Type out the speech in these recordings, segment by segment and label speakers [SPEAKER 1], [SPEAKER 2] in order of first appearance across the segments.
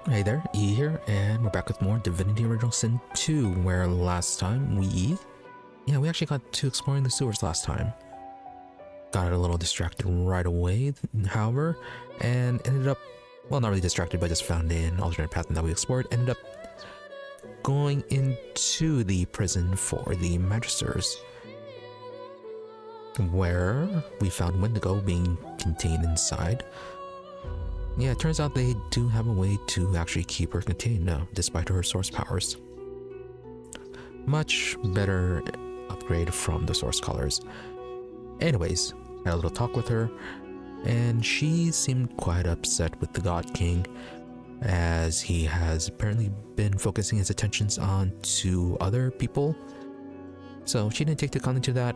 [SPEAKER 1] Hey there, E here, and we're back with more Divinity Original Sin 2, where last time we actually got to exploring the sewers last time. Got a little distracted right away, however, and ended up, well, not really distracted, but just found an alternate path that we explored, ended up going into the prison for the Magisters, where we found Wendigo being contained inside. Yeah, it turns out they do have a way to actually keep her contained now, despite her source powers. Much better upgrade from the source colors. Anyways, had a little talk with her, and she seemed quite upset with the God King, as he has apparently been focusing his attentions on to other people. So she didn't take the kindly to that,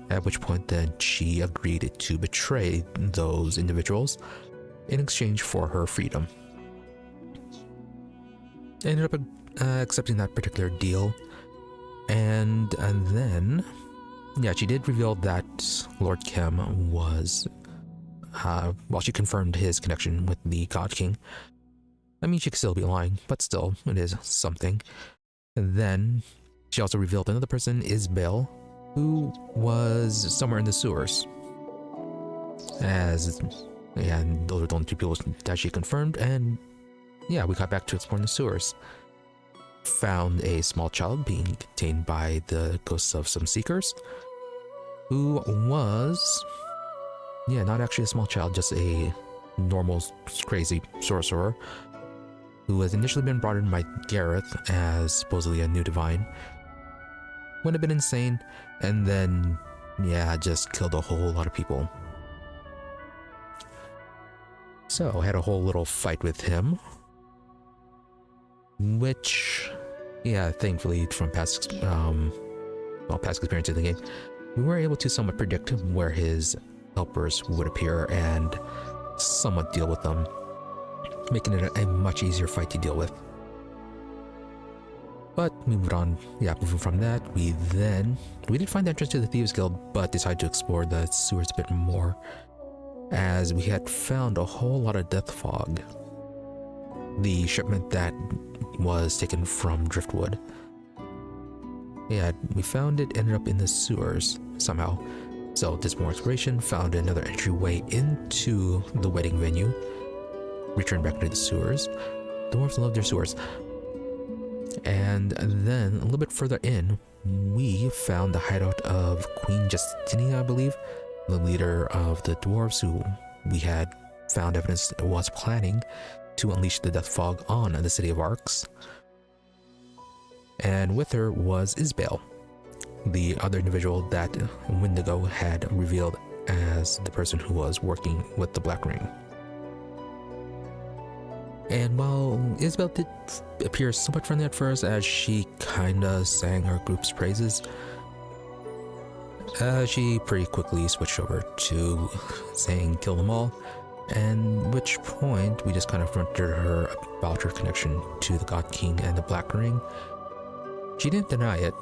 [SPEAKER 1] at which point then she agreed to betray those individuals in exchange for her freedom. Ended up accepting that particular deal, and then, yeah, she did reveal that Lord Kemm was, well, she confirmed his connection with the God King. I mean, she could still be lying, but still, it is something. And then she also revealed another person, Isbeil, who was somewhere in the sewers. And those are the only two people that she confirmed, and yeah, we got back to exploring the sewers. Found a small child being contained by the ghosts of some seekers, who was, yeah, not actually a small child, just a normal, crazy sorcerer, who has initially been brought in by Gareth as supposedly a new divine. Went a bit insane, and then, yeah, just killed a whole lot of people. So, I had a whole little fight with him, which, yeah, thankfully from past experience in the game, we were able to somewhat predict where his helpers would appear and somewhat deal with them, making it a much easier fight to deal with. But moving from that, we did find the entrance to the Thieves Guild, but decided to explore the sewers a bit more, as we had found a whole lot of death fog. The shipment that was taken from Driftwood. Yeah, we found it ended up in the sewers somehow. So did some more exploration, found another entryway into the wedding venue, returned back to the sewers. Dwarves love their sewers. And then a little bit further in, we found the hideout of Queen Justinia, I believe, the leader of the dwarves, who we had found evidence was planning to unleash the death fog on the city of Arcs. And with her was Isbeil, the other individual that Wendigo had revealed as the person who was working with the Black Ring. And while Isbeil did appear somewhat friendly at first, as she kinda sang her group's praises, she pretty quickly switched over to saying kill them all, and which point we just kind of confronted her about her connection to the God King and the Black Ring. She didn't deny it.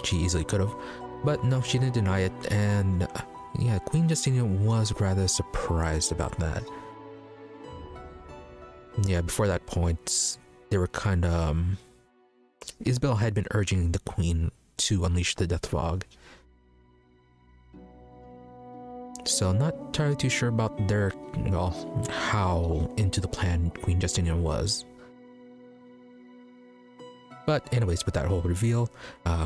[SPEAKER 1] She easily could have, but no, she didn't deny it, and yeah, Queen Justinia was rather surprised about that. Yeah, before that point, they were kinda, Isbeil had been urging the Queen to unleash the death fog. So not entirely too sure about how into the plan Queen Justinia was. But anyways, with that whole reveal,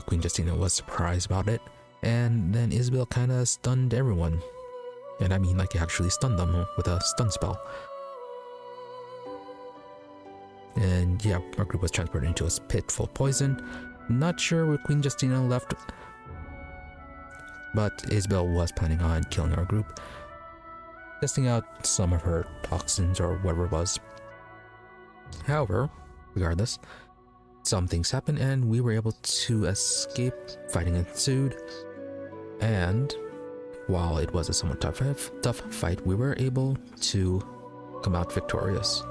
[SPEAKER 1] Queen Justinia was surprised about it, and then Isbeil kind of stunned everyone. And I mean, like, actually stunned them with a stun spell. And yeah, our group was transported into a pit full of poison. Not sure where Queen Justinia left, but Isbeil was planning on killing our group, testing out some of her toxins or whatever it was. However, regardless, some things happened and we were able to escape. Fighting ensued, and while it was a somewhat tough fight, we were able to come out victorious.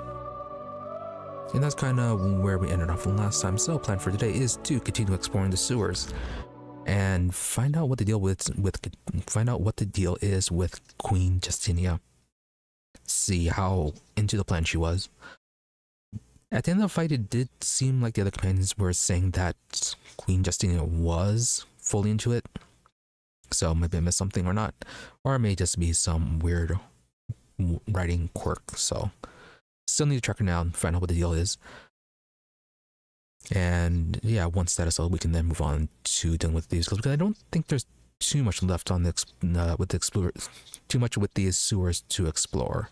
[SPEAKER 1] And that's kind of where we ended off from last time. So plan for today is to continue exploring the sewers and find out what the deal is with Queen Justinia. See how into the plan she was. At the end of the fight, it did seem like the other companions were saying that Queen Justinia was fully into it. So maybe I missed something or not. Or it may just be some weird writing quirk. So still need to track her down, find out what the deal is. And yeah, once that is settled, we can then move on to dealing with these, because I don't think there's too much left on the with the explore, too much with these sewers to explore.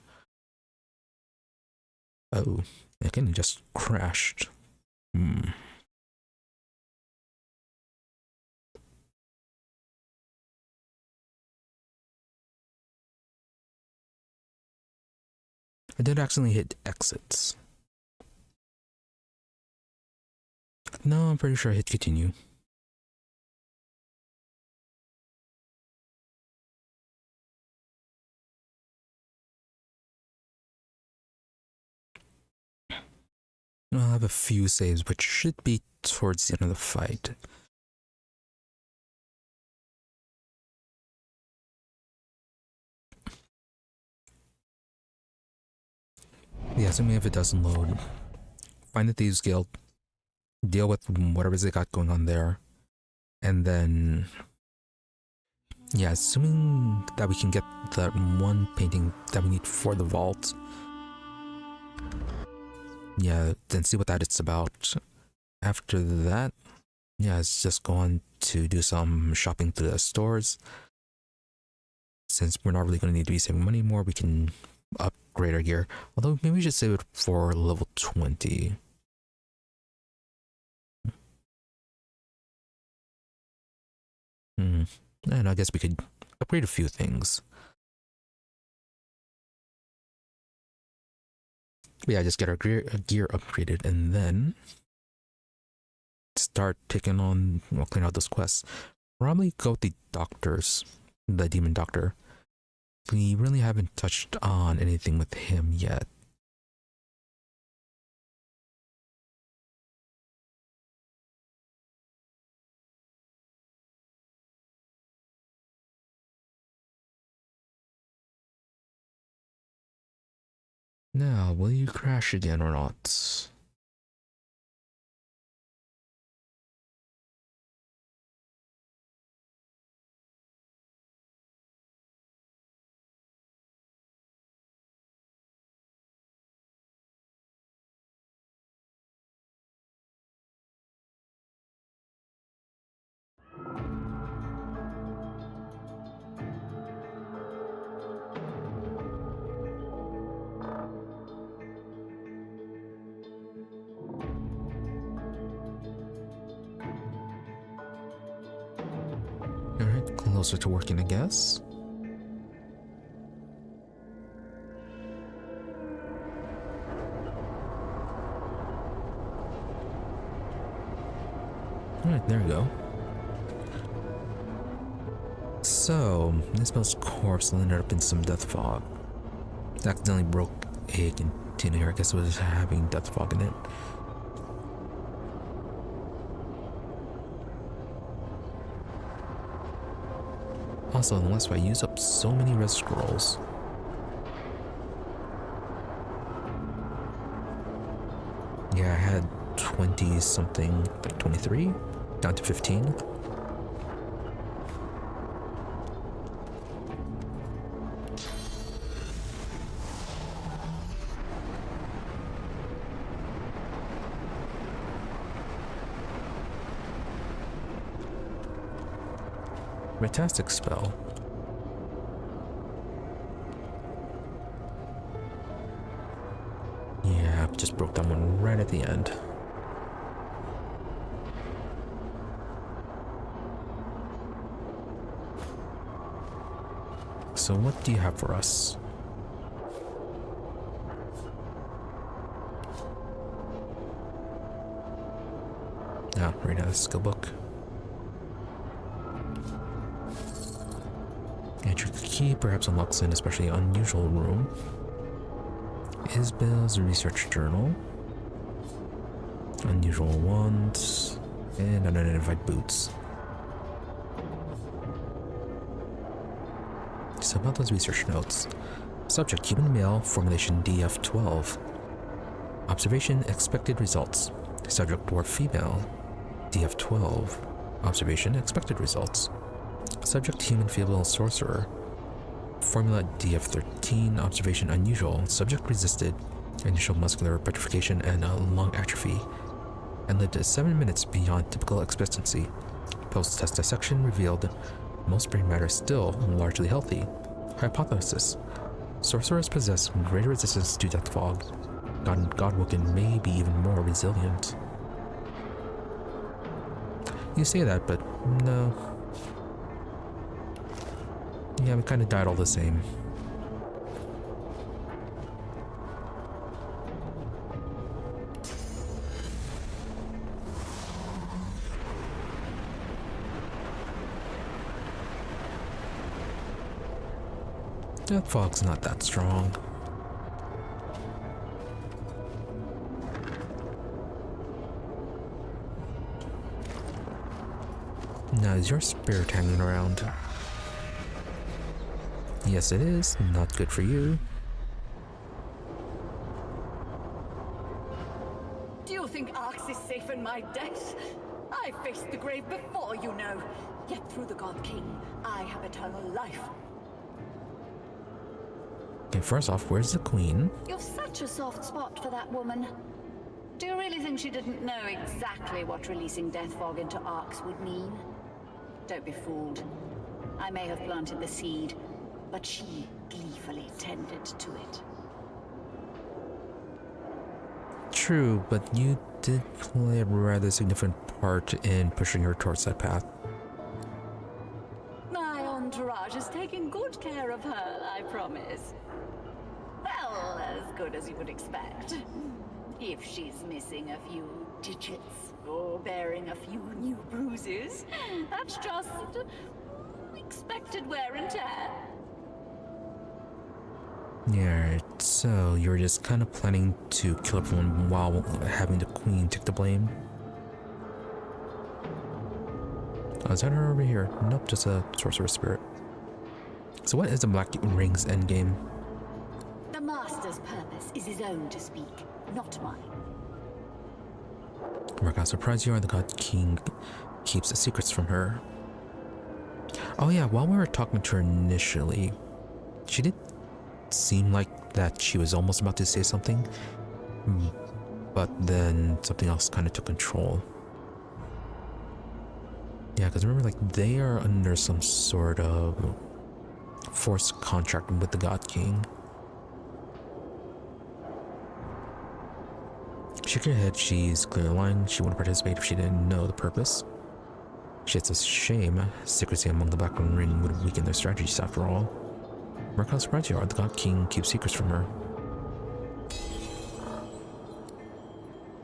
[SPEAKER 1] Oh, again, it just crashed. I did accidentally hit exits. No, I'm pretty sure I hit continue. I'll have a few saves, which should be towards the end of the fight. Yeah, assuming if it doesn't load, find the Thieves Guild, deal with whatever they got going on there, and then yeah, assuming that we can get that one painting that we need for the vault, yeah, then see what that it's about. After that, yeah, it's just go on to do some shopping through the stores. Since we're not really going to need to be saving money more, we can upgrade our gear. Although maybe we should save it for level 20. And I guess we could upgrade a few things. But yeah, just get our gear upgraded and then start taking on, well, clean out those quests. Probably go with the doctors, the demon doctor. We really haven't touched on anything with him yet. Now, will you crash again or not? Alright, closer to working, I guess. Alright, there we go. So, Isbeil's corpse ended up in some death fog. Accidentally broke a container here. I guess it was having death fog in it. Also, unless I use up so many red scrolls. Yeah, I had 20 something, like 23, down to 15. Fantastic spell. Yeah, just broke that one right at the end. So what do you have for us? Ah, right now the skill book. Entry key perhaps unlocks an especially unusual room. Isbeil's research journal. Unusual wands. And unidentified boots. So about those research notes. Subject, human male, formulation DF12. Observation expected results. Subject dwarf female. DF12. Observation expected results. Subject human female sorcerer. Formula DF13. Observation unusual. Subject resisted initial muscular petrification and lung atrophy, and lived 7 minutes beyond typical expectancy. Post-test dissection revealed most brain matter still largely healthy. Hypothesis: sorcerers possess greater resistance to death fog. Godwoken may be even more resilient. You say that, but no. Yeah, we kind of died all the same. Death fog's not that strong. Now, is your spirit hanging around? Yes, it is. Not good for you.
[SPEAKER 2] Do you think Arx is safe in my death? I faced the grave before, you know. Yet through the God King, I have eternal life.
[SPEAKER 1] Okay, first off, where's the queen?
[SPEAKER 2] You've such a soft spot for that woman. Do you really think she didn't know exactly what releasing death fog into Arx would mean? Don't be fooled. I may have planted the seed, but she gleefully tended to it.
[SPEAKER 1] True, but you did play a rather significant part in pushing her towards that path.
[SPEAKER 2] My entourage is taking good care of her, I promise. Well, as good as you would expect. If she's missing a few digits or bearing a few new bruises, that's just expected wear and tear.
[SPEAKER 1] Yeah, right. So you were just kind of planning to kill everyone while having the queen take the blame? Oh, is that her over here? Nope, just a sorcerer spirit. So what is the Black Ring's endgame?
[SPEAKER 2] The Master's purpose is his own to speak, not mine.
[SPEAKER 1] Mark, how surprised you are the God King keeps secrets from her. Oh yeah, while we were talking to her initially, she did seem like that she was almost about to say something, but then something else kind of took control. Yeah, because remember, like, they are under some sort of forced contract with the God King. She shook her head. She's clearly lying. She wouldn't participate if she didn't know the purpose. It's a shame. Secrecy among the Black Ring would weaken their strategies after all. Mark how surprised you are. The God King keeps secrets from her.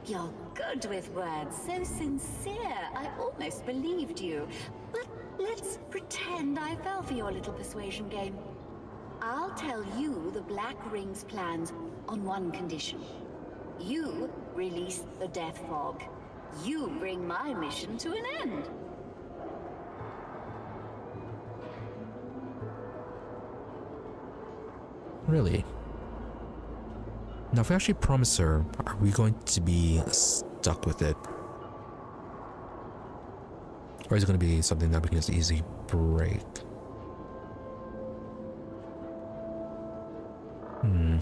[SPEAKER 2] You're good with words, so sincere. I almost believed you. But let's pretend I fell for your little persuasion game. I'll tell you the Black Ring's plans on one condition. You release the death fog. You bring my mission to an end.
[SPEAKER 1] Really? Now, if we actually promise her, are we going to be stuck with it? Or is it going to be something that we can just easily break? I mean,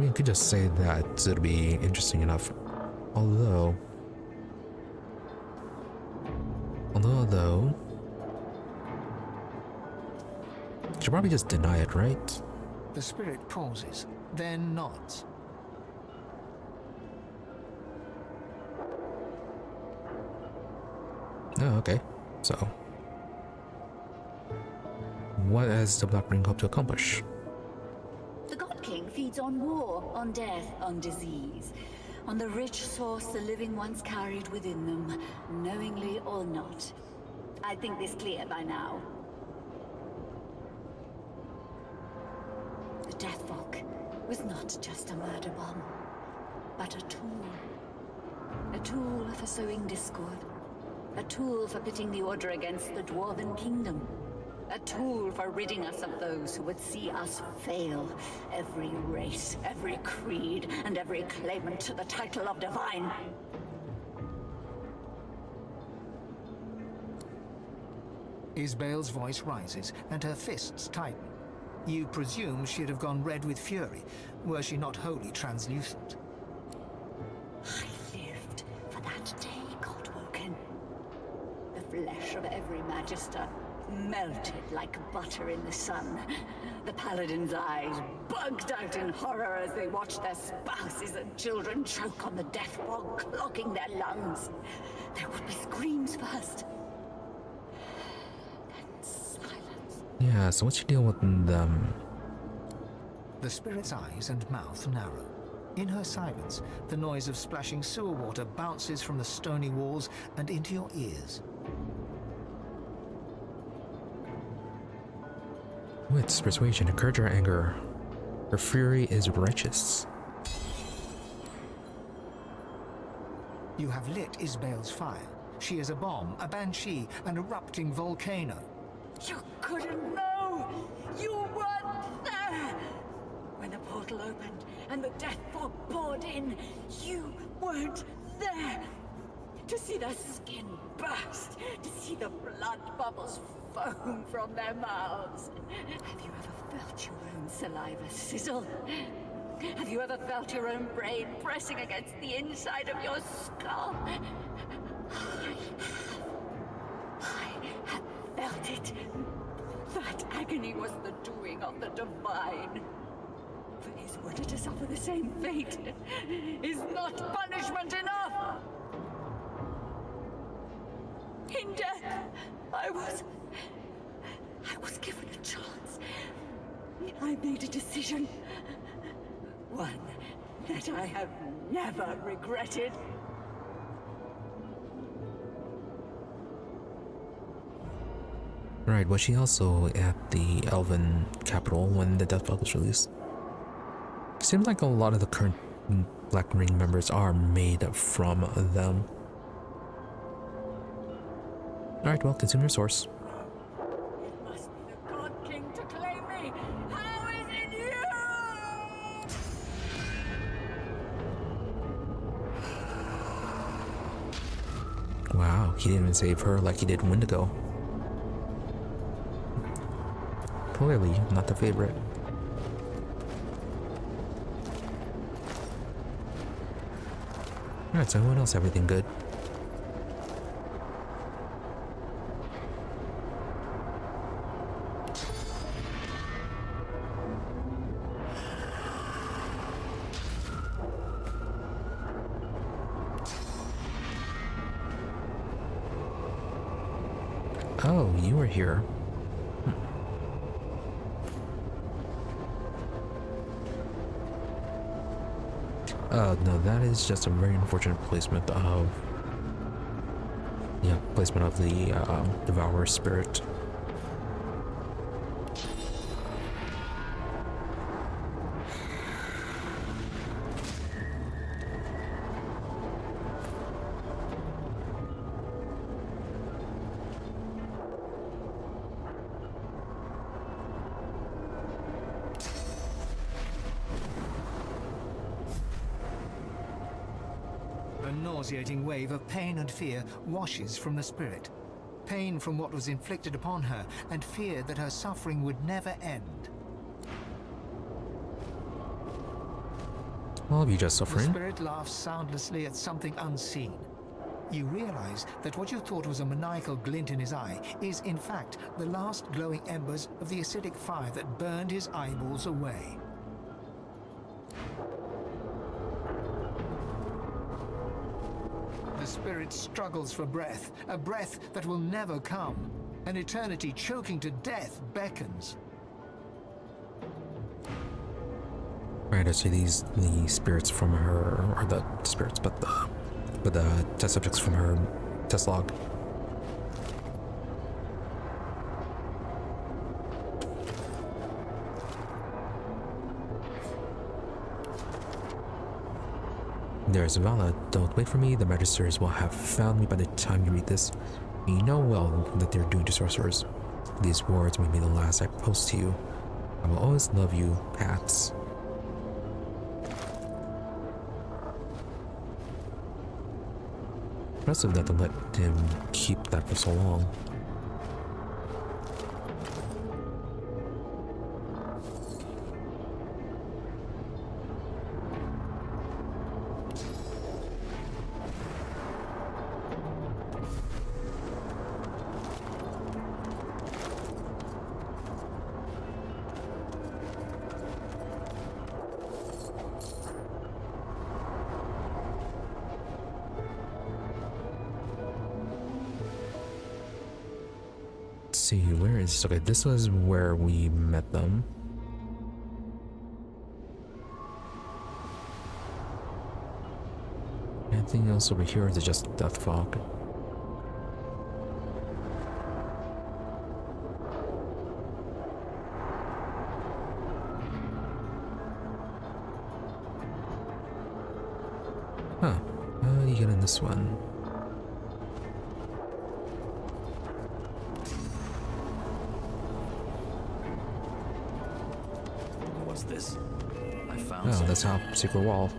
[SPEAKER 1] you could just say that it'll be interesting enough. Although, she'll probably just deny it, right?
[SPEAKER 3] The spirit pauses, then nods.
[SPEAKER 1] Oh, okay. So, what has the Black Ring hoped to accomplish?
[SPEAKER 2] The God King feeds on war, on death, on disease, on the rich source the living once carried within them, knowingly or not. I think this clear by now. The death fog was not just a murder bomb, but a tool. A tool for sowing discord. A tool for pitting the Order against the Dwarven Kingdom. A tool for ridding us of those who would see us fail. Every race, every creed, and every claimant to the title of divine.
[SPEAKER 3] Isbeil's voice rises, and her fists tighten. You presume she'd have gone red with fury, were she not wholly translucent.
[SPEAKER 2] I lived for that day, Godwoken. The flesh of every Magister melted like butter in the sun. The Paladins' eyes bugged out in horror as they watched their spouses and children choke on the death fog, clogging their lungs. There would be screams first. Then silence.
[SPEAKER 1] Yeah, so what's your deal with them?
[SPEAKER 3] The spirit's eyes and mouth narrow. In her silence, the noise of splashing sewer water bounces from the stony walls and into your ears.
[SPEAKER 1] Wits, persuasion, encourage her anger. Her fury is righteous.
[SPEAKER 3] You have lit Isbeil's fire. She is a bomb, a banshee, an erupting volcano.
[SPEAKER 2] You couldn't know! You weren't there! When the portal opened and the death fog poured in, you weren't there! To see their skin burst, to see the blood bubbles foam from their mouths. Have you ever felt your own saliva sizzle? Have you ever felt your own brain pressing against the inside of your skull? I have felt it. That agony was the doing of the divine. For his order to suffer the same fate is not punishment enough. In death, I was given a chance. I made a decision. One that I have never regretted.
[SPEAKER 1] Right, was she also at the Elven capital when the Death Fog was released? Seems like a lot of the current Black Ring members are made from them. Alright, well, consume your source.
[SPEAKER 2] It must be the God King to claim me. How is it you?
[SPEAKER 1] Wow, he didn't even save her like he did Wendigo. Clearly not the favorite. Alright, so everyone else, everything good? Oh, you were here. No, that is just a very unfortunate placement of... Yeah, placement of the Devourer Spirit.
[SPEAKER 3] A nauseating wave of pain and fear washes from the spirit. Pain from what was inflicted upon her, and fear that her suffering would never end.
[SPEAKER 1] Well, you just
[SPEAKER 3] The
[SPEAKER 1] suffering.
[SPEAKER 3] spirit laughs soundlessly at something unseen. You realize that what you thought was a maniacal glint in his eye is, in fact, the last glowing embers of the acidic fire that burned his eyeballs away. The spirit struggles for breath, a breath that will never come. An eternity choking to death beckons.
[SPEAKER 1] Right, I see the spirits from her, or the spirits, but the test subjects from her test log. There's Vala. Don't wait for me. The Magisters will have found me by the time you read this. You know well that they're doing to sorcerers. These words may be the last I post to you. I will always love you, Pats. Impressive that they let him keep that for so long. See, where is... Okay, this was where we met them. Anything else over here, or is it just death fog? Huh. You get in this one.
[SPEAKER 4] This? I found
[SPEAKER 1] Oh,
[SPEAKER 4] something.
[SPEAKER 1] that's how secret wall.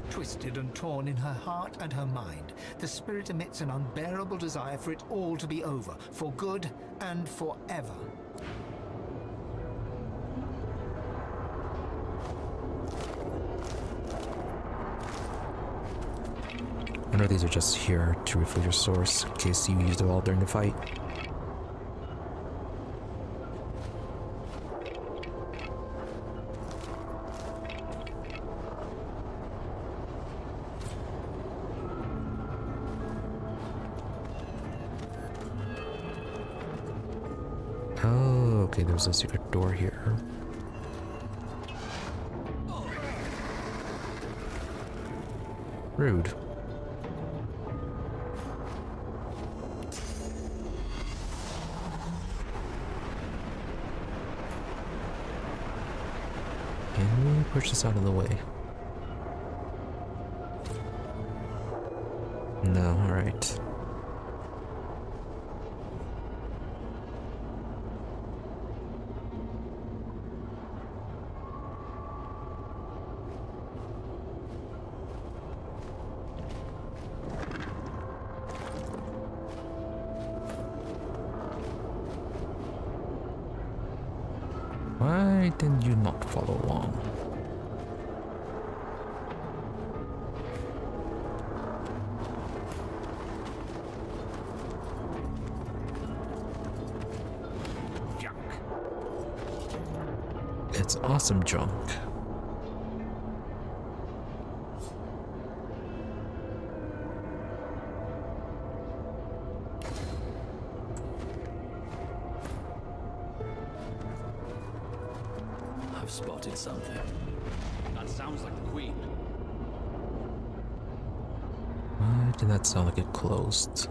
[SPEAKER 3] Twisted and torn in her heart and her mind, the spirit emits an unbearable desire for it all to be over, for good and forever.
[SPEAKER 1] I know these are just here to refill your source in case you used it all during the fight. Oh, okay, there's a secret door here. Rude. Can we push this out of the way? No, alright. Why did you not follow along?
[SPEAKER 4] Junk.
[SPEAKER 1] It's awesome junk.
[SPEAKER 4] I've spotted something. That sounds like the Queen.
[SPEAKER 1] Why did that sound like it closed?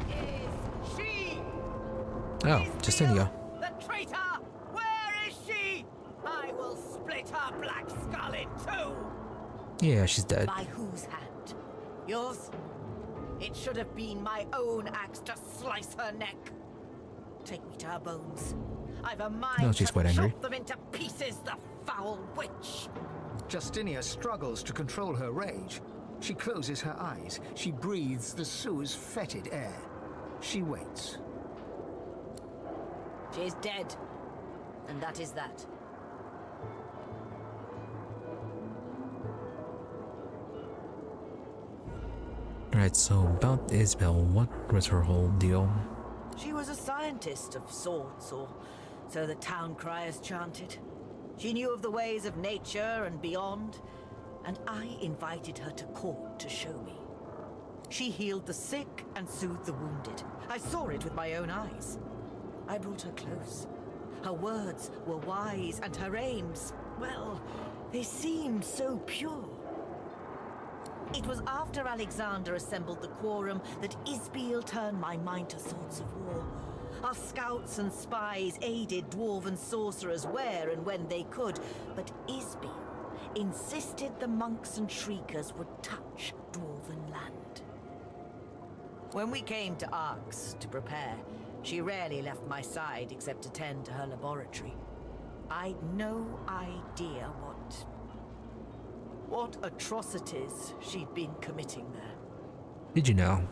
[SPEAKER 5] Is she?
[SPEAKER 1] Oh, Justinia.
[SPEAKER 5] The traitor! Where is she? I will split her black skull in two!
[SPEAKER 1] Yeah, she's dead.
[SPEAKER 5] By whose hand? Yours? It should have been my own axe to slice her neck. Take me to her bones. I've a mind
[SPEAKER 1] Oh, she's
[SPEAKER 5] to
[SPEAKER 1] quite angry.
[SPEAKER 5] chop them into pieces, the foul witch!
[SPEAKER 3] Justinia struggles to control her rage. She closes her eyes. She breathes the Sue's fetid air. She waits.
[SPEAKER 5] She is dead. And that is that.
[SPEAKER 1] Alright, so about Isbeil, what was her whole deal?
[SPEAKER 5] She was a scientist of sorts, or so the town criers chanted. She knew of the ways of nature and beyond, and I invited her to court to show me. She healed the sick and soothed the wounded. I saw it with my own eyes. I brought her close. Her words were wise, and her aims, well, they seemed so pure. It was after Alexander assembled the quorum that Isbeil turned my mind to thoughts of war. Our scouts and spies aided dwarven sorcerers where and when they could, but Isbeil, insisted the monks and shriekers would touch dwarven land. When we came to Arx to prepare, she rarely left my side except to tend to her laboratory. I'd no idea what atrocities she'd been committing there.
[SPEAKER 1] Did you know?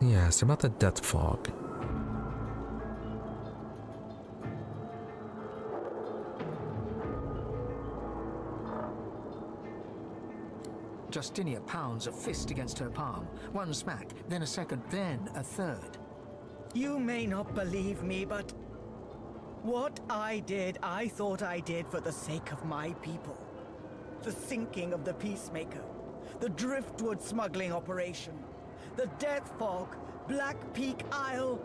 [SPEAKER 1] Yes, about the death fog.
[SPEAKER 3] Justinia pounds a fist against her palm. One smack, then a second, then a third.
[SPEAKER 5] You may not believe me, but what I did, I thought I did for the sake of my people. The sinking of the Peacemaker, the Driftwood smuggling operation, the Death Fog, Black Peak Isle.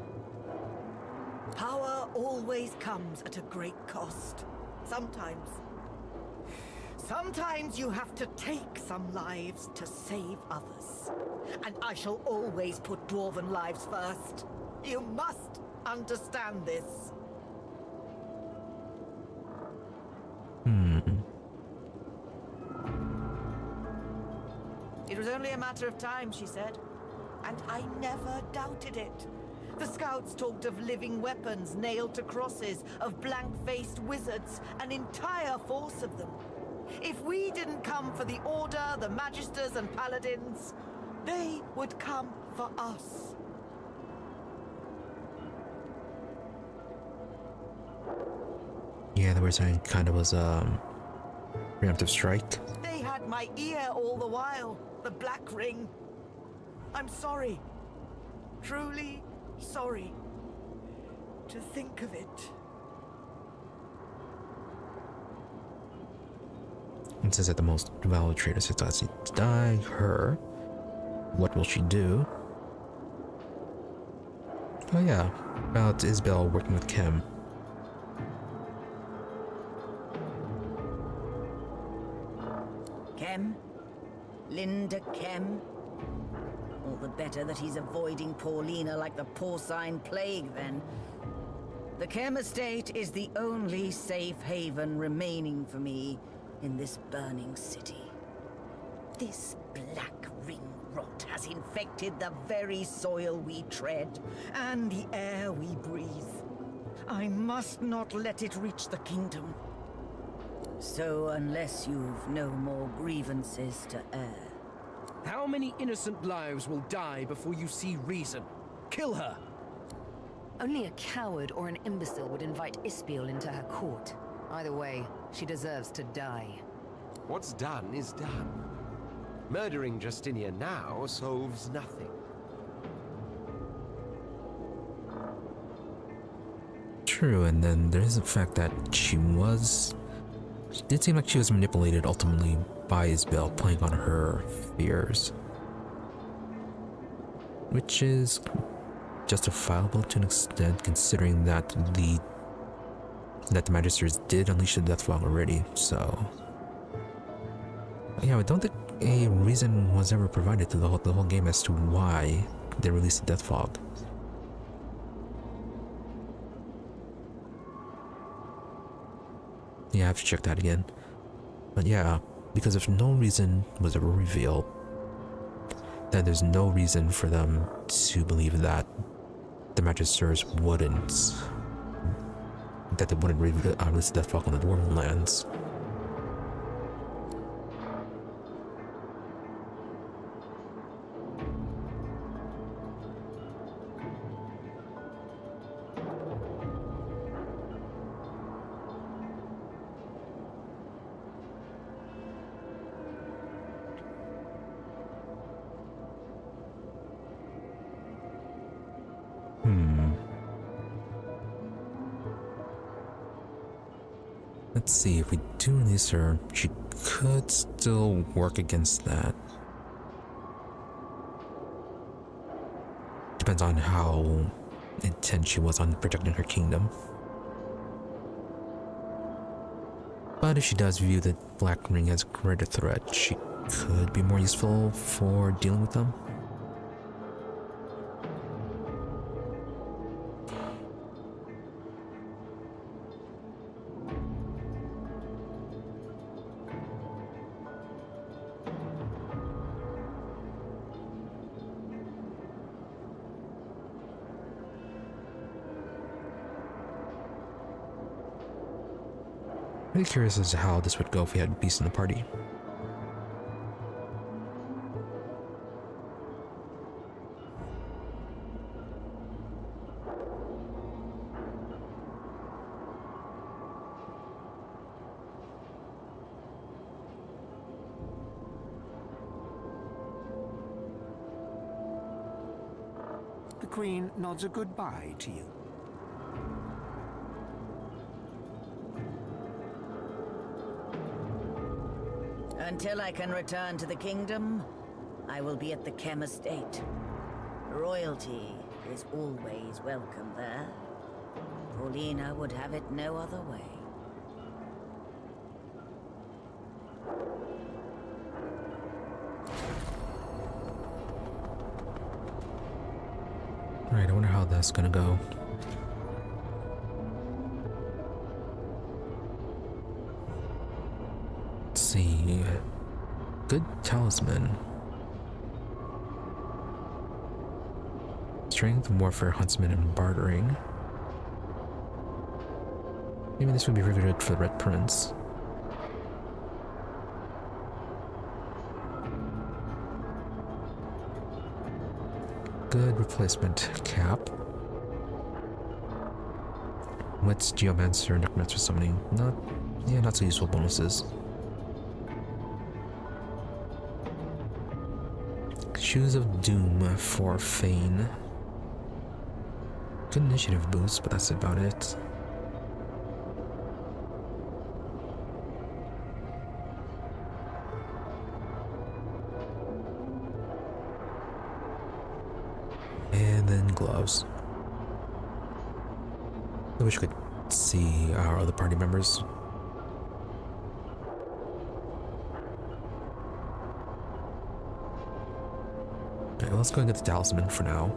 [SPEAKER 5] Power always comes at a great cost. Sometimes you have to take some lives to save others. And I shall always put dwarven lives first. You must understand this. It was only a matter of time, she said. And I never doubted it. The scouts talked of living weapons nailed to crosses, of blank-faced wizards, an entire force of them. If we didn't come for the Order, the Magisters and Paladins, they would come for us.
[SPEAKER 1] Yeah, they were saying kind of was preemptive strike.
[SPEAKER 5] They had my ear all the while, the Black Ring. I'm sorry. Truly sorry. To think of it.
[SPEAKER 1] It says that the most valid traitor decides to die. Her. What will she do? Oh yeah, about Isbeil working with Kemm.
[SPEAKER 5] Kemm? Linda Kemm? All the better that he's avoiding Paulina like the porcine plague, then. The Kemm estate is the only safe haven remaining for me in this burning city. This Black Ring rot has infected the very soil we tread, and the air we breathe. I must not let it reach the kingdom. So unless you've no more grievances to air.
[SPEAKER 6] How many innocent lives will die before you see reason? Kill her!
[SPEAKER 7] Only a coward or an imbecile would invite Isbeil into her court. Either way, she deserves to die.
[SPEAKER 8] What's done is done. Murdering Justinia now solves nothing.
[SPEAKER 1] True, and then there is the fact that it did seem like she was manipulated ultimately by Isbeil, playing on her fears. Which is justifiable to an extent, considering that the Magisters did unleash the death fog already, so... Yeah, I don't think a reason was ever provided to the whole game as to why they released the death fog. Yeah, I have to check that again. But yeah, because if no reason was ever revealed, then there's no reason for them to believe that the Magisters wouldn't release the death fog on the Dwarven lands. Let's see, if we do release her, she could still work against that. Depends on how intent she was on protecting her kingdom. But if she does view the Black Ring as a greater threat, she could be more useful for dealing with them. Really curious as to how this would go if we had beasts in the party.
[SPEAKER 3] The Queen nods a goodbye to you.
[SPEAKER 5] Until I can return to the kingdom, I will be at the Kemm estate. Royalty is always welcome there. Paulina would have it no other way.
[SPEAKER 1] Right, I wonder how that's gonna go. Let's see. Good talisman. Strength, warfare, huntsman, and bartering. Maybe this would be really good for the Red Prince. Good replacement cap. What's Geomancer, Necromancer summoning? Not so useful bonuses. Shoes of Doom for Fane. Good initiative boost, but that's about it. And then gloves. I wish we could see our other party members. Okay, let's go and get the talisman for now.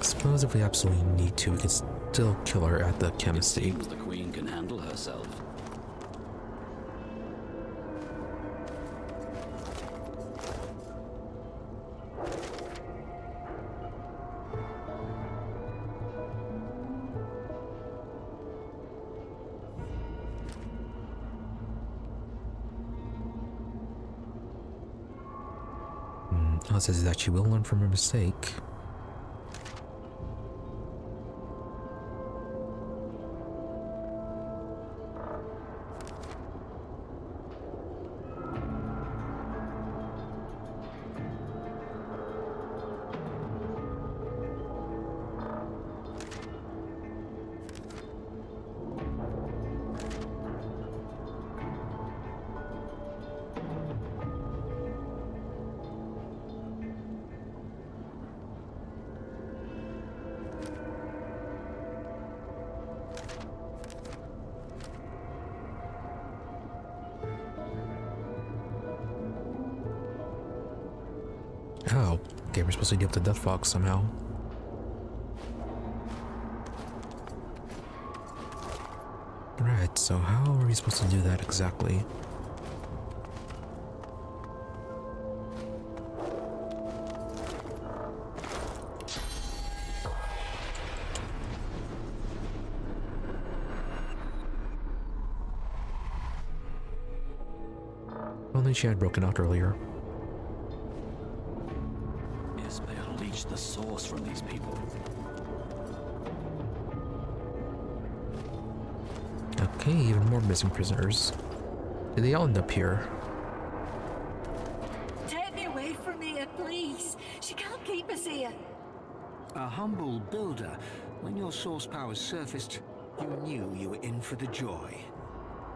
[SPEAKER 1] Suppose if we absolutely need to, we can still kill her at the Kemm estate.
[SPEAKER 4] Seems the Queen can handle herself.
[SPEAKER 1] All it says is that she will learn from her mistake. Oh, okay, we're supposed to deal with the Death Fox somehow. Right, so how are we supposed to do that exactly? Only she had broken out earlier.
[SPEAKER 4] Isbeil leached the source from these people.
[SPEAKER 1] Okay, even more missing prisoners. Did they all end up here?
[SPEAKER 2] Take me away from here, please. She can't keep us here.
[SPEAKER 3] A humble builder, when your source powers surfaced, you knew you were in for the joy.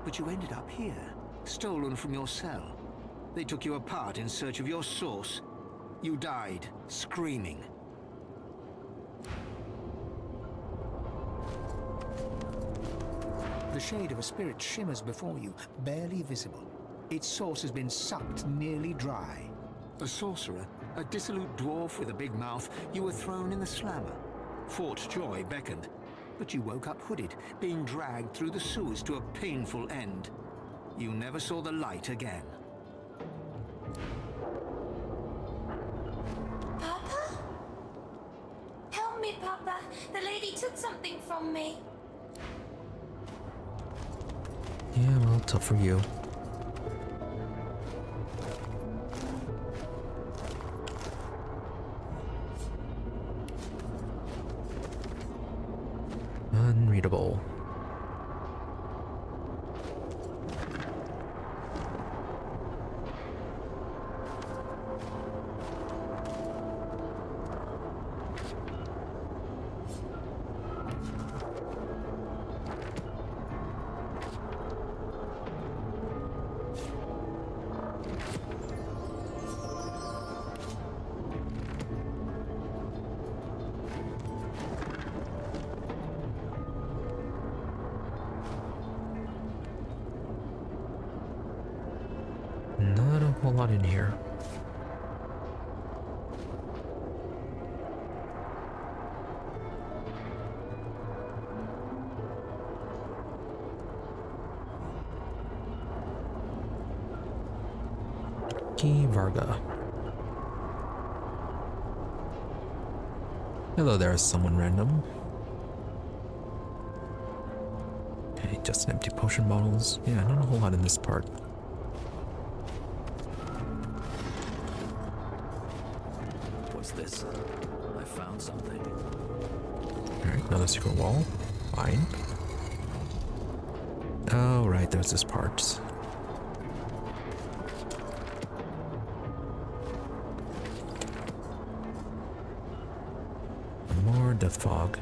[SPEAKER 3] But you ended up here, stolen from your cell. They took you apart in search of your source. You died, screaming. The shade of a spirit shimmers before you, barely visible. Its source has been sucked nearly dry. A sorcerer, a dissolute dwarf with a big mouth, you were thrown in the slammer. Fort Joy beckoned. but you woke up hooded, being dragged through the sewers to a painful end. You never saw the light again.
[SPEAKER 9] Papa? Help me, Papa. The lady took something from me.
[SPEAKER 1] Yeah, well, tough for you. Unreadable. Not a whole lot in here. Key Varga. Hello there, someone random. Okay, just empty potion bottles. Yeah, not a whole lot in this part.
[SPEAKER 4] What's this? I found something.
[SPEAKER 1] Alright, another secret wall. Fine. Oh, right, there's this part. More death fog.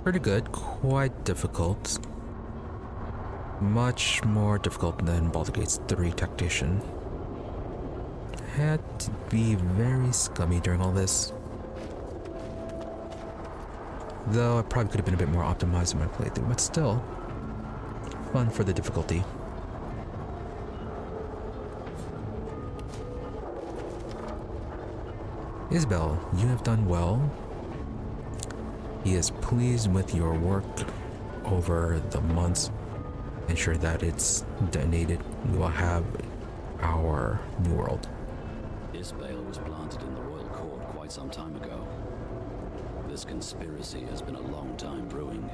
[SPEAKER 1] Pretty good, quite difficult. Much more difficult than Baldur Gates 3 Tactician. Had to be very scummy during all this. Though I probably could have been a bit more optimized in my playthrough, but still, fun for the difficulty. Isbeil, you have done well. He is pleased with your work over the months. Ensure that it's detonated. We will have our new world.
[SPEAKER 4] Isbeil was planted in the royal court quite some time ago. This conspiracy has been a long time brewing.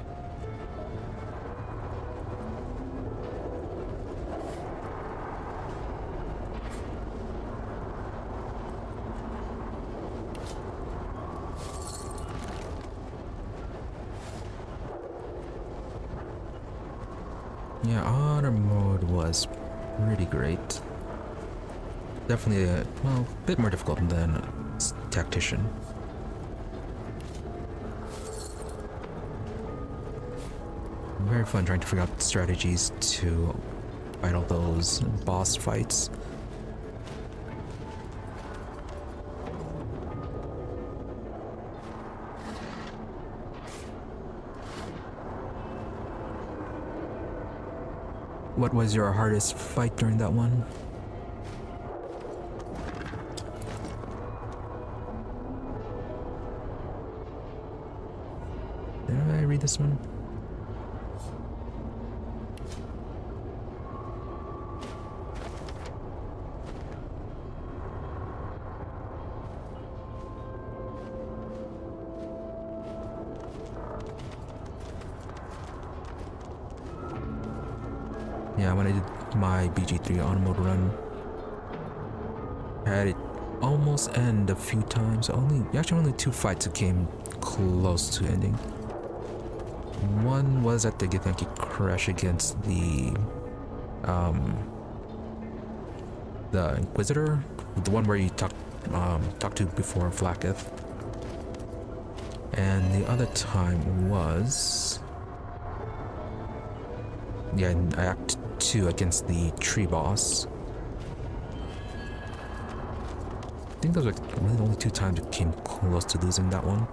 [SPEAKER 1] Yeah, honor mode was pretty great. Definitely a bit more difficult than Tactician. Very fun trying to figure out strategies to fight all those boss fights. What was your hardest fight during that one? Did I read this one? Yeah, when I did my BG3 on mode run, I had it almost end a few times. Only two fights that came close to ending. One was at the Githyanki crash against the Inquisitor, the one where you talked to before Vlaakith, and the other time was in Act 2 against the tree boss. I think those were really the only two times it came close to losing that one.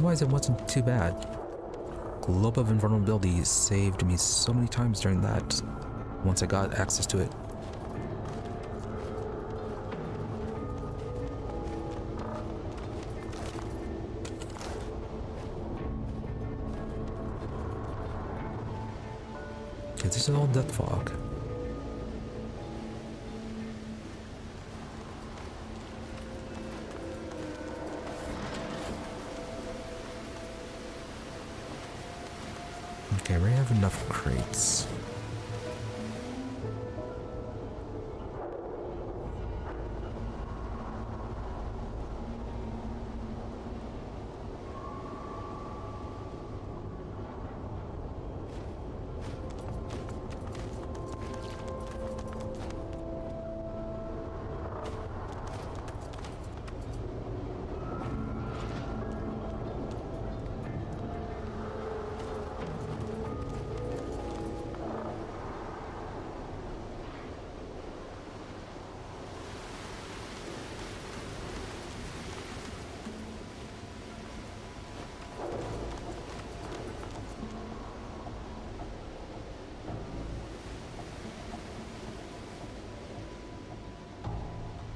[SPEAKER 1] Otherwise, it wasn't too bad. Globe of Invulnerability saved me so many times during that, once I got access to it. Okay, this is all death fog. Okay, we have enough crates.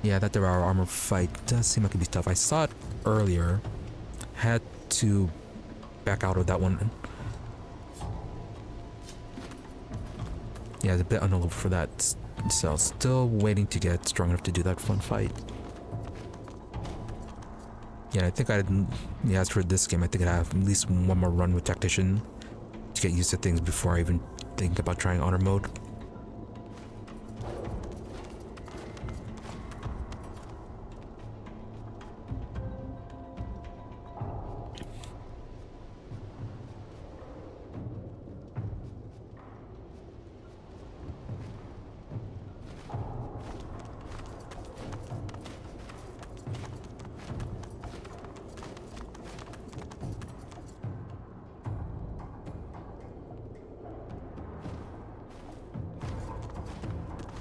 [SPEAKER 1] Yeah, that Devour armor fight does seem like it'd be tough. I saw it earlier. Had to back out of that one. Yeah, it's a bit on the level for that. So still waiting to get strong enough to do that fun fight. Yeah, I think as for this game, I think I'd have at least one more run with Tactician to get used to things before I even think about trying honor mode.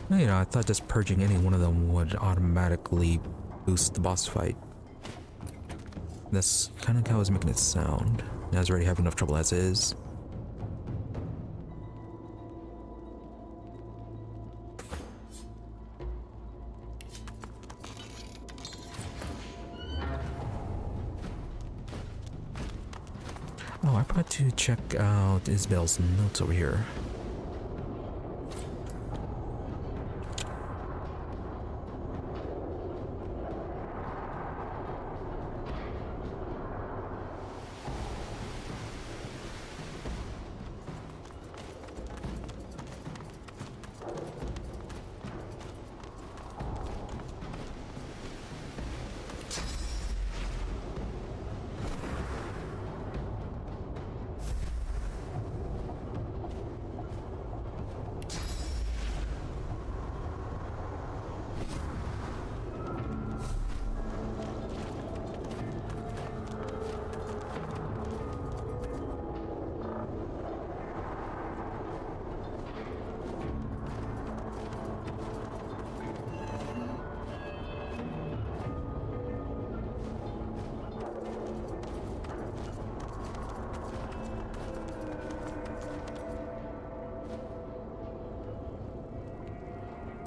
[SPEAKER 1] You know, I thought just purging any one of them would automatically boost the boss fight. That's kind of how I was making it sound. I was already having enough trouble as is. Oh, I forgot to check out Isbeil's notes over here.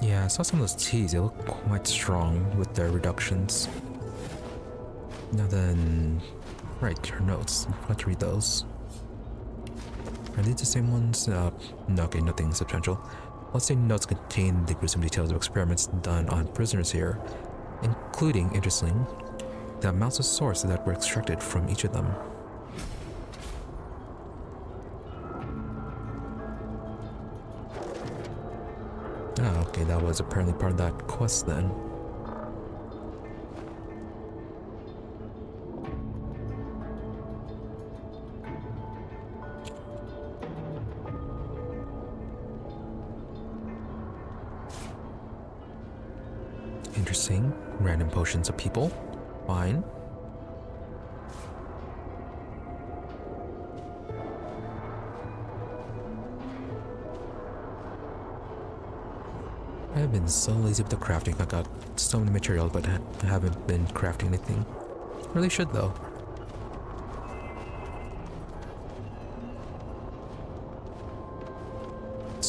[SPEAKER 1] Yeah, I saw some of those teas. They look quite strong with their reductions. Now then, right, her notes. I forgot to read those. Are these the same ones? No, okay, nothing substantial. Let's say notes contain the gruesome details of experiments done on prisoners here, including, interestingly, the amounts of source that were extracted from each of them. Oh, okay, that was apparently part of that quest then. Interesting. Random potions of people. Fine. I've been so lazy with the crafting. I got so many materials, but I haven't been crafting anything. Really should though.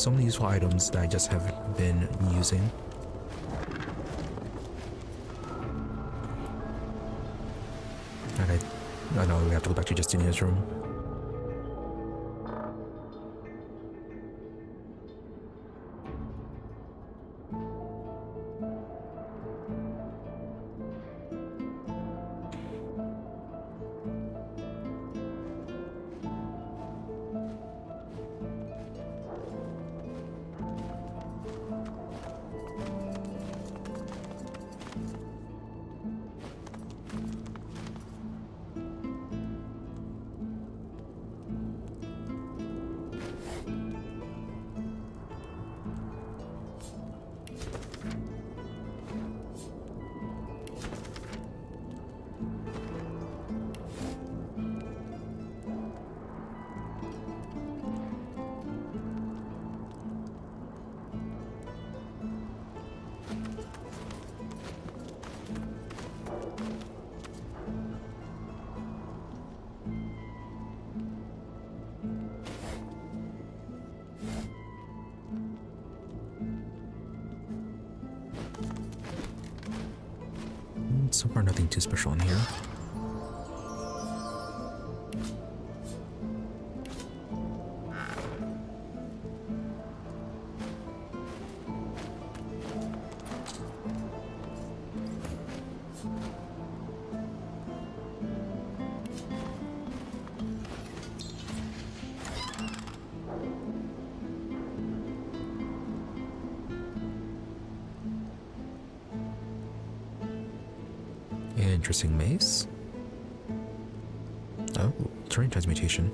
[SPEAKER 1] so many useful items that I just haven't been using. And I know we have to go back to Justinia's room. So far, nothing too special in here. Interesting maze. Oh, terrain transmutation.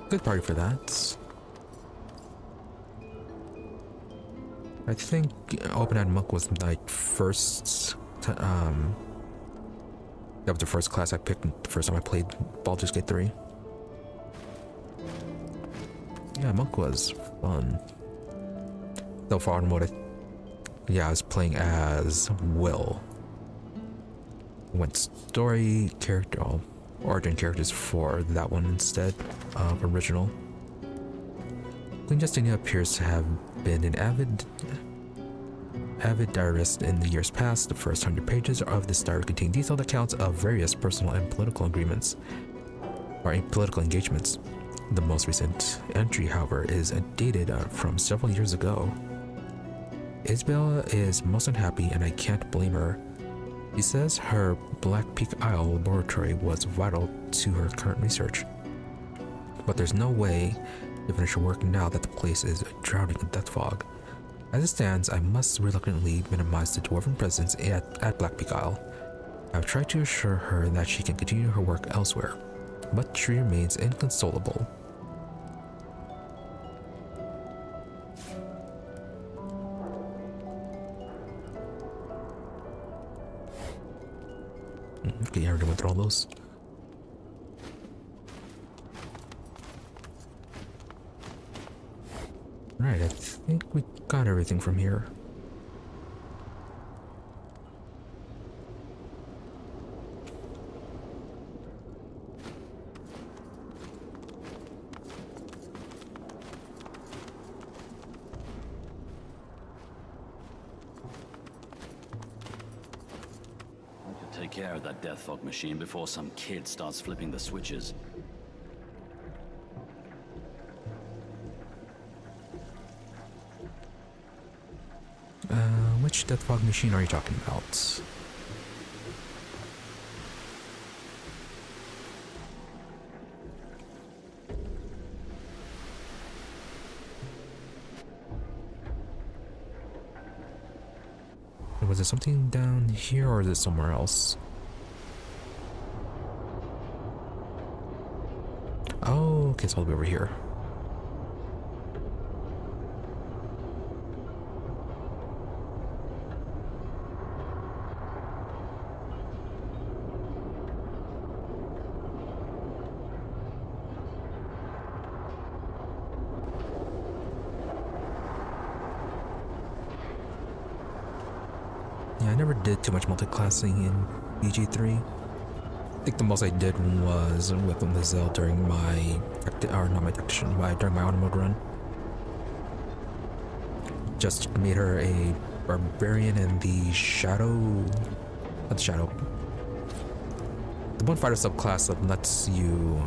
[SPEAKER 1] Good party for that. I think Open-Eyed Monk was my first, that was the first class I picked the first time I played Baldur's Gate 3. Yeah, Monk was fun. So far on what I was playing as Will. Went story character, origin characters for that one instead of original. Queen Justinia appears to have been an avid diarist in the years past. The first 100 pages of this diary contain detailed accounts of various personal and political agreements, or political engagements. The most recent entry, however, is dated from several years ago. Isbeil is most unhappy, and I can't blame her. She says her Black Peak Isle laboratory was vital to her current research, but there's no way to finish her work now that the place is drowning in death fog. As it stands, I must reluctantly minimize the dwarven presence at Black Peak Isle. I've tried to assure her that she can continue her work elsewhere, but she remains inconsolable. Okay, I already went through all those. Right, I think we got everything from here.
[SPEAKER 4] I could take care of that death fog machine before some kid starts flipping the switches.
[SPEAKER 1] Which death fog machine are you talking about? Was it something down here or is it somewhere else? Oh, okay, it's all the way over here. never did too much multiclassing in BG3. I think the most I did was with Lizelle during my, or not my Tactician, during my auto mode run. Just made her a barbarian in the shadow, not the shadow, the one fighter subclass that lets you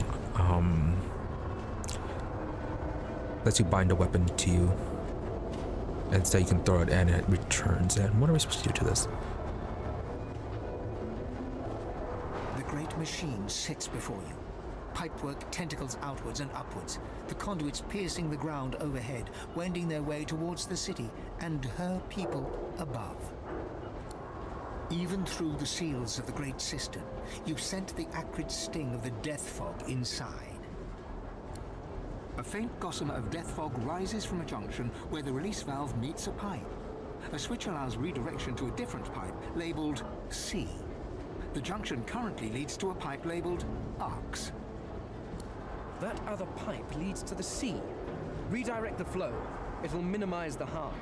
[SPEAKER 1] bind a weapon to you, and so you can throw it and it returns. And what are we supposed to do to this?
[SPEAKER 3] The great machine sits before you. Pipework tentacles outwards and upwards, the conduits piercing the ground overhead, wending their way towards the city and her people above. Even through the seals of the Great Cistern, you scent the acrid sting of the death fog inside. A faint gossamer of death fog rises from a junction where the release valve meets a pipe. A switch allows redirection to a different pipe, labeled C. The junction currently leads to a pipe labeled Arcs.
[SPEAKER 6] That other pipe leads to the sea. Redirect the flow. It'll minimize the harm.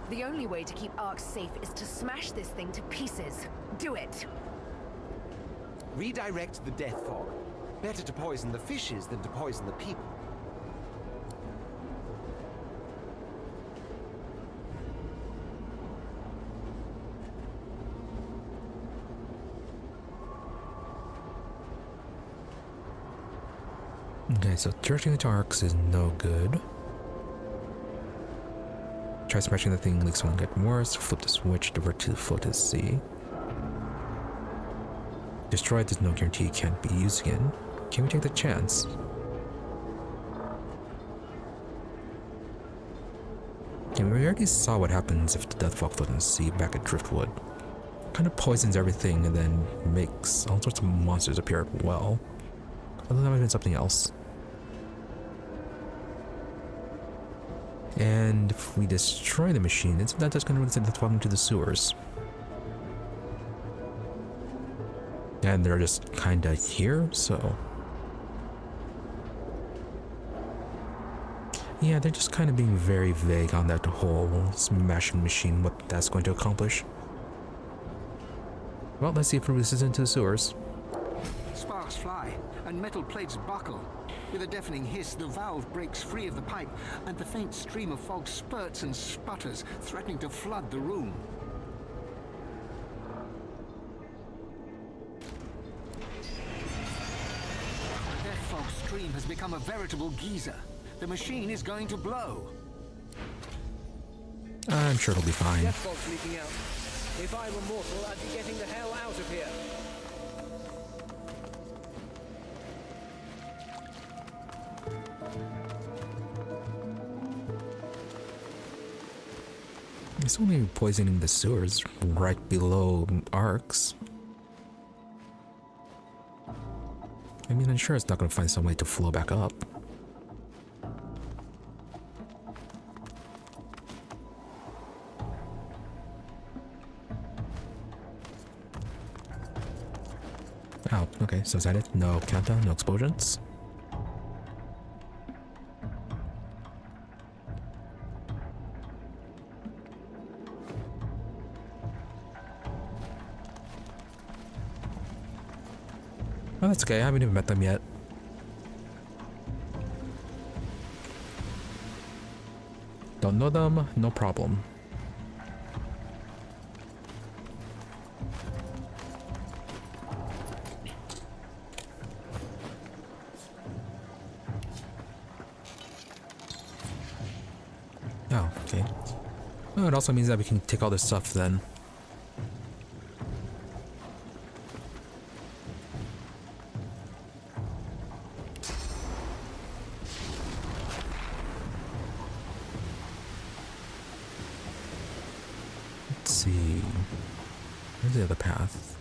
[SPEAKER 7] The only way to keep Ark safe is to smash this thing to pieces. Do it!
[SPEAKER 8] Redirect the death fog. Better to poison the fishes than to poison the people.
[SPEAKER 1] Okay, so charging the arcs is no good. Try smashing the thing, leaks won't get worse. Flip the switch, divert to the flow to C. Destroy, there's no guarantee it can't be used again. Can we take the chance? Yeah, we already saw what happens if the death fog flows in C back at Driftwood. Kind of poisons everything and then makes all sorts of monsters appear at well. Although that might have been something else. And if we destroy the machine, isn't that just going to send the fog into the sewers? And they're just kind of here, so... yeah, they're just kind of being very vague on that whole smashing machine, what that's going to accomplish. Well, let's see if it releases into the sewers.
[SPEAKER 3] Sparks fly, and metal plates buckle. With a deafening hiss, the valve breaks free of the pipe, and the faint stream of fog spurts and sputters, threatening to flood the room. The death fog stream has become a veritable geyser. The machine is going to blow.
[SPEAKER 1] I'm sure it'll be fine.
[SPEAKER 6] Death fog's leaking out. If I were mortal, I'd be getting the hell out of here.
[SPEAKER 1] It's only poisoning the sewers right below arcs. I mean, I'm sure it's not going to find some way to flow back up. Oh, okay, so is that it? No countdown, no explosions? Oh, that's okay. I haven't even met them yet. Don't know them, no problem. Oh, okay. Oh, it also means that we can take all this stuff then. See, where's the other path?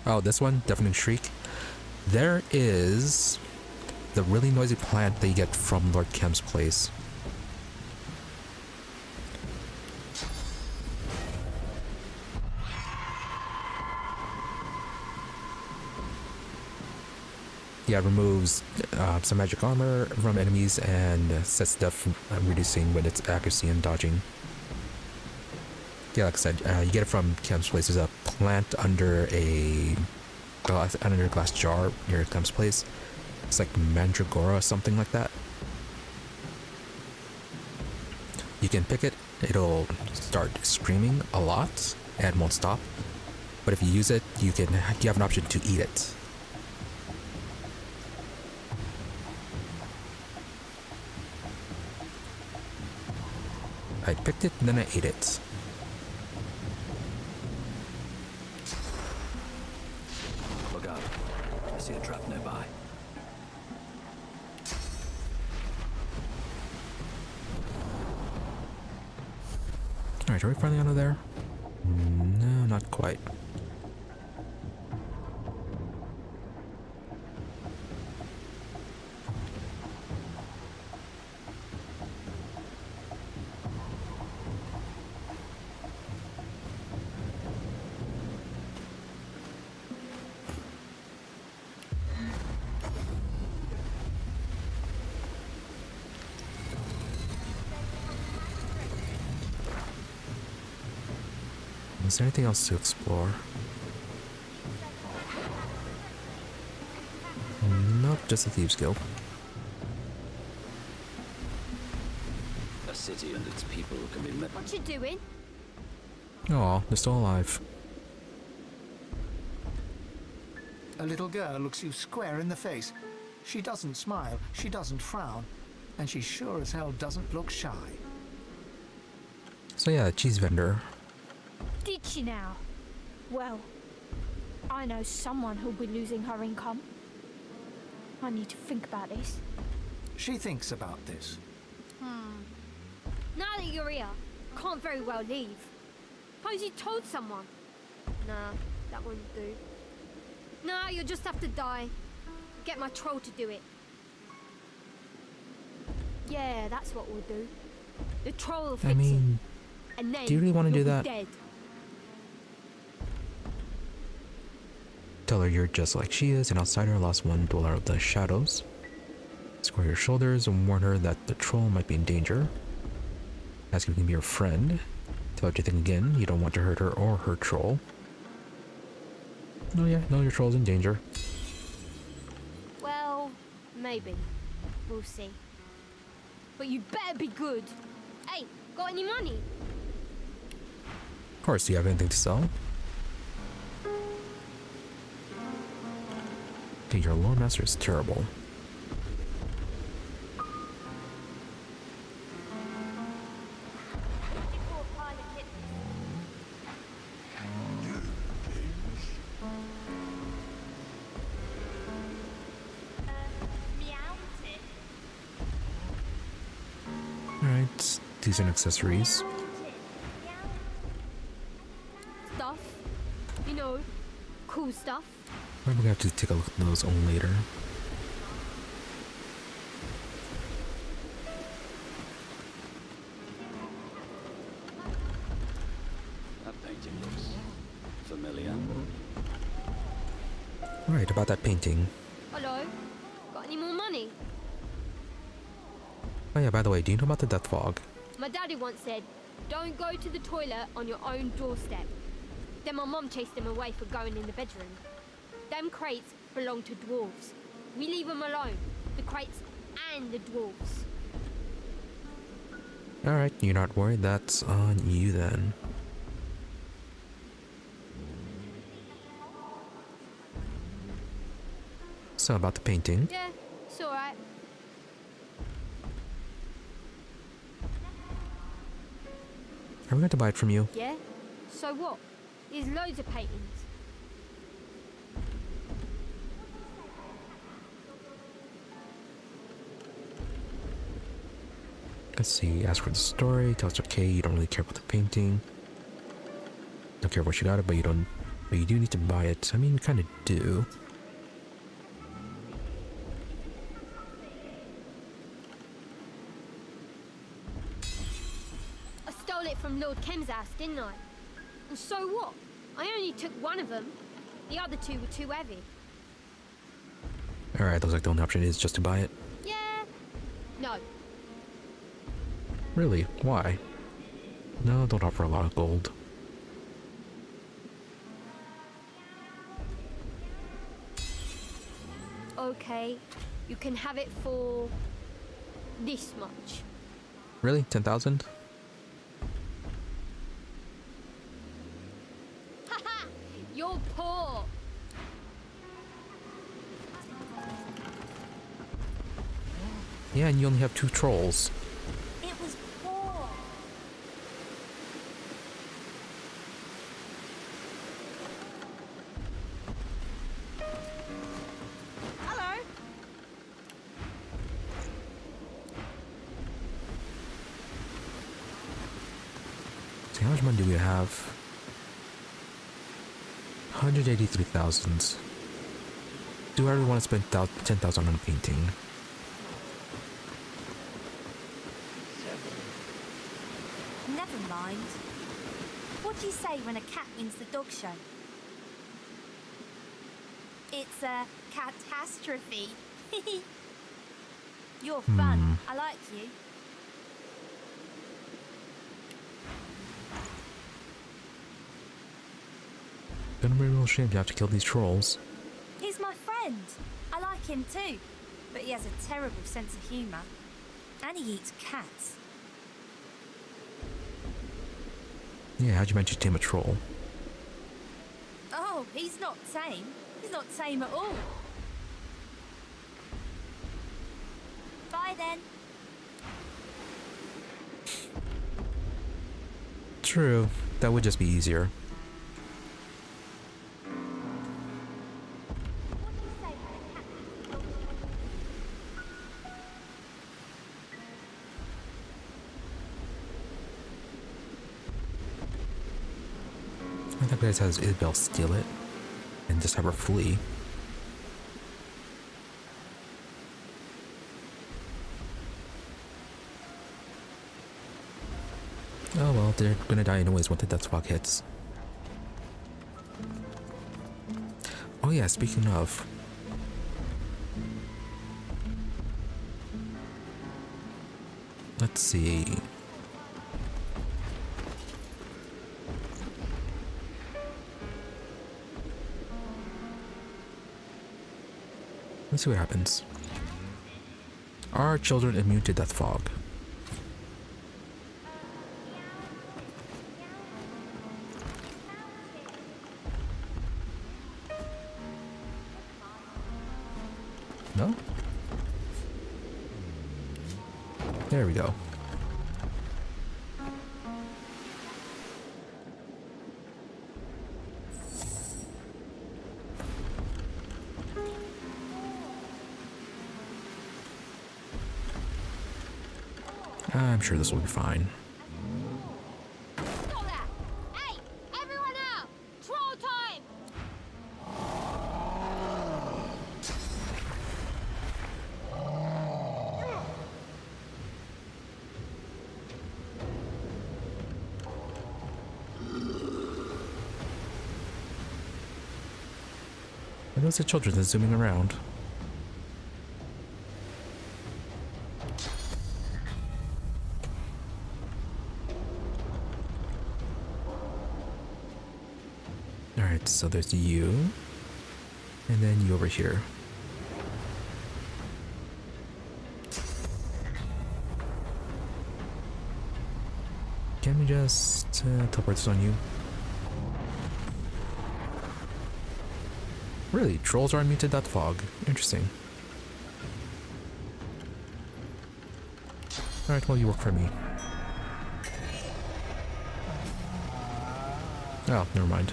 [SPEAKER 1] Oh, this one, Deafening Shriek. There is the really noisy plant that you get from Lord Kemm's place. Yeah, it removes some magic armor from enemies and sets stuff reducing when it's accuracy and dodging. Yeah, like I said, you get it from Kemm's place. There's a plant under a glass jar near Kemm's place. It's like mandragora or something like that. You can pick it, it'll start screaming a lot and won't stop. But if you use it, you have an option to eat it. I picked it and then I ate it.
[SPEAKER 4] Look out. I see a trap nearby.
[SPEAKER 1] Alright, are we finally under there? No, not quite. Is there anything else to explore? Nope, just the Thieves Guild.
[SPEAKER 4] A city and its people can be met.
[SPEAKER 9] What you doing?
[SPEAKER 1] Oh, they're still alive.
[SPEAKER 3] A little girl looks you square in the face. She doesn't smile, she doesn't frown, and she sure as hell doesn't look shy.
[SPEAKER 1] So yeah, cheese vendor.
[SPEAKER 10] Did she now? Well, I know someone who'll be losing her income. I need to think about this.
[SPEAKER 3] She thinks about this.
[SPEAKER 10] Now that you're here, can't very well leave. Suppose you told someone. Nah, that won't do. Nah, you'll just have to die. Get my troll to do it. Yeah, that's what we'll do. The troll will fix it. And then
[SPEAKER 1] do you really want to do that?
[SPEAKER 10] Dead.
[SPEAKER 1] Tell her you're just like she is, an outsider, lost one, dweller of the shadows. Square your shoulders and warn her that the troll might be in danger. Ask if you can be your friend. Tell her to think again, you don't want to hurt her or her troll. Oh yeah, no, your troll's in danger.
[SPEAKER 10] Well, maybe. We'll see. But you better be good. Hey, got any money?
[SPEAKER 1] Of course, do you have anything to sell? Okay, your Lord Master is terrible. Alright, decent accessories.
[SPEAKER 10] Stuff. You know, cool stuff.
[SPEAKER 1] We're gonna have to take a look at those on later.
[SPEAKER 4] That painting looks familiar.
[SPEAKER 1] Alright, about that painting.
[SPEAKER 10] Hello? Got any more money?
[SPEAKER 1] Oh yeah, by the way, do you know about the death fog?
[SPEAKER 10] My daddy once said, don't go to the toilet on your own doorstep. Then my mom chased him away for going in the bedroom. Them crates belong to dwarves. We leave them alone. The crates and the dwarves.
[SPEAKER 1] Alright, you're not worried, that's on you then. So about the painting.
[SPEAKER 10] Yeah, it's alright.
[SPEAKER 1] Are we going to buy it from you?
[SPEAKER 10] Yeah? So what? There's loads of paintings.
[SPEAKER 1] Let's see, ask for the story, tell us okay, you don't really care about the painting. Don't care what you got it, but you do need to buy it. I mean, you kind of do.
[SPEAKER 10] I stole it from Lord Kemm's house, didn't I? And so what? I only took one of them. The other two were too heavy.
[SPEAKER 1] Alright, looks like the only option is just to buy it.
[SPEAKER 10] Yeah. No.
[SPEAKER 1] Really? Why? No, don't offer a lot of gold.
[SPEAKER 10] Okay. You can have it for this much.
[SPEAKER 1] Really? 10,000?
[SPEAKER 10] Haha! You're poor.
[SPEAKER 1] Yeah, and you only have 2 trolls.
[SPEAKER 9] It was poor.
[SPEAKER 5] Hello.
[SPEAKER 1] See, how much money do we have? 183,000. Do I really want to spend 10,000 on a painting?
[SPEAKER 9] Never mind. What do you say when a cat wins the dog show? It's a catastrophe. You're fun. I like you.
[SPEAKER 1] Gonna be a real shame to have to kill these trolls.
[SPEAKER 9] He's my friend. I like him too. But he has a terrible sense of humour. And he eats cats.
[SPEAKER 1] Yeah, how'd you manage to tame a troll?
[SPEAKER 9] Oh, he's not tame. He's not tame at all. Bye then.
[SPEAKER 1] True, that would just be easier. I think it has Isbeil steal it and just have her flee. Oh well, they're gonna die anyways when the death fog hits. Oh yeah, speaking of. Let's see. Let's see what happens. Are children immune to death fog? No? There we go. I'm sure this will be fine.
[SPEAKER 10] Stop that! Hey! Everyone out! Troll time!
[SPEAKER 1] Are those the children that's zooming around? Alright, so there's you, and then you over here. Can we just teleport this on you? Really? Trolls are immune to death fog. Interesting. Alright, well, you work for me. Oh, never mind.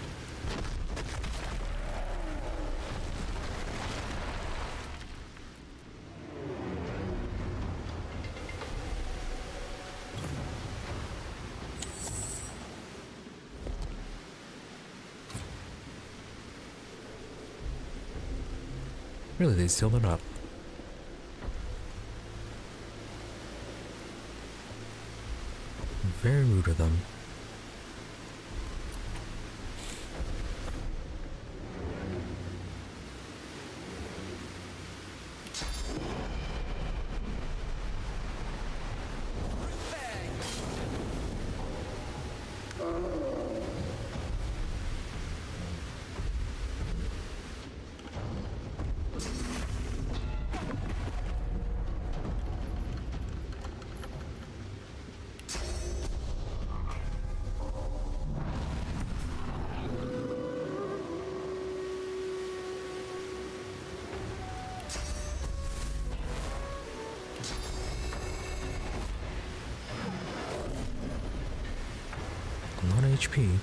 [SPEAKER 1] Really, they sealed it up. Very rude of them. A lot of HP.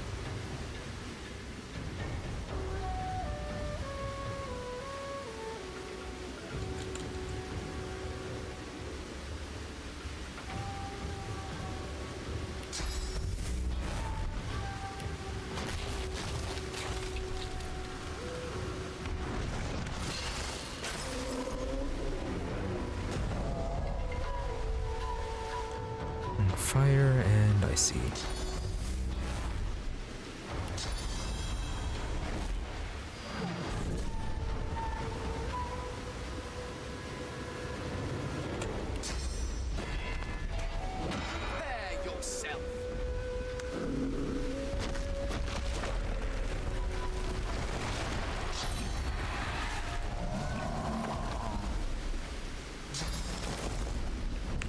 [SPEAKER 1] Fire and icy.
[SPEAKER 8] Prepare yourself.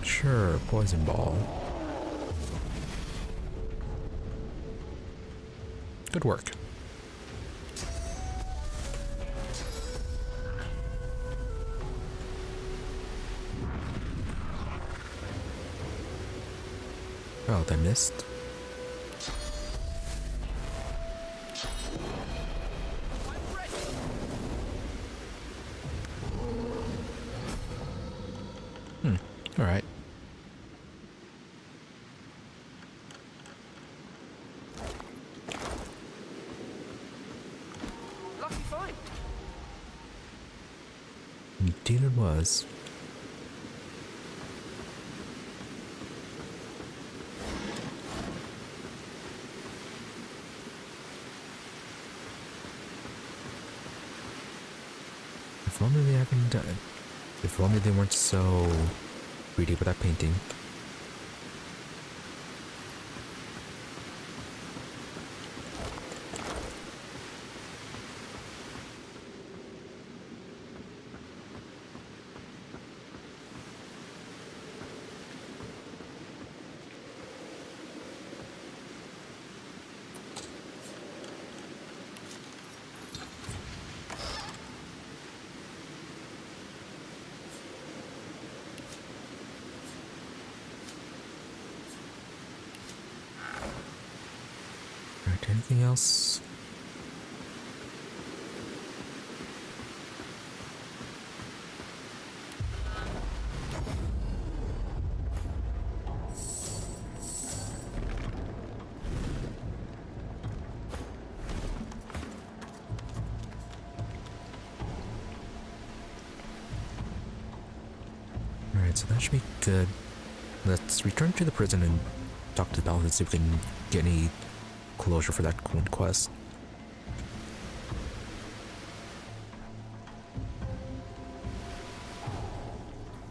[SPEAKER 1] Sure, poison ball. Good work. Oh, they missed. All right.
[SPEAKER 6] Lucky find.
[SPEAKER 1] Indeed it was. If only they hadn't done it. If only they weren't so greedy with that painting. Alright, anything else? Alright, so that should be good. Let's return to the prison and talk to Baldur and see if we can get any closure for that quest.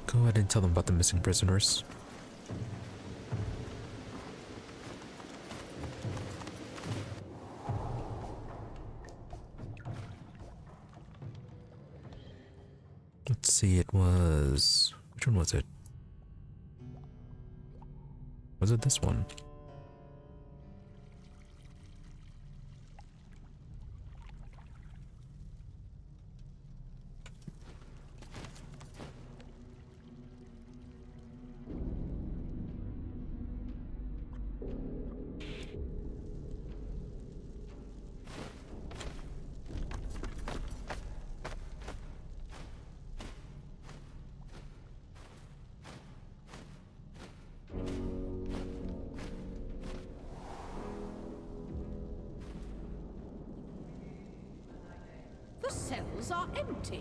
[SPEAKER 1] Go ahead and tell them about the missing prisoners. Let's see, it was... Which one was it? Was it this one?
[SPEAKER 11] The cells are empty.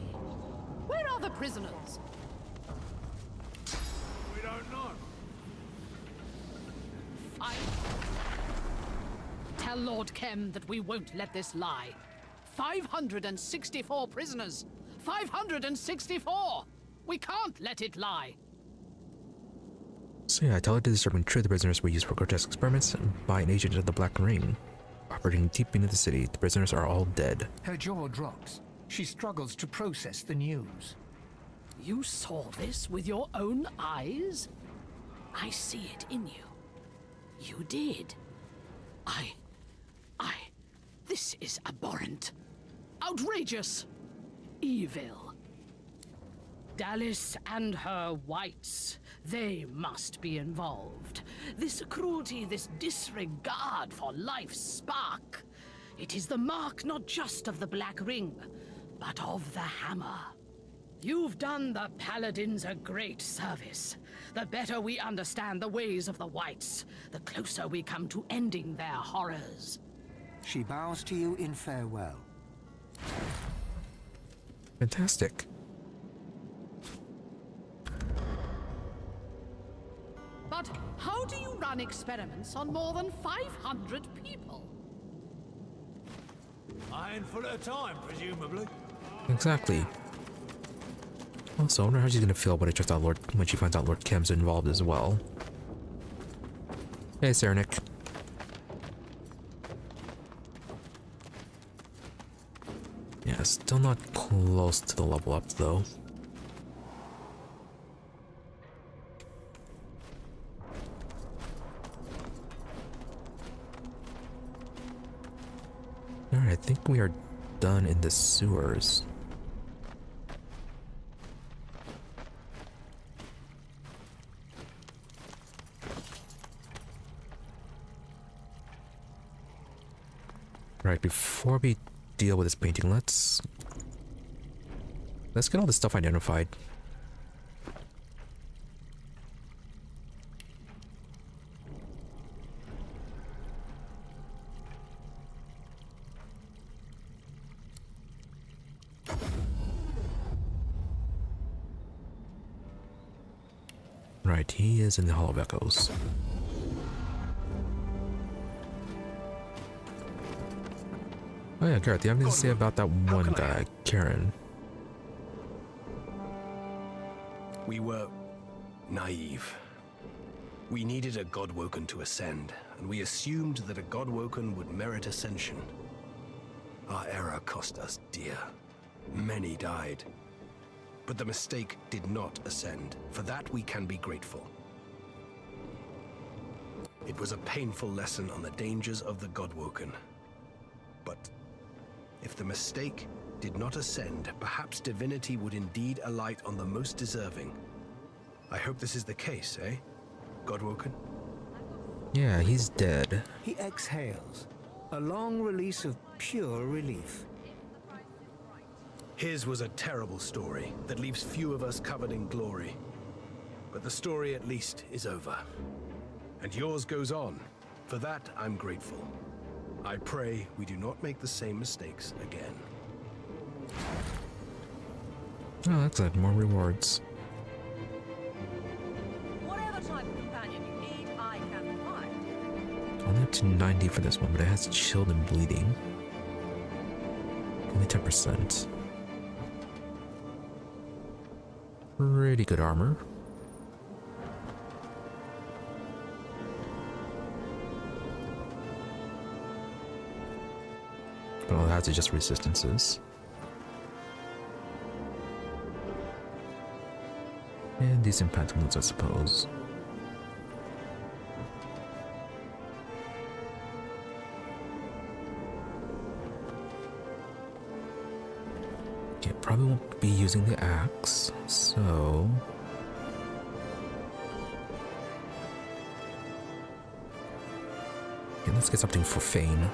[SPEAKER 11] Where are the prisoners?
[SPEAKER 12] We don't know.
[SPEAKER 11] Tell Lord Kemm that we won't let this lie. 564 prisoners. 564! We can't let it lie.
[SPEAKER 1] So yeah, I tell her to discern true the prisoners were used for grotesque experiments by an agent of the Black Ring. Operating deep into the city, the prisoners are all dead.
[SPEAKER 3] Her jaw drops. She struggles to process the news.
[SPEAKER 11] You saw this with your own eyes? I see it in you. You did. This is abhorrent. Outrageous. Evil. Dallis and her whites. They must be involved. This cruelty, this disregard for life's spark. It is the mark not just of the Black Ring, but of the Hammer. You've done the Paladins a great service. The better we understand the ways of the whites, the closer we come to ending their horrors.
[SPEAKER 3] She bows to you in farewell.
[SPEAKER 1] Fantastic.
[SPEAKER 11] But how do you run experiments on more than 500 people?
[SPEAKER 12] A handful at a time, presumably.
[SPEAKER 1] Exactly. Also, I wonder how she's gonna feel when she finds out Lord Kemm's involved as well. Hey, Sarnik. Yeah, still not close to the level up though. Alright, I think we are done in the sewers. Right, before we deal with this painting, let's get all this stuff identified. Right, he is in the Hall of Echoes. Oh yeah, Gareth, you have anything to say about that one guy, Karen?
[SPEAKER 8] We were naive. We needed a Godwoken to ascend, and we assumed that a Godwoken would merit ascension. Our error cost us dear. Many died. But the mistake did not ascend. For that we can be grateful. It was a painful lesson on the dangers of the Godwoken. But if the mistake did not ascend, perhaps divinity would indeed alight on the most deserving. I hope this is the case, eh? Godwoken?
[SPEAKER 1] Yeah, he's dead.
[SPEAKER 3] He exhales, a long release of pure relief.
[SPEAKER 8] His was a terrible story that leaves few of us covered in glory. But the story at least is over. And yours goes on. For that, I'm grateful. I pray we do not make the same mistakes again.
[SPEAKER 1] Oh, that's it. More rewards.
[SPEAKER 5] Whatever type of companion you need, I can provide.
[SPEAKER 1] Only up to 90 for this one, but it has chilled and bleeding. Only 10%. Pretty good armor. But all it has is just resistances. And decent pantaloons, I suppose. Okay, probably won't be using the axe, so... Okay, let's get something for Fane.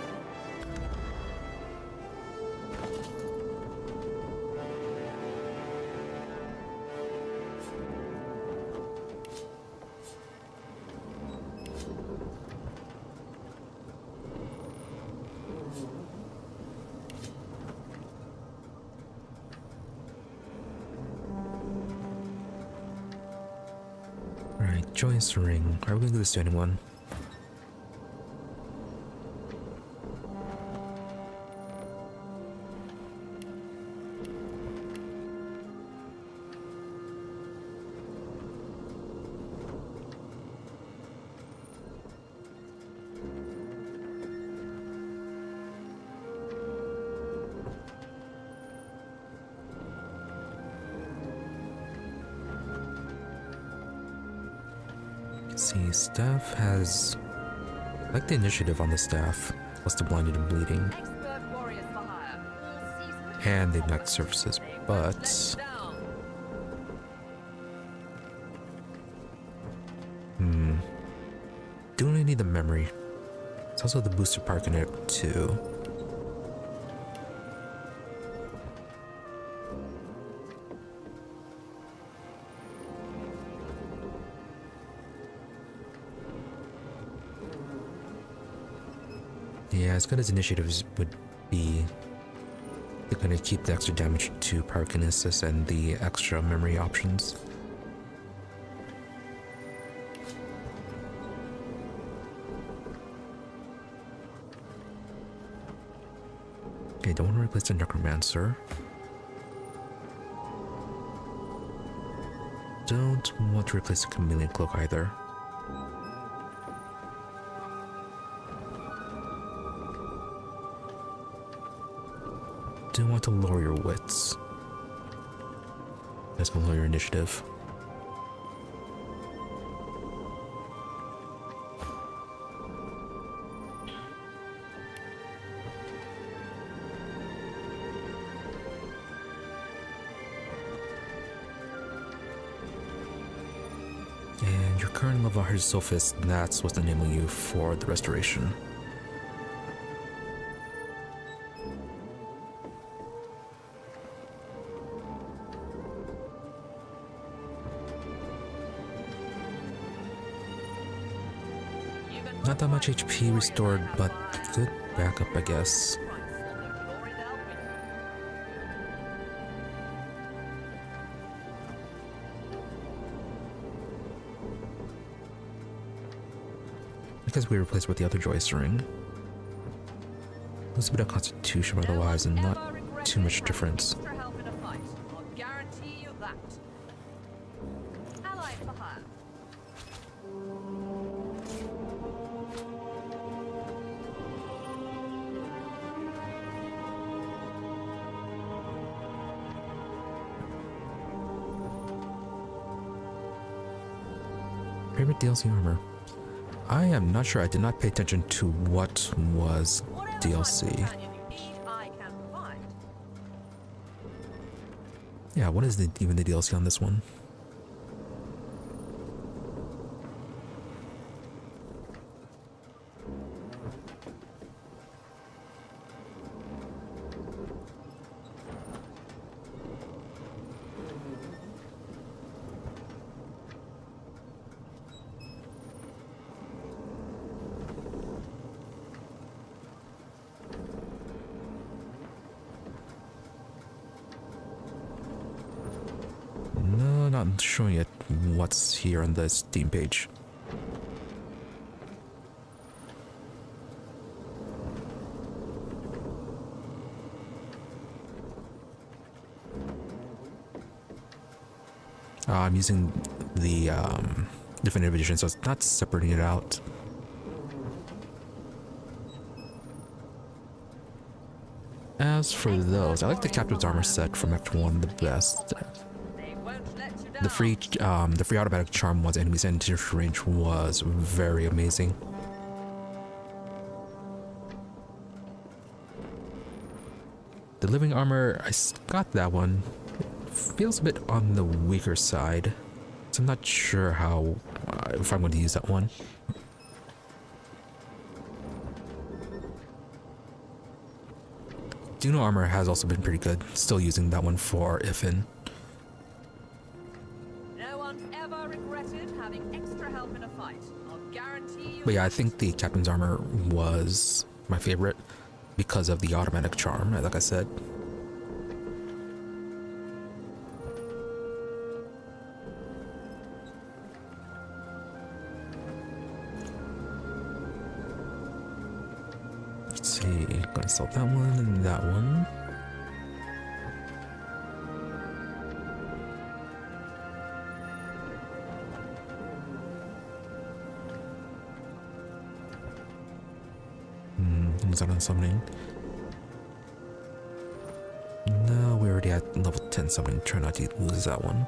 [SPEAKER 1] Joyous ring. Are we gonna do this to anyone? See, staff has, I like the initiative on the staff, plus the blinded and bleeding, and the impact surfaces, but need the memory. It's also the booster parking too. Yeah, as good as initiatives would be, they're gonna keep the extra damage to pyrokinesis and the extra memory options. Okay, don't want to replace the necromancer. Don't want to replace the chameleon cloak either. Don't want to lower your wits. That's gonna lower your initiative. And your current level of Sophist, that's what's enabling you for the restoration. Not that much HP restored, but good backup, I guess. Because we replaced with the other Joyce ring. Lose a bit of constitution otherwise, and not too much difference. Favorite DLC armor? I am not sure. I did not pay attention to what was DLC. Yeah, what is even the DLC on this one? Not showing it what's here on the Steam page. I'm using the Definitive Edition, so it's not separating it out. As for those, I like the Captain's Armor set from Act 1 the best. The free automatic charm once enemies enter range was very amazing. The living armor, I got that one. It feels a bit on the weaker side, so I'm not sure how if I'm going to use that one. Duno armor has also been pretty good. Still using that one for Ifin. But yeah, I think the Captain's Armor was my favorite because of the automatic charm, like I said. Let's see, gonna sell that one and that one. Is that on summoning? No, we already at level 10 summoning. Try not to lose that one.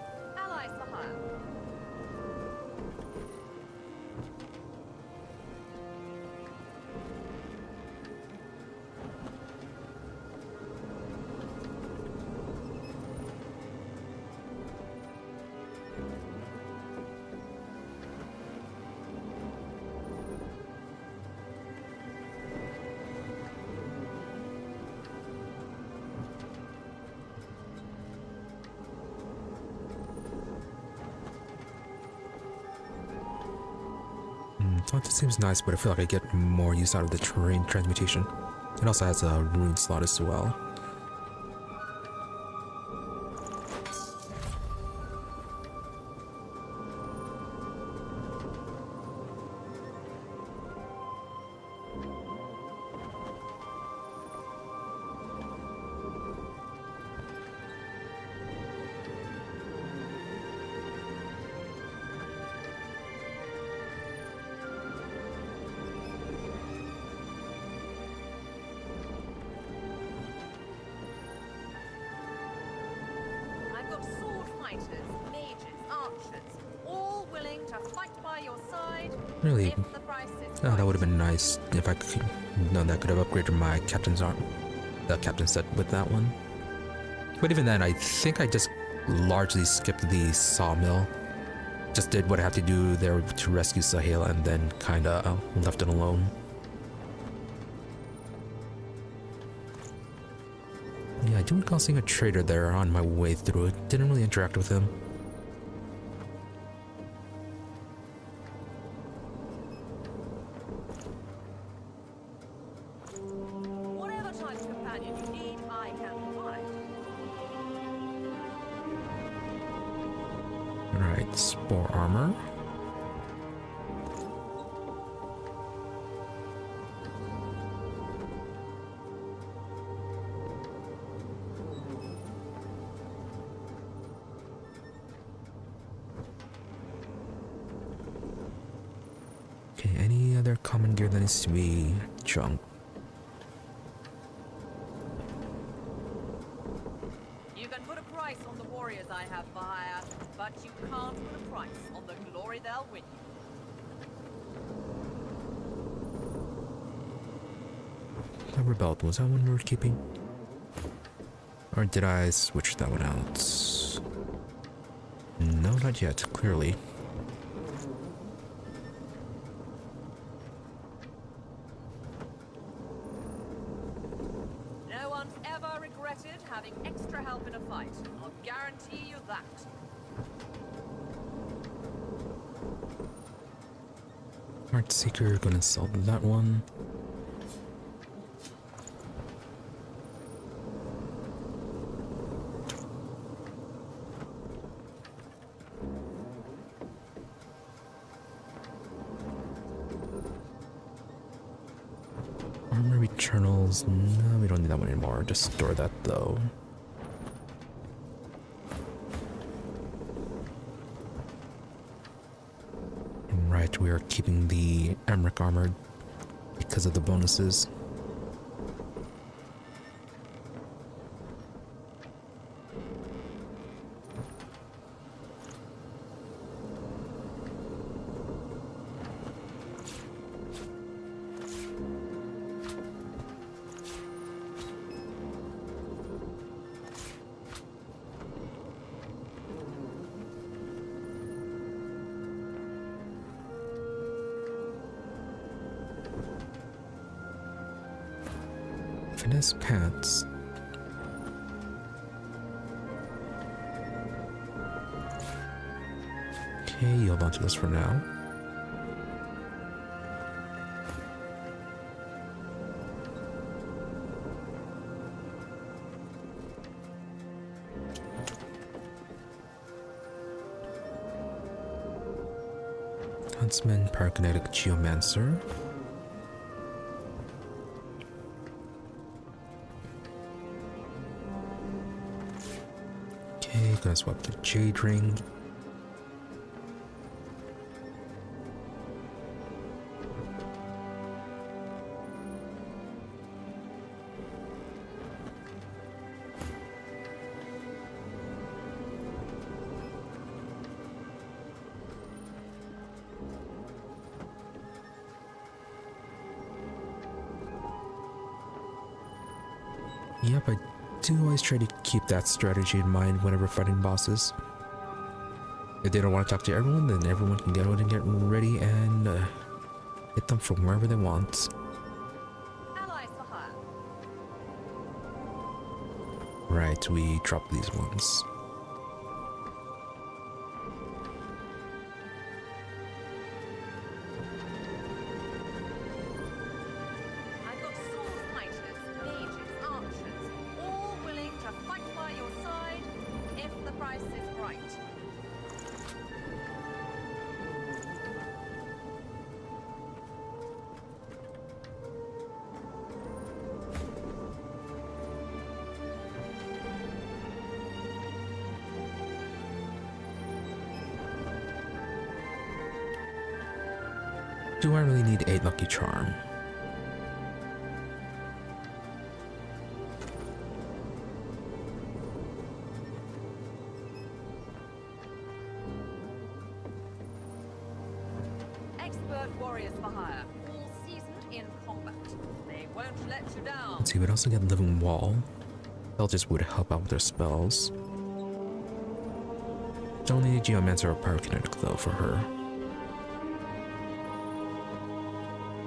[SPEAKER 1] It seems nice, but I feel like I get more use out of the terrain transmutation. It also has a rune slot as well. Really? Oh, that would have been nice if I could. No, that could have upgraded my captain's arm, the captain set with that one. But even then, I think I just largely skipped the sawmill. Just did what I had to do there to rescue Sahil, and then kind of left it alone. Yeah, I do recall seeing a trader there on my way through it. Didn't really interact with him. Spore armor. Okay, any other common gear that needs to be junk?
[SPEAKER 13] You can put a price on the warriors I have for hire, but you can't put a price on the glory they'll win you.
[SPEAKER 1] The rebel, was that one we were keeping? Or did I switch that one out? No, not yet, clearly.
[SPEAKER 13] No one's ever regretted having extra help in a fight. I'll guarantee you that.
[SPEAKER 1] Heart Seeker, gonna sell that one. Armor Eternals, no, we don't need that one anymore. Just store that though. Right, we are keeping the Emmerich armor because of the bonuses. Finesse pants. Okay, you'll hold on to this for now. Huntsman, Parakinetic Geomancer. Gonna swap the Jade Ring. Yep, I do always try to keep that strategy in mind whenever fighting bosses. If they don't want to talk to everyone, then everyone can go and get ready and hit them from wherever they want.
[SPEAKER 13] Allies for hire.
[SPEAKER 1] Right, we drop these ones. Do I really need 8 lucky charm?
[SPEAKER 13] Expert warriors for hire, all seasoned in combat. They won't let you down.
[SPEAKER 1] Let's see, we'd also get Living Wall. They'll just would help out with their spells. Don't need Geomancer or Pyrokinetic though for her.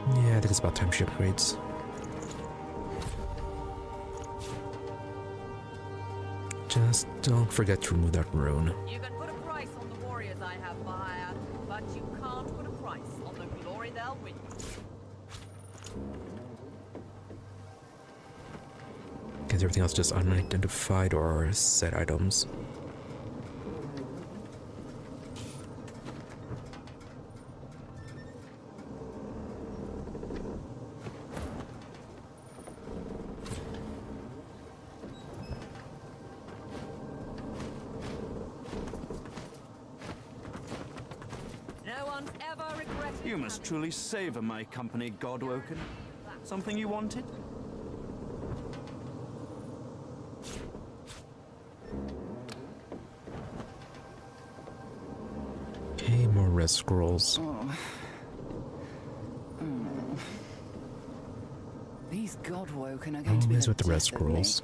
[SPEAKER 1] Yeah, I think it's about time she upgrades. Just don't forget to remove that rune.
[SPEAKER 13] You can put a price on the warriors I have for hire, but you can't put a price on the glory they'll win.
[SPEAKER 1] Is everything else just unidentified or set items?
[SPEAKER 13] No one's ever regretted.
[SPEAKER 14] You must truly savor my company, Godwoken. Something you wanted?
[SPEAKER 1] Okay, more red scrolls.
[SPEAKER 7] These Godwoken are going to be
[SPEAKER 1] Always
[SPEAKER 7] the
[SPEAKER 1] with the red
[SPEAKER 7] death of me.
[SPEAKER 1] scrolls.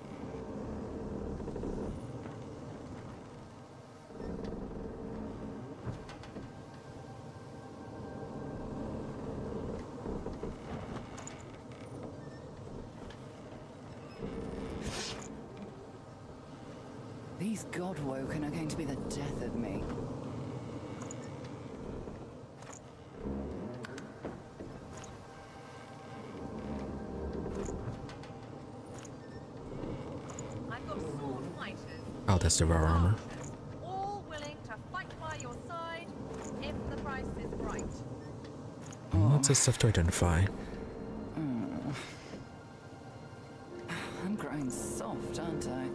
[SPEAKER 7] These Godwoken are going to be the death of me.
[SPEAKER 13] I've got sword fighters.
[SPEAKER 1] Oh, that's Devour Armor.
[SPEAKER 13] All willing to fight by your side if the price is right.
[SPEAKER 1] Lots of stuff to identify.
[SPEAKER 7] I'm growing soft, aren't I?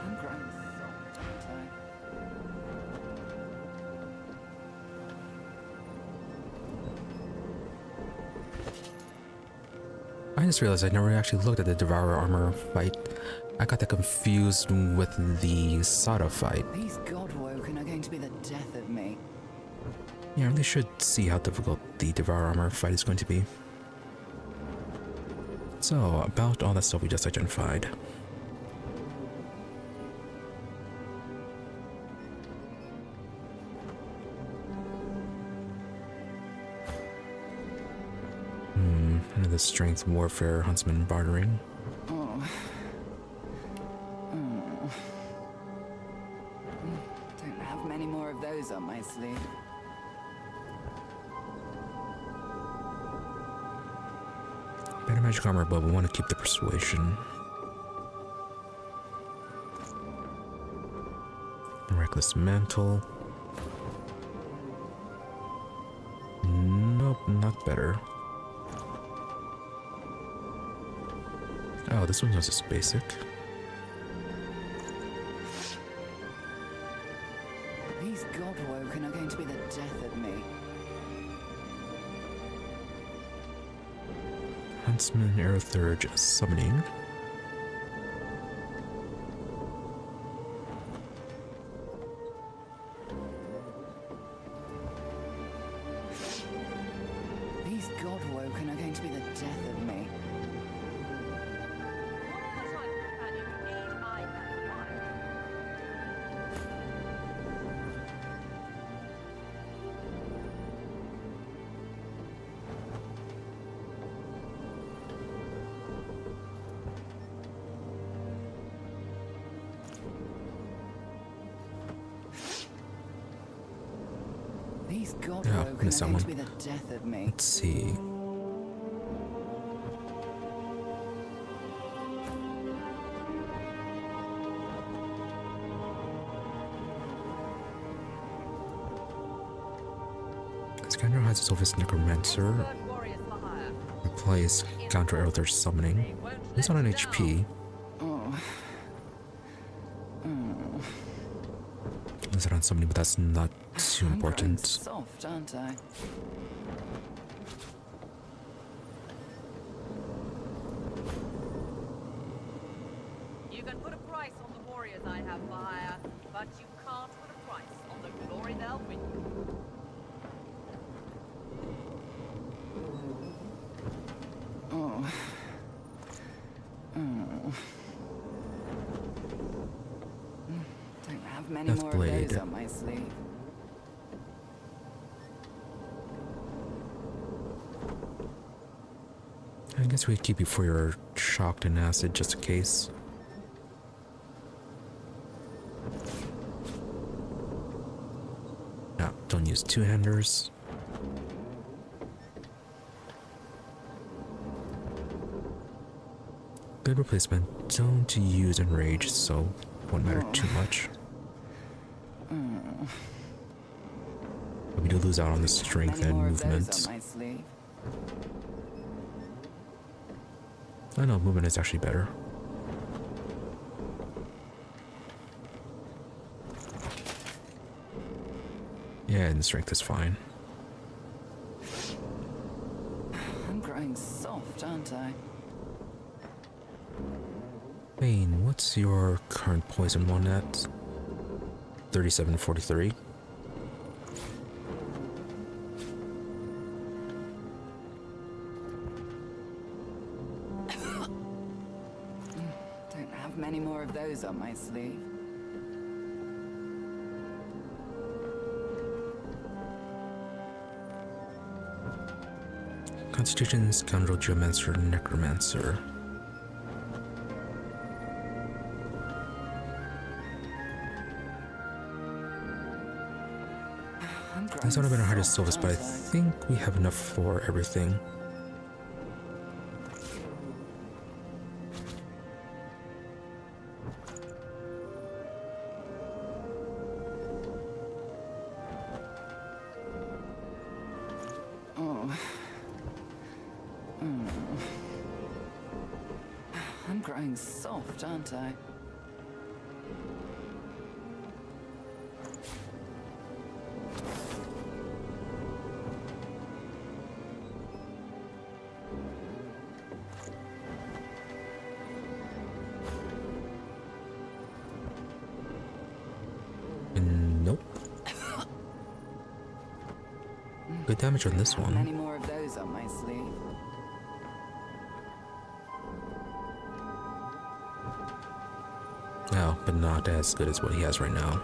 [SPEAKER 7] I'm growing soft, aren't I?
[SPEAKER 1] I just realized I never actually looked at the Devourer Armor fight. I got that confused with the Sada fight.
[SPEAKER 7] These Godwoken are going to be the death of me.
[SPEAKER 1] Yeah, I really should see how difficult the Devourer Armor fight is going to be. So, about all that stuff we just identified. Another strength warfare, huntsman bartering.
[SPEAKER 7] Don't have many more of those on my sleeve.
[SPEAKER 1] Better magic armor, but we want to keep the persuasion. Reckless mantle. Nope, not better. Oh, this one's just basic.
[SPEAKER 7] These Godwoken are going to be the death of me.
[SPEAKER 1] Huntsman, Arrow Thurge, summoning.
[SPEAKER 7] These Godwoken are going to be the death of me. These Godwoken
[SPEAKER 1] missed
[SPEAKER 7] are
[SPEAKER 1] that
[SPEAKER 7] going
[SPEAKER 1] one.
[SPEAKER 7] to be the death of me.
[SPEAKER 1] Let's see. Scanner hides himself as Necromancer. Replace counter arrow third summoning. He's on an HP. He's on summoning, but that's not too important.
[SPEAKER 15] Soft, aren't I?
[SPEAKER 13] You can put a price on the warriors I have for hire, but you can't put a price on the glory they'll win.
[SPEAKER 15] Don't have many
[SPEAKER 1] Death
[SPEAKER 15] more
[SPEAKER 1] Blade.
[SPEAKER 15] of those on my sleeve.
[SPEAKER 1] I guess we'd keep you for your shocked and acid just in case. No, don't use two-handers. Good replacement. Don't use Enrage, so won't matter too much. But we do lose out on the strength and movement. I know movement is actually better. Yeah, and the strength is fine.
[SPEAKER 15] I'm growing soft, aren't I?
[SPEAKER 1] Bane, what's your current poison one at? 3743.
[SPEAKER 15] Don't have many more of those on my sleeve.
[SPEAKER 1] Constitution, Scoundrel, Geomancer, Necromancer. That's not a better hardest Silvus, but I think we have enough for everything.
[SPEAKER 15] I'm growing soft, aren't I?
[SPEAKER 1] Nope. Good damage on this one.
[SPEAKER 15] Many more of those on my sleeve.
[SPEAKER 1] No, but not as good as what he has right now.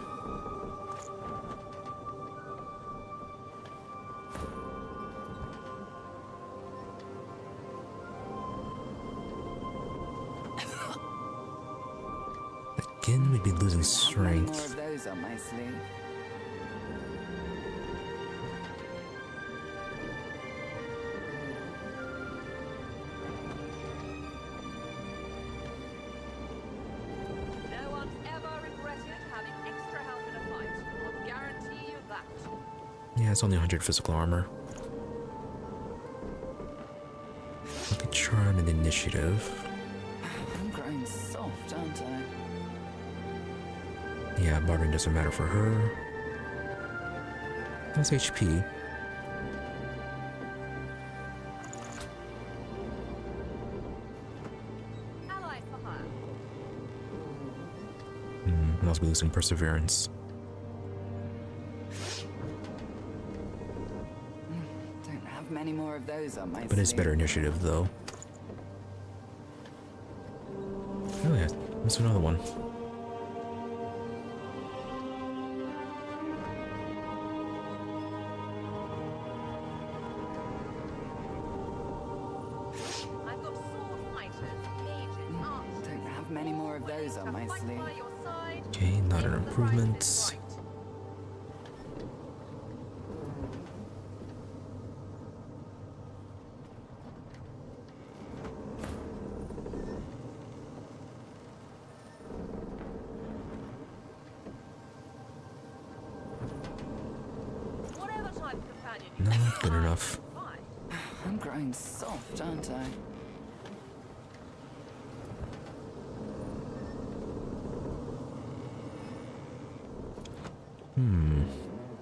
[SPEAKER 1] Again, we'd be losing strength.
[SPEAKER 15] More of those on my sleeve.
[SPEAKER 13] No one's ever regretted having extra help in a fight. I'll guarantee you that.
[SPEAKER 1] Yeah, it's only 100 physical armor. Look at charm and initiative.
[SPEAKER 15] I'm growing soft, aren't I?
[SPEAKER 1] Yeah, barbering doesn't matter for her. That's HP.
[SPEAKER 13] Allies for hire.
[SPEAKER 1] I'll also be losing perseverance.
[SPEAKER 15] Don't have many more of those on my sleeve.
[SPEAKER 1] But it's better initiative though. Oh yeah, there's another one.
[SPEAKER 13] I've got sword fighters, mages, archers.
[SPEAKER 15] Don't have many more of those on my
[SPEAKER 13] Fight
[SPEAKER 15] sleeve.
[SPEAKER 13] by your side.
[SPEAKER 1] Okay, not an
[SPEAKER 13] If the right
[SPEAKER 1] improvement.
[SPEAKER 13] is right. Whatever type of companion you
[SPEAKER 1] Not good enough.
[SPEAKER 15] I'm growing soft, aren't I?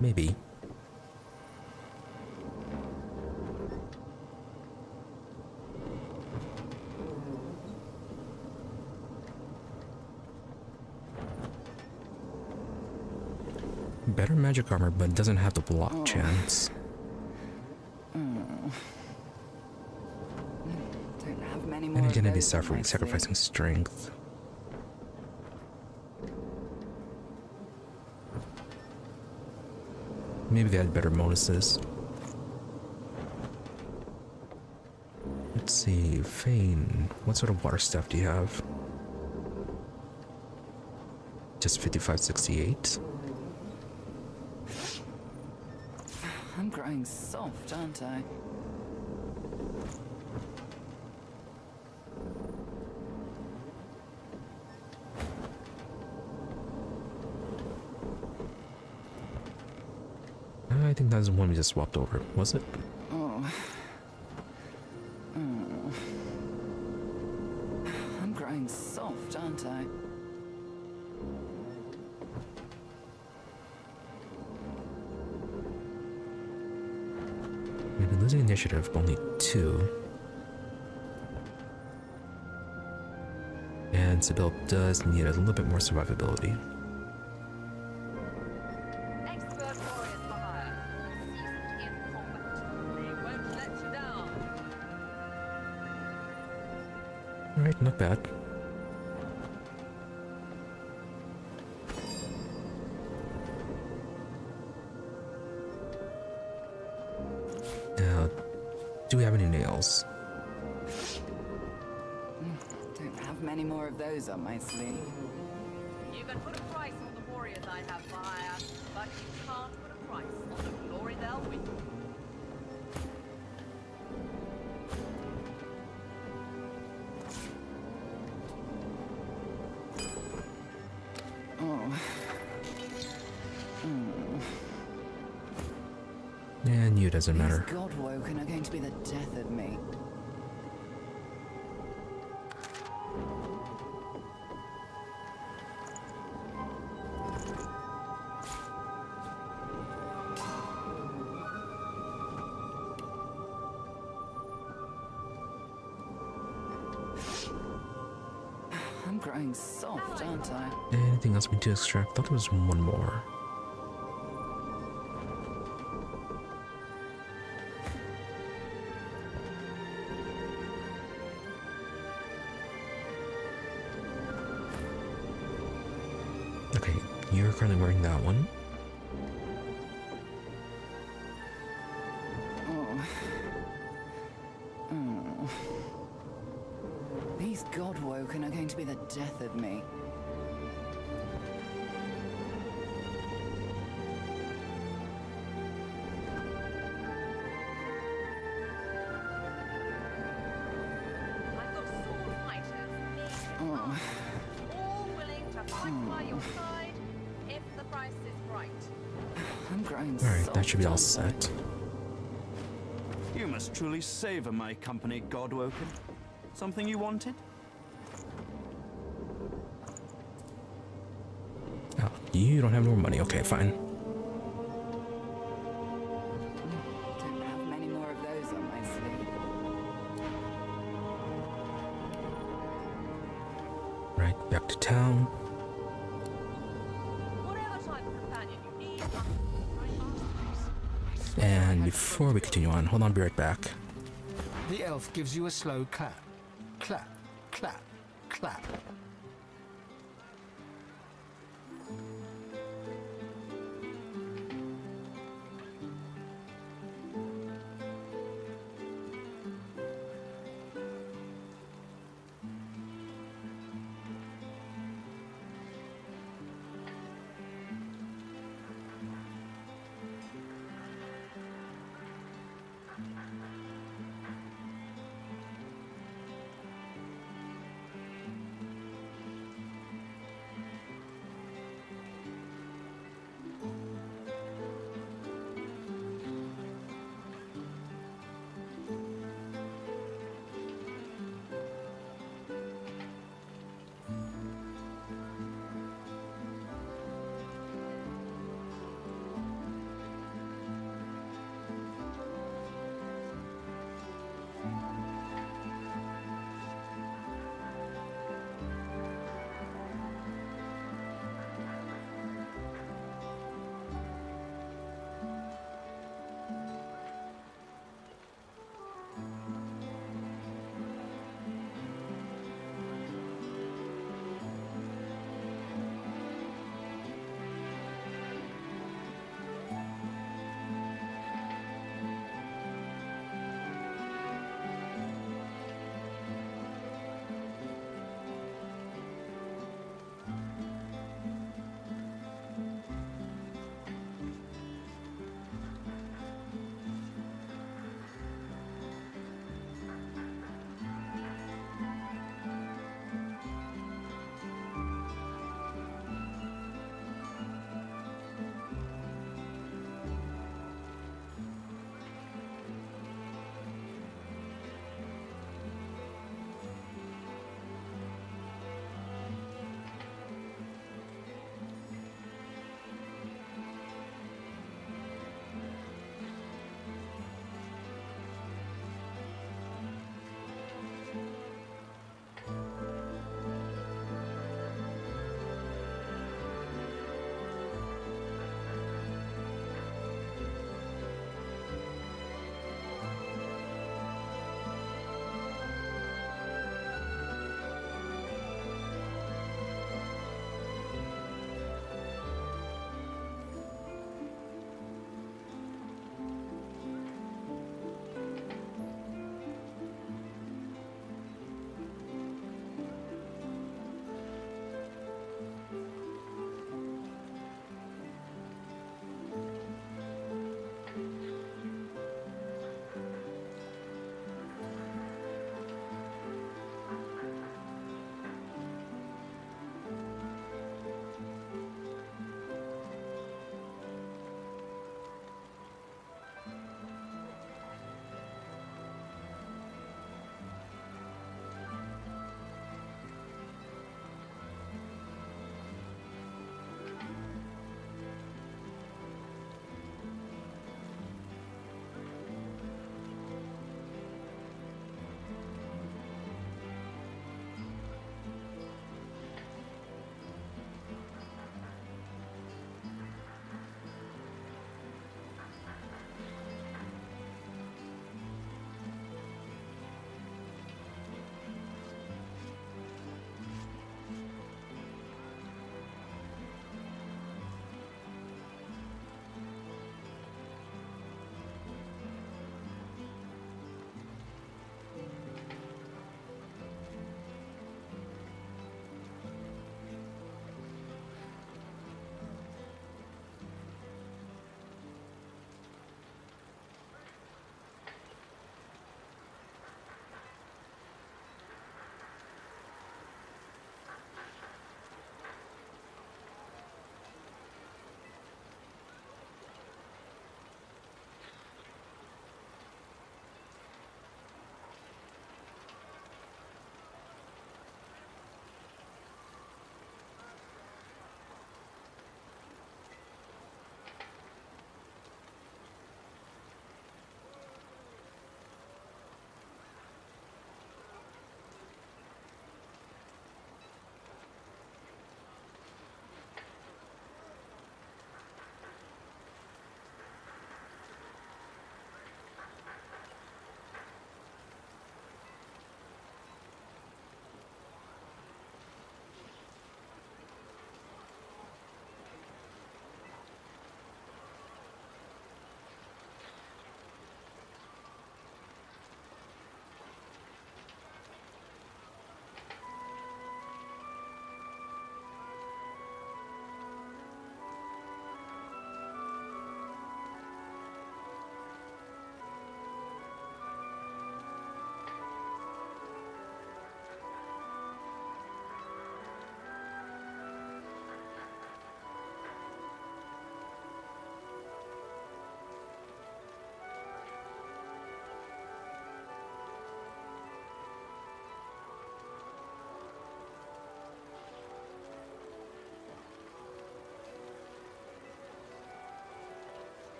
[SPEAKER 1] Maybe. Better magic armor, but doesn't have the block chance.
[SPEAKER 15] Don't have many more.
[SPEAKER 1] And he's gonna be
[SPEAKER 15] of those on my
[SPEAKER 1] sacrificing strength. Maybe they had better bonuses. Let's see, Fane. What sort of water stuff do you have? Just 5568.
[SPEAKER 15] I'm growing soft, aren't I?
[SPEAKER 1] I think that's the one we just swapped over, was it?
[SPEAKER 15] Oh. I'm growing soft, aren't I?
[SPEAKER 1] We've been losing initiative, but only 2. And Sibyl does need a little bit more survivability.
[SPEAKER 13] Expert warriors for hire. Seasoned in combat. They won't let you down.
[SPEAKER 1] Alright, not bad. Now, do we have any nails?
[SPEAKER 15] Don't have many more of those on my sleeve.
[SPEAKER 13] You can put a price on the warriors I have for hire, but you can't put a price on the glory they'll win.
[SPEAKER 1] And you doesn't matter.
[SPEAKER 15] These Godwoken are going to be the death of me. I'm growing soft, aren't I?
[SPEAKER 1] Anything else we need to extract? I thought there was one more. Okay, you're currently wearing that one.
[SPEAKER 15] These Godwoken are going to be the death of me.
[SPEAKER 13] I've got sword fighters, all willing to fight by your side if the price is right.
[SPEAKER 15] I'm growing
[SPEAKER 1] Alright, that should be all
[SPEAKER 15] soft,
[SPEAKER 1] set.
[SPEAKER 14] You must truly savor my company, Godwoken. Something you wanted?
[SPEAKER 1] Oh, you don't have more money. Okay, fine.
[SPEAKER 15] Don't have many more of those on my sleeve.
[SPEAKER 1] Right, back to town.
[SPEAKER 13] Whatever type of companion you need,
[SPEAKER 1] And before we continue on, hold on, I'll be right back.
[SPEAKER 3] The elf gives you a slow clap. Clap, clap, clap.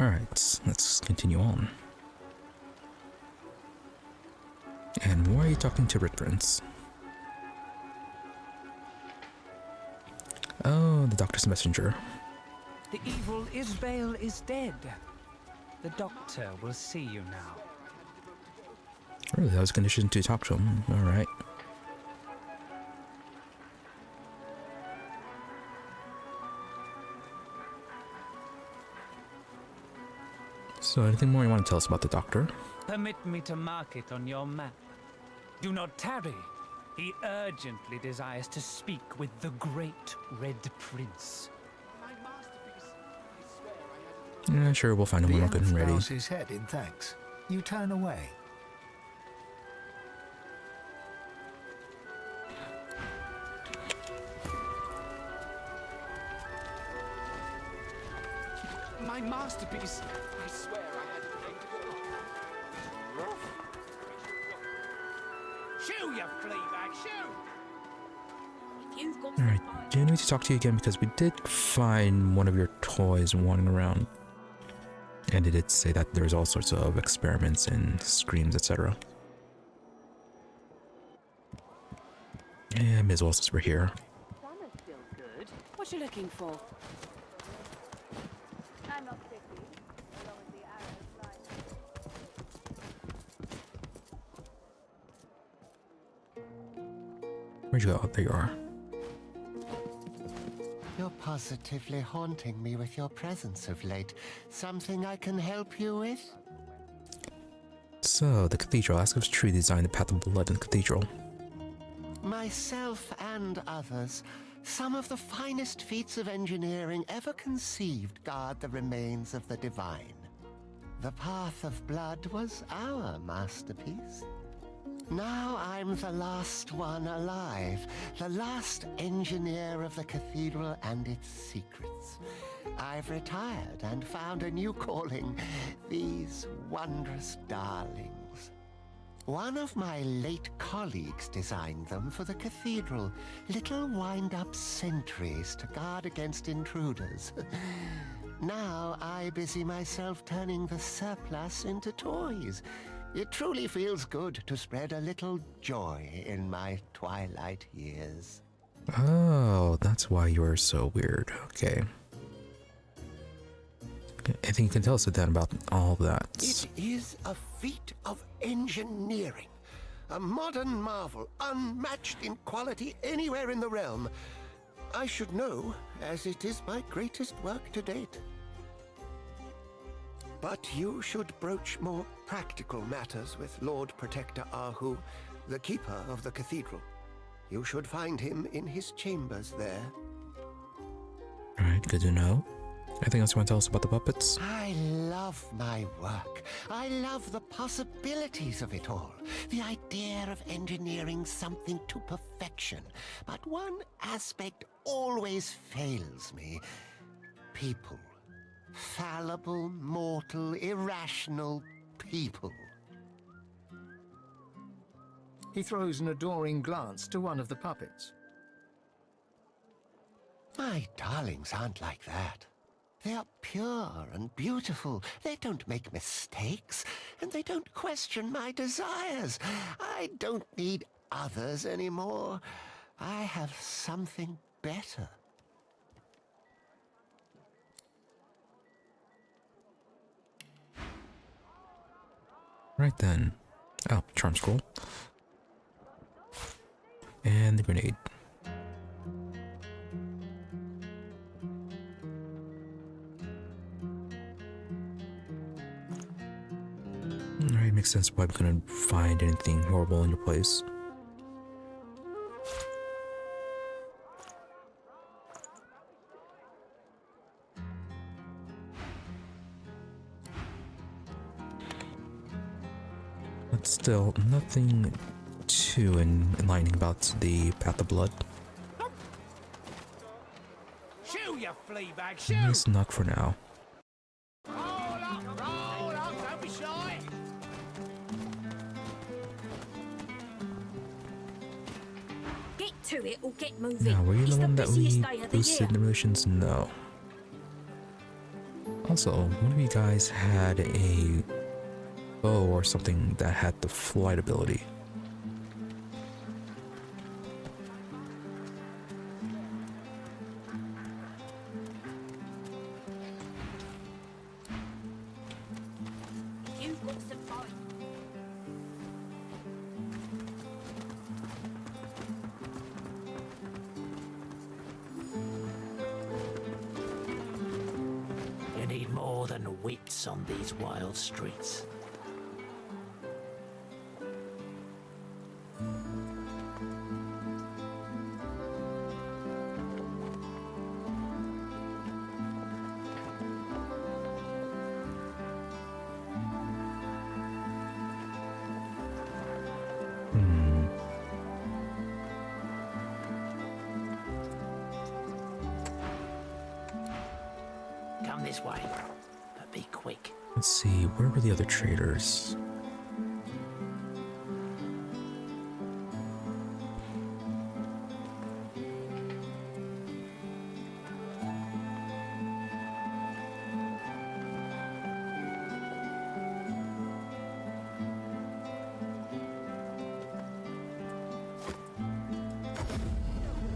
[SPEAKER 1] Alright, let's continue on. And why are you talking to Ritprince? Oh, the doctor's messenger.
[SPEAKER 16] The evil Isbeil is dead. The doctor will see you now.
[SPEAKER 1] Really, that was conditioned to talk to him. Alright. So, anything more you want to tell us about the doctor?
[SPEAKER 16] Permit me to mark it on your map. Do not tarry. He urgently desires to speak with the great Red Prince.
[SPEAKER 1] Yeah, sure, we'll find him when we're good and ready.
[SPEAKER 3] Bows his head in thanks. You turn away.
[SPEAKER 12] My masterpiece. I swear I had a thing to do. Shoo, you flea bag, shoo!
[SPEAKER 1] Alright, do need to talk to you again because we did find one of your toys wandering around. And it did say that there's all sorts of experiments and screams, etc. And Ms. Wilson's were here.
[SPEAKER 17] Still good. What you looking for? I'm not picky, as long as the arrows fly.
[SPEAKER 1] Where'd you go? Oh, there you are.
[SPEAKER 18] You're positively haunting me with your presence of late. Something I can help you with?
[SPEAKER 1] So, the cathedral. Ask if it's true you designed the Path of Blood in the cathedral.
[SPEAKER 18] Myself and others, some of the finest feats of engineering ever conceived guard the remains of the divine. The Path of Blood was our masterpiece. Now I'm the last one alive, the last engineer of the cathedral and its secrets. I've retired and found a new calling, these wondrous darlings. One of my late colleagues designed them for the cathedral, little wind-up sentries to guard against intruders. Now I busy myself turning the surplus into toys. It truly feels good to spread a little joy in my twilight years.
[SPEAKER 1] Oh, that's why you're so weird. Okay. Anything you can tell us then about all that?
[SPEAKER 18] It is a feat of engineering. A modern marvel, unmatched in quality anywhere in the realm. I should know, as it is my greatest work to date. But you should broach more practical matters with Lord Protector Ahu, the keeper of the cathedral. You should find him in his chambers there.
[SPEAKER 1] Alright, good to know. Anything else you want to tell us about the puppets?
[SPEAKER 18] I love my work. I love the possibilities of it all. The idea of engineering something to perfection. But one aspect always fails me. People. Fallible, mortal, irrational people.
[SPEAKER 3] He throws an adoring glance to one of the puppets.
[SPEAKER 18] My darlings aren't like that. They are pure and beautiful. They don't make mistakes, and they don't question my desires. I don't need others anymore. I have something better.
[SPEAKER 1] Right then. Oh, charm scroll. And the grenade. Alright, makes sense why we couldn't find anything horrible in your place. But still, nothing too enlightening about the Path of Blood.
[SPEAKER 12] Shoo, you flea bag, shoo!
[SPEAKER 1] At least not for now.
[SPEAKER 12] Roll up, don't be shy!
[SPEAKER 9] Get to it or get moving.
[SPEAKER 1] Now, were you
[SPEAKER 9] It's
[SPEAKER 1] the one that we
[SPEAKER 9] busiest day of the
[SPEAKER 1] boosted
[SPEAKER 9] year.
[SPEAKER 1] the relations? No. Also, one of you guys had a bow or something that had the flight ability.
[SPEAKER 10] You've got some fun.
[SPEAKER 19] You need more than wits on these wild streets. Come this way, but be quick.
[SPEAKER 1] Let's see, where were the other traders?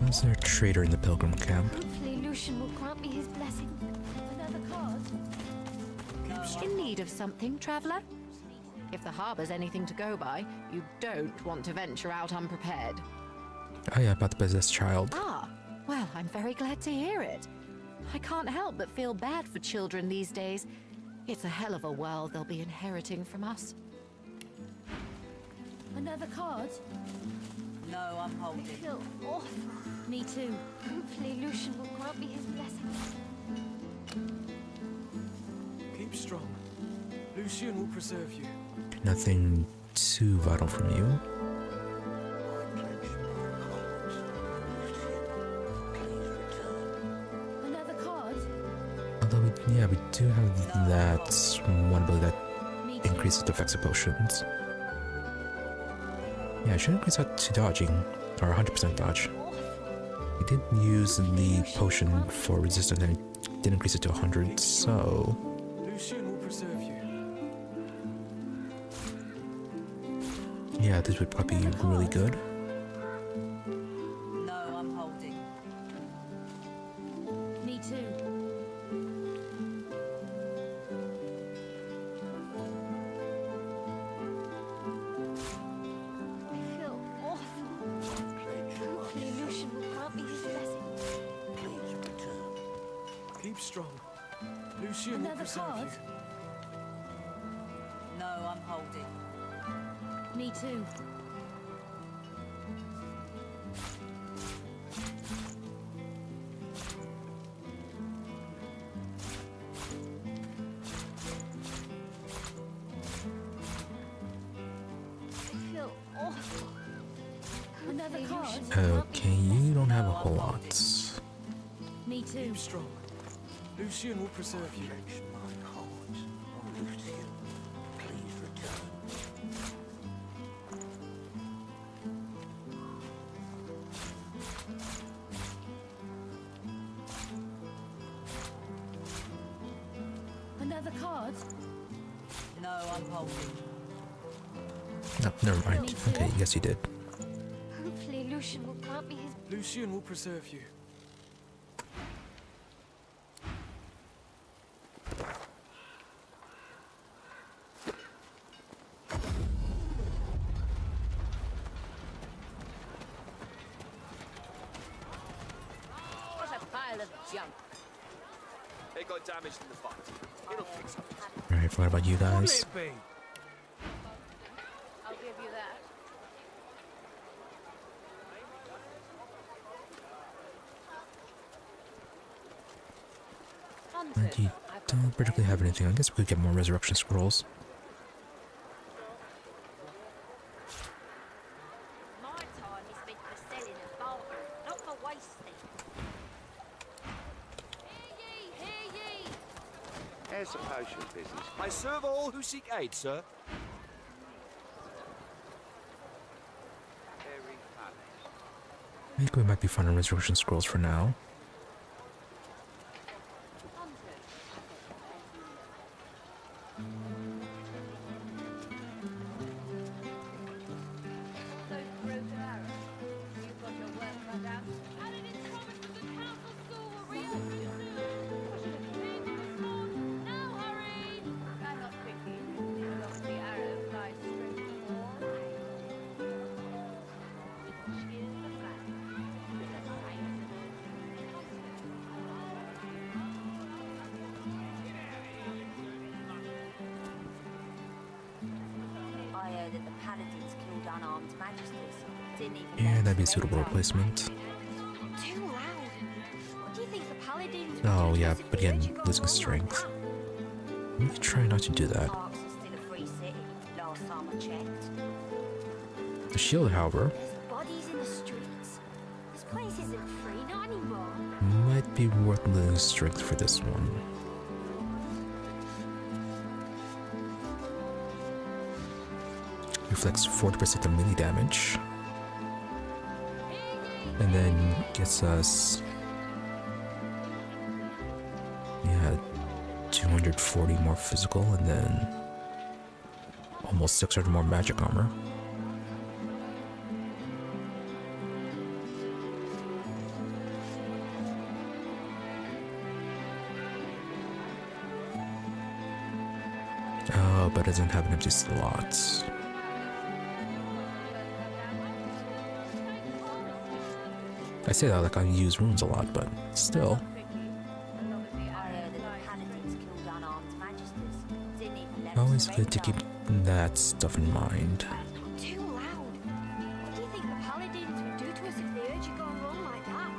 [SPEAKER 1] Was there a trader in the pilgrim camp?
[SPEAKER 10] Hopefully Lucian will grant me his blessing. Another card?
[SPEAKER 7] In need of something, traveller? If the harbour's anything to go by, you don't want to venture out unprepared.
[SPEAKER 1] Oh yeah, about the possessed child.
[SPEAKER 7] Ah, well, I'm very glad to hear it. I can't help but feel bad for children these days. It's a hell of a world they'll be inheriting from us.
[SPEAKER 9] Another card?
[SPEAKER 5] No, I'm
[SPEAKER 10] I
[SPEAKER 5] holding.
[SPEAKER 10] feel awful.
[SPEAKER 9] Me too.
[SPEAKER 10] Hopefully Lucian will grant me his blessing.
[SPEAKER 12] Keep strong. Lucian will preserve you.
[SPEAKER 1] Nothing too vital from you.
[SPEAKER 9] Another card?
[SPEAKER 1] Although, we do have that one ability that increases defensive potions. Yeah, I should increase that to dodging, or 100% dodge. We did use the potion for resistance and it did increase it to 100, so...
[SPEAKER 12] Lucian will preserve you.
[SPEAKER 1] Yeah, this would probably be really good.
[SPEAKER 5] No, I'm holding.
[SPEAKER 9] Me too.
[SPEAKER 10] I feel awful. Hopefully Lucian will grant me his blessing.
[SPEAKER 12] Keep strong. Lucian will
[SPEAKER 9] Another
[SPEAKER 12] preserve
[SPEAKER 9] card?
[SPEAKER 12] you.
[SPEAKER 5] No, I'm holding.
[SPEAKER 9] Me too.
[SPEAKER 10] I feel awful.
[SPEAKER 9] Another card?
[SPEAKER 1] Okay, you don't have a whole lot.
[SPEAKER 9] Me too.
[SPEAKER 12] Keep strong. Lucian will preserve you.
[SPEAKER 9] Another card?
[SPEAKER 5] No, I'm holding.
[SPEAKER 1] No, never mind. Okay, yes you did.
[SPEAKER 10] Hopefully Lucian will grant me his...
[SPEAKER 12] Lucian will preserve you.
[SPEAKER 13] What a pile of junk.
[SPEAKER 12] They got damaged in the fight. It'll fix it.
[SPEAKER 1] Alright, what about you guys?
[SPEAKER 13] I'll give you that.
[SPEAKER 1] And you don't particularly have anything. I guess we could get more resurrection scrolls.
[SPEAKER 10] My time is spent for selling and bartering, not for wasting. Hear ye!
[SPEAKER 20] Here's the potion business.
[SPEAKER 12] I serve all who seek aid, sir.
[SPEAKER 1] I think we might be finding resurrection scrolls for now.
[SPEAKER 9] that the paladins killed unarmed magisters. Didn't even
[SPEAKER 1] Yeah,
[SPEAKER 9] let
[SPEAKER 1] that'd be a
[SPEAKER 9] the
[SPEAKER 1] suitable
[SPEAKER 9] raid
[SPEAKER 1] replacement.
[SPEAKER 10] Too loud. What do you think the paladins would
[SPEAKER 1] Oh
[SPEAKER 10] do to
[SPEAKER 1] yeah,
[SPEAKER 10] us if
[SPEAKER 1] but
[SPEAKER 10] they
[SPEAKER 1] again,
[SPEAKER 10] heard you go
[SPEAKER 1] losing
[SPEAKER 10] wrong like
[SPEAKER 1] strength.
[SPEAKER 10] that?
[SPEAKER 1] I'm gonna try not to do that.
[SPEAKER 9] Parks are still a free city, last time I checked.
[SPEAKER 1] The shield, however,
[SPEAKER 10] Bodies in the streets. This place isn't free, not anymore.
[SPEAKER 1] might be worth losing strength for this one. Reflects 40% of melee damage. And then gets us, yeah, 240 more physical, and then almost 600 more magic armor. Oh, but it doesn't have an empty slot. I say that like I use runes a lot, but still. Always good to keep that stuff in mind.
[SPEAKER 10] Too loud. What do you think the paladins would do to us if they heard you going wrong like that?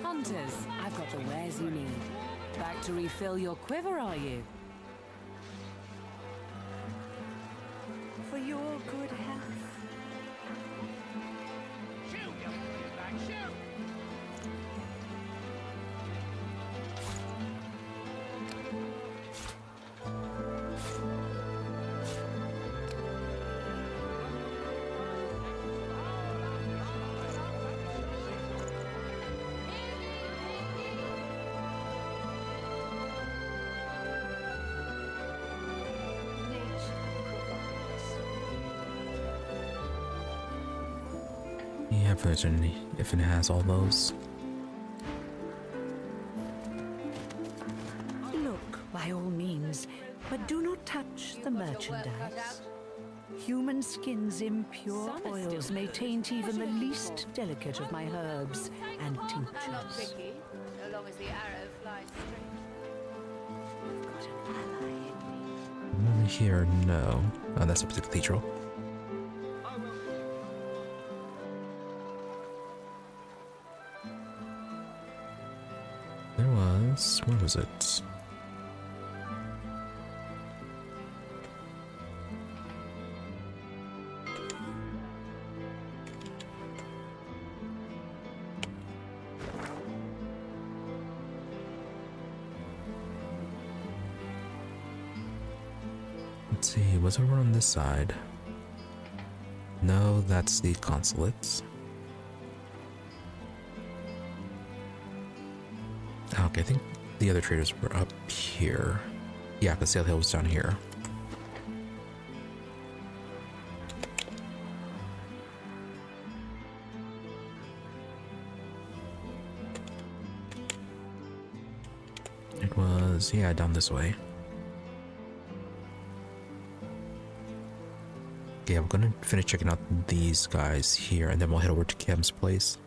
[SPEAKER 17] Hunters, I've got the wares you need. Back to refill your quiver, are you? For your good health.
[SPEAKER 1] Yeah, version if it has all those.
[SPEAKER 17] Look, by all means, but do not touch the merchandise. Human skin's impure oils may taint even the least delicate of my herbs and tinctures.
[SPEAKER 13] So long as the arrow flies
[SPEAKER 1] Over here, no. Oh, that's up to the cathedral. There was... where was it? Let's see, was it over on this side? No, that's the consulate. Okay, I think the other traders were up here. Yeah, because Sail Hill was down here. It was, yeah, down this way. Yeah, we're gonna finish checking out these guys here, and then we'll head over to Kemm's place.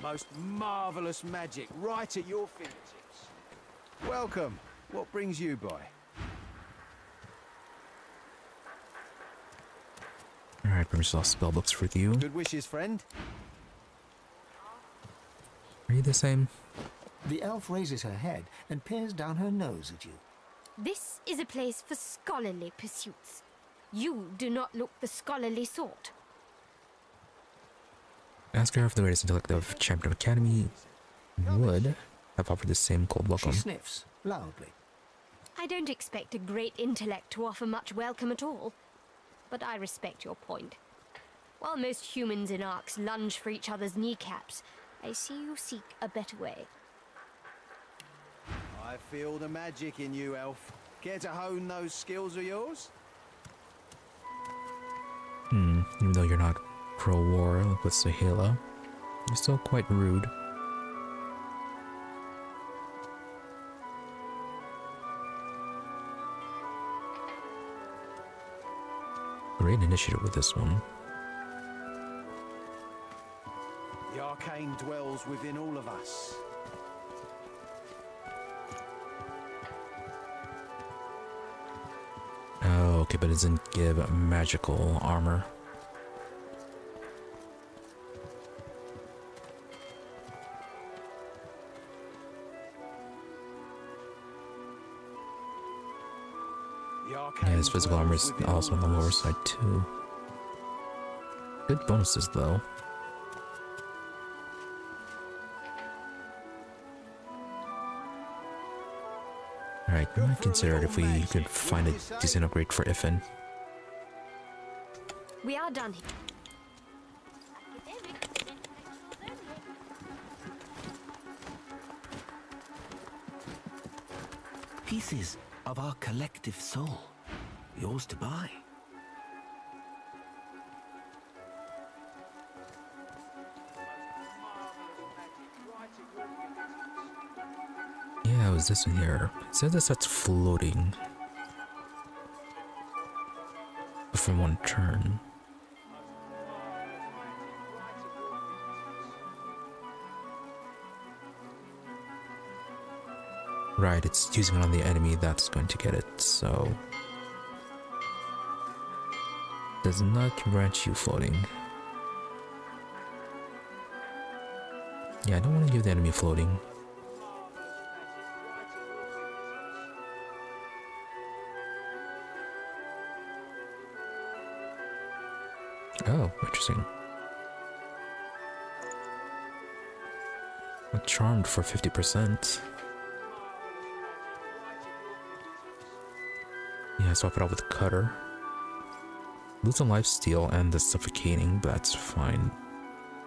[SPEAKER 21] Most marvelous magic right at your fingertips. Welcome. What brings you by?
[SPEAKER 1] Alright, permission all spell books for you.
[SPEAKER 21] Good wishes, friend.
[SPEAKER 1] Are you the same?
[SPEAKER 3] The elf raises her head and peers down her nose at you.
[SPEAKER 10] This is a place for scholarly pursuits. You do not look the scholarly sort.
[SPEAKER 1] Ask her if the greatest intellect of Champion Academy would have offered the same cold welcome.
[SPEAKER 3] She sniffs loudly.
[SPEAKER 10] I don't expect a great intellect to offer much welcome at all, but I respect your point. While most humans in arcs lunge for each other's kneecaps, I see you seek a better way.
[SPEAKER 21] I feel the magic in you, elf. Care to hone those skills of yours?
[SPEAKER 1] Even though you're not pro-war like with Sahela, you're still quite rude. great initiative with this one.
[SPEAKER 21] The arcane dwells within all of us.
[SPEAKER 1] Oh, okay, but it doesn't give magical armor. Yeah, his physical armor is also on the lower side too. Good bonuses though. Alright, we might consider it if we could find a decent upgrade for Ifin.
[SPEAKER 10] We are done.
[SPEAKER 19] Pieces of our collective soul. Yours to buy.
[SPEAKER 1] Yeah, it was this one here. It says that starts floating for one turn. Right, it's using it on the enemy that's going to get it, so... Does not grant you floating. Yeah, I don't want to give the enemy floating. Oh, interesting. Charmed for 50%. Yeah, swap it out with Cutter. Lose some lifesteal and the suffocating, but that's fine.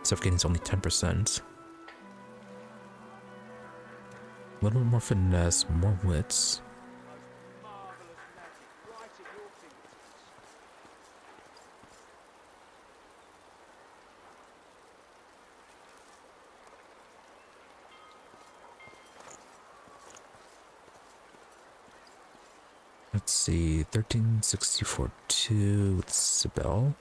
[SPEAKER 1] Suffocating is only 10%. A little bit more finesse, more wits. Let's see, 1364-2 with Sibel.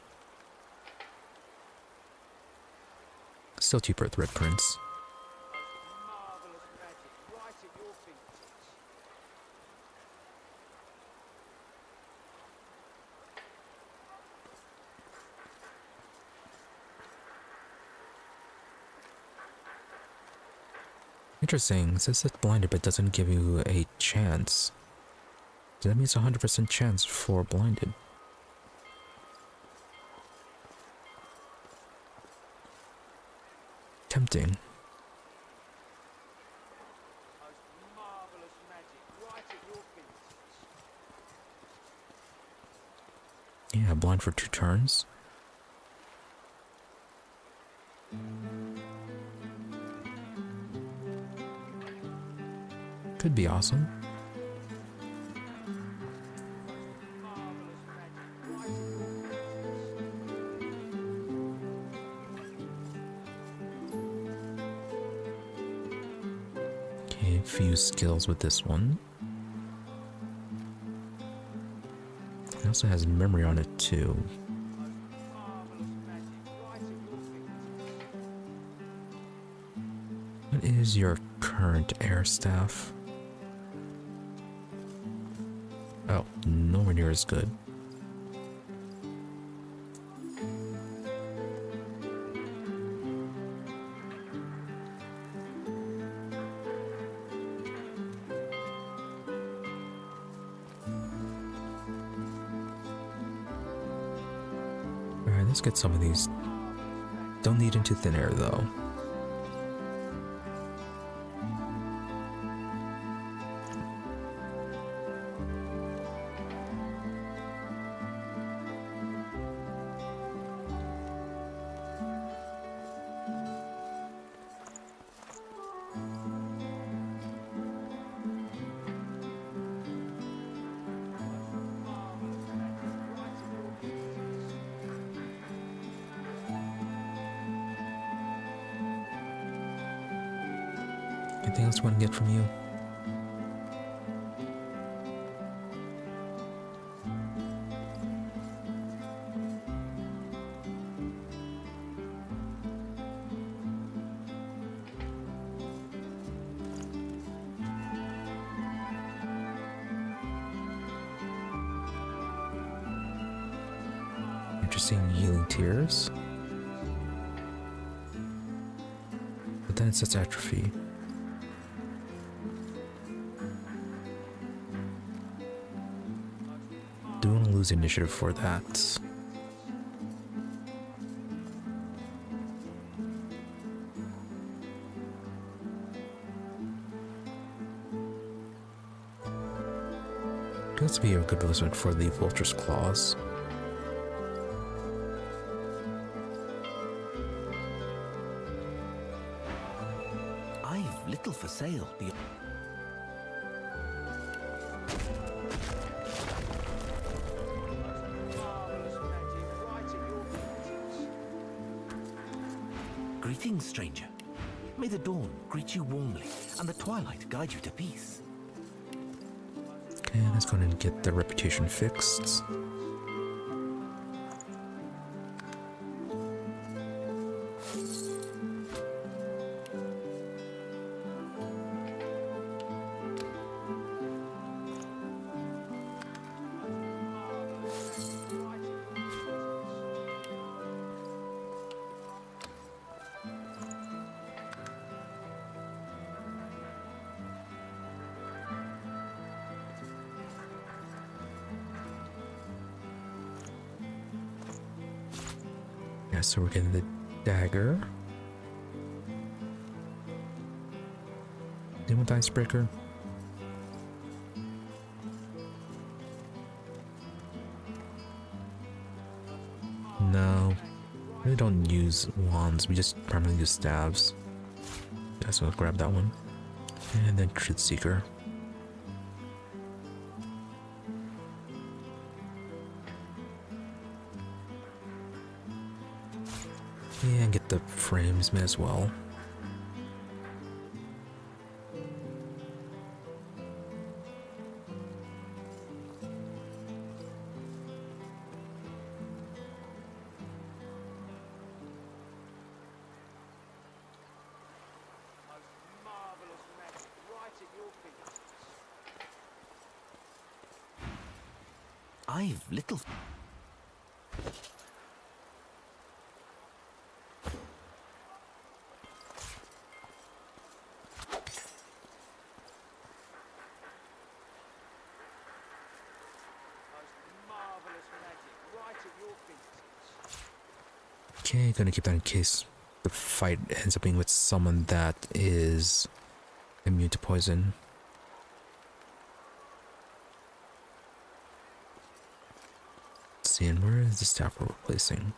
[SPEAKER 1] Still cheaper at the Red Prince. Interesting, it says it's blinded but doesn't give you a chance. So that means 100% chance for blinded. Tempting. Yeah, blind for 2 turns. Could be awesome. Okay, a few skills with this one. It also has memory on it too. What is your current air staff? Oh, nowhere near as good. Alright, let's get some of these. Don't need into thin air though. Anything else you want to get from you? interesting healing tears. But then it says atrophy. Do want to lose initiative for that. This would be a good replacement for the Vulture's Claws.
[SPEAKER 19] I've little for sale beyond. Greetings, stranger. May the dawn greet you warmly, and the twilight guide you to peace.
[SPEAKER 1] Okay, let's go ahead and get the reputation fixed. Yeah, so we're getting the dagger. Demon Icebreaker. No, we really don't use wands. We just primarily use staves. Yeah, so let's grab that one. And then Truth Seeker. And get the frames as well.
[SPEAKER 19] I've little.
[SPEAKER 1] Okay, gonna keep that in case the fight ends up being with someone that is immune to poison. Let's see, and where is the staff we're replacing?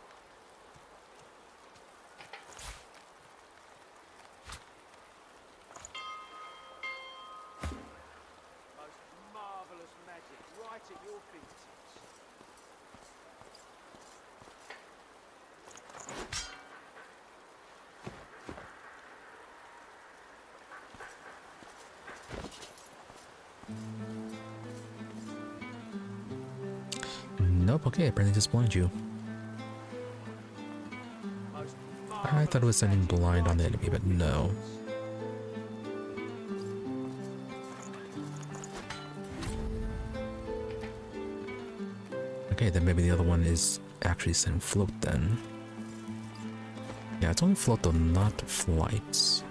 [SPEAKER 1] Nope, okay, apparently just blind you. I thought it was sending blind on the enemy, but no. Okay, then maybe the other one is actually sending float then. Yeah, it's only float though, not flights.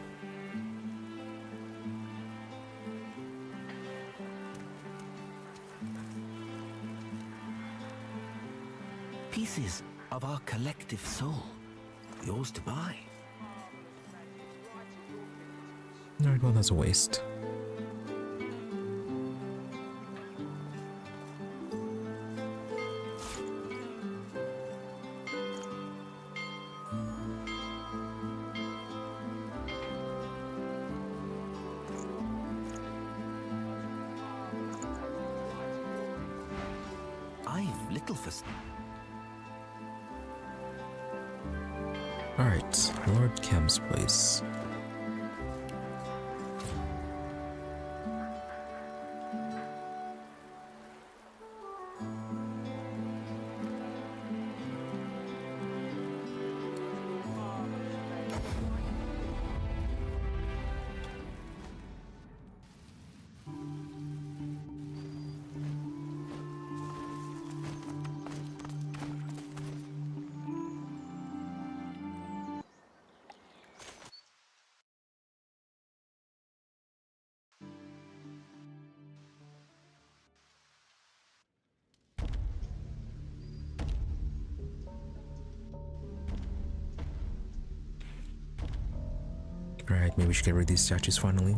[SPEAKER 19] Pieces of our collective soul, yours to buy.
[SPEAKER 1] Alright, well, that's a waste.
[SPEAKER 19] I've little for.
[SPEAKER 1] Alright, Lord Kemm's place. Alright, maybe we should get rid of these statues finally.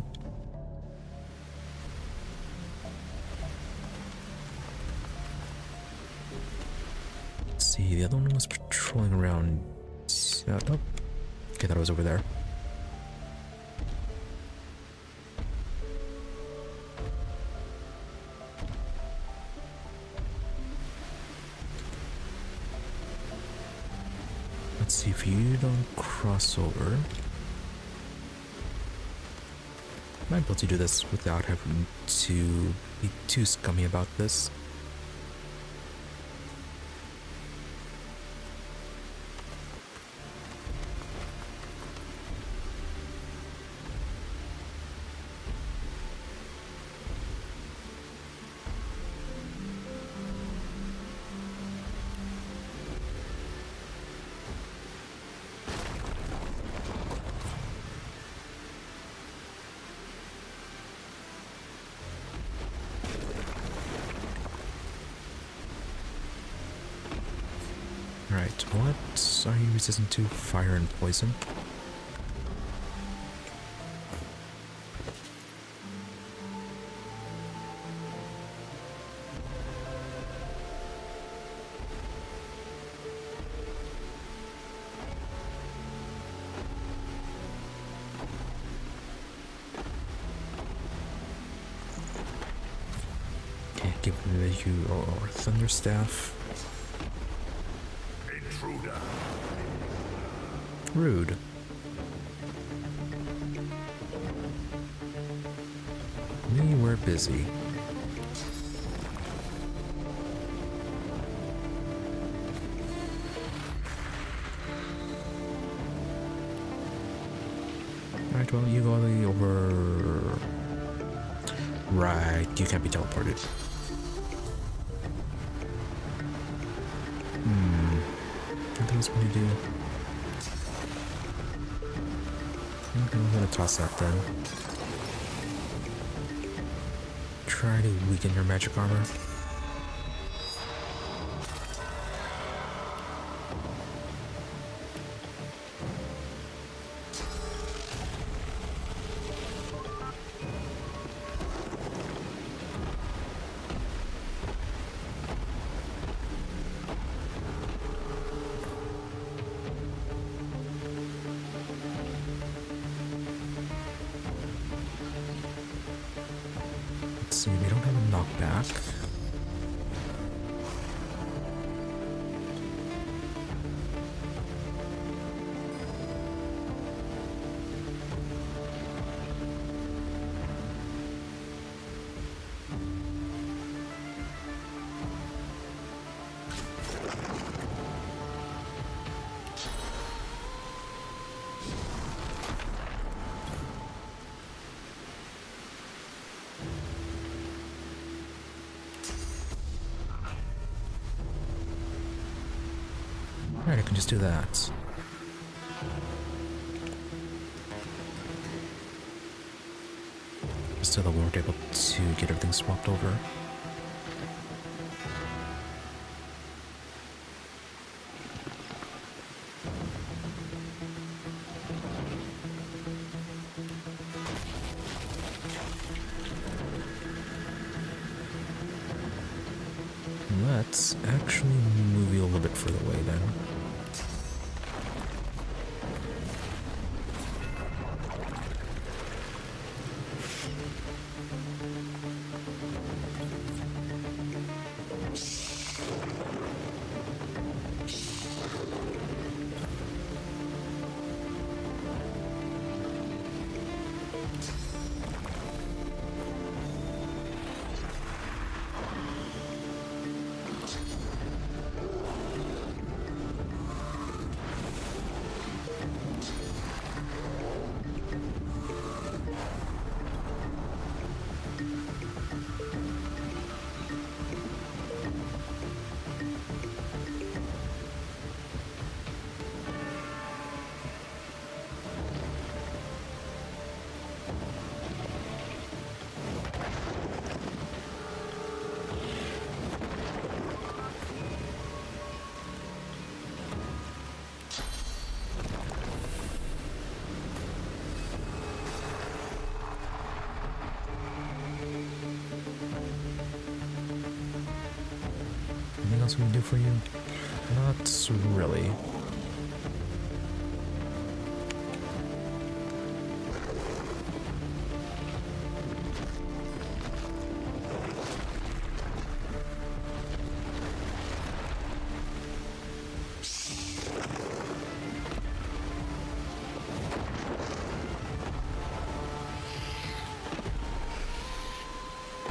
[SPEAKER 1] Let's see, the other one was patrolling around. Oh, okay, that was over there. Let's see if you don't cross over. Might be able to do this without having to be too scummy about this. Right, what are you resistant to? Fire and poison? Okay, give you our thunder staff. Rude. We were busy. Alright, well, you go over... Right, you can't be teleported. I think it's what you do. Okay, I'm gonna toss that then. Try to weaken your magic armor. See, we don't have a knockback. Alright, I can just do that. Still, we weren't able to get everything swapped over. Let's actually move you a little bit further away then. we can do for you? Not really.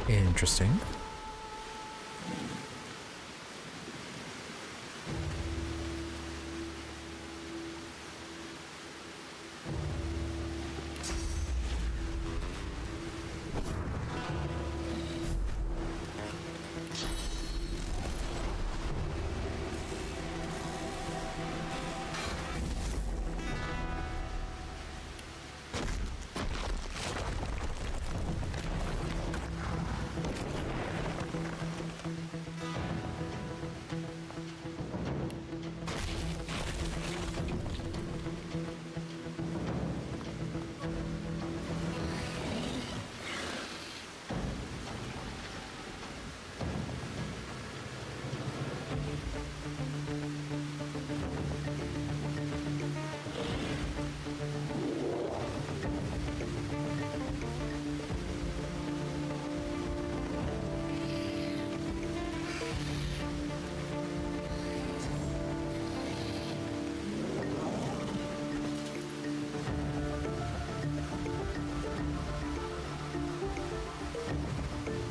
[SPEAKER 1] Interesting.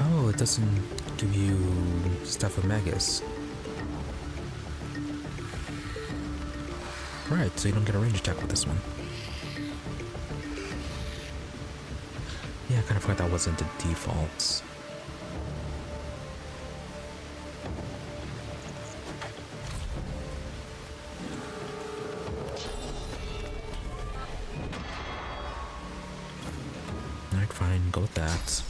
[SPEAKER 1] Oh, it doesn't give you stuff of Magus. Right, so you don't get a range attack with this one. Yeah, I kind of forgot that wasn't the defaults. Alright, fine, go with that.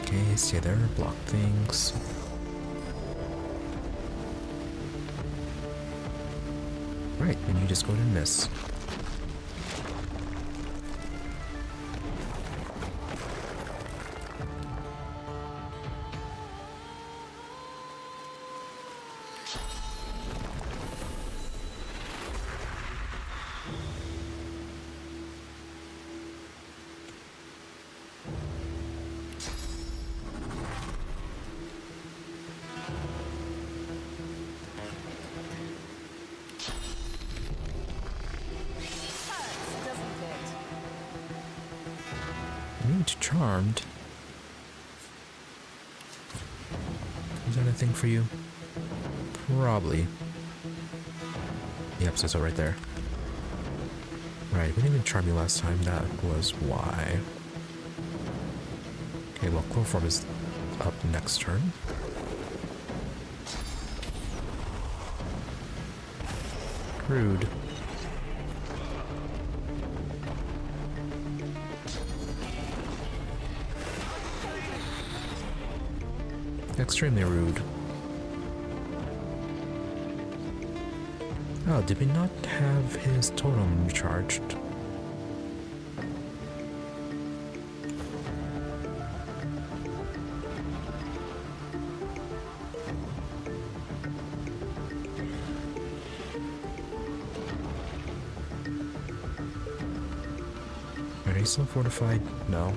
[SPEAKER 1] Okay, stay there, block things. Right, and you just go to miss. Charmed. Is that a thing for you? Probably. Yep, so right there. Right, we didn't even charm you last time, that was why. Okay, well, Chloroform is up next turn. Rude. Extremely rude. Oh, did we not have his totem recharged? Are you still fortified? No.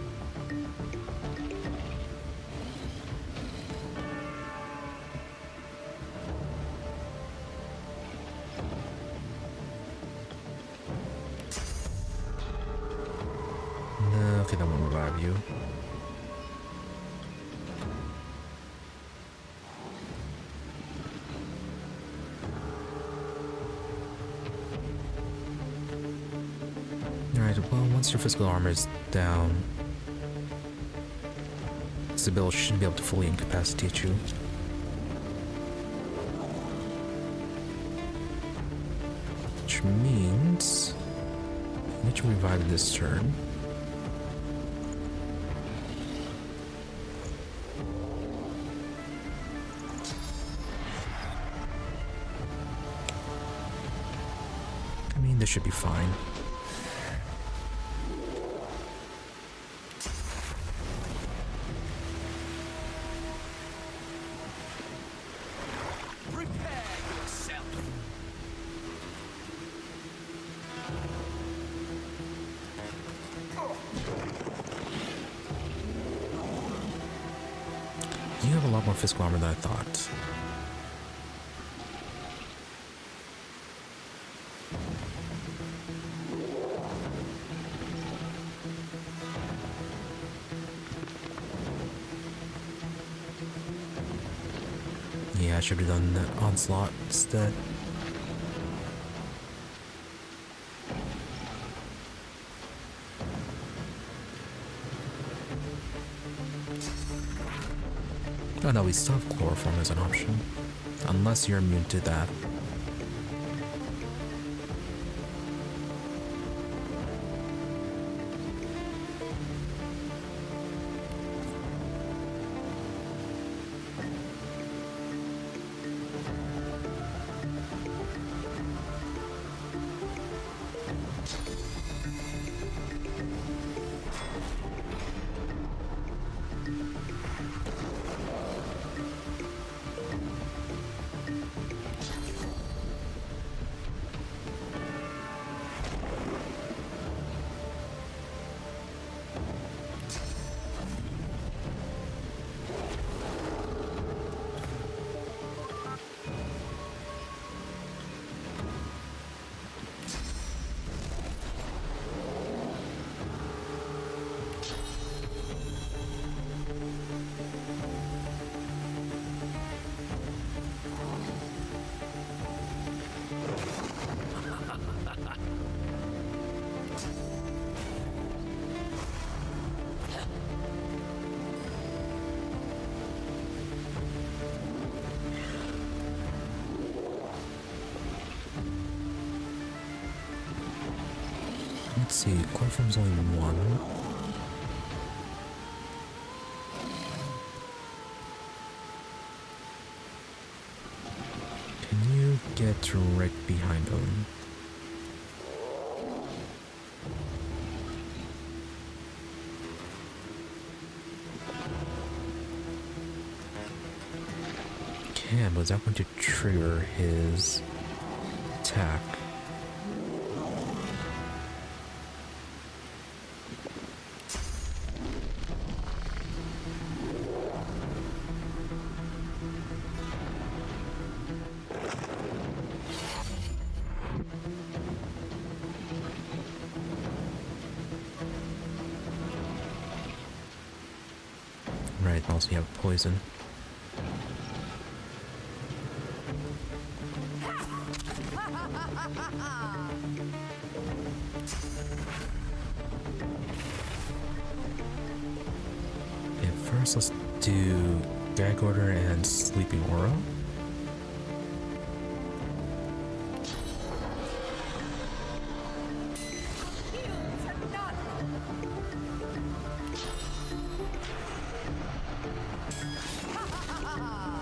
[SPEAKER 1] Okay, that won't revive you. Alright, well, once your physical armor is down, Isbeil shouldn't be able to fully incapacitate you. Which means I need to revive this turn. This should be fine. You have a lot more physical armor than I thought. Yeah, I should have done that onslaught instead. Oh no, we still have chloroform as an option. Unless you're immune to that. Let's see, chloroform's only one. Can you get right behind him? Can, but is that going to trigger his attack? Right, also you have poison. Okay, first let's do Gag Order and Sleeping Aura.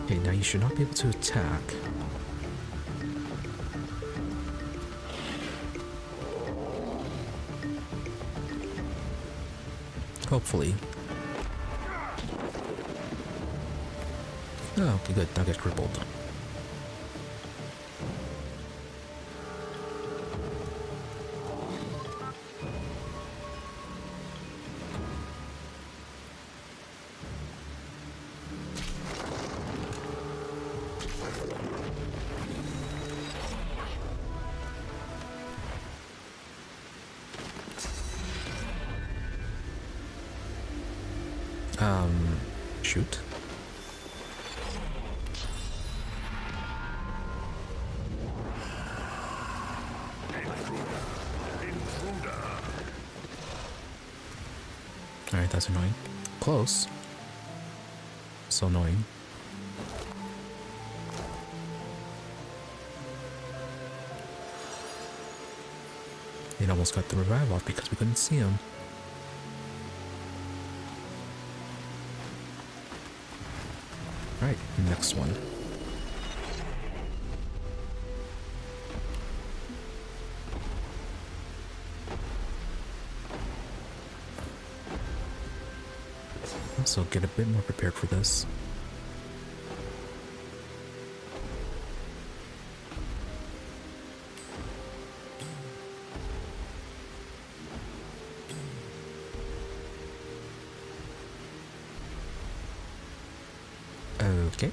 [SPEAKER 1] Okay, now you should not be able to attack. Hopefully. Oh, okay, good. Now get crippled. Shoot. Alright, that's annoying. Close. So annoying. It almost got the revive off because we couldn't see him. Alright, next one. so get a bit more prepared for this. Okay.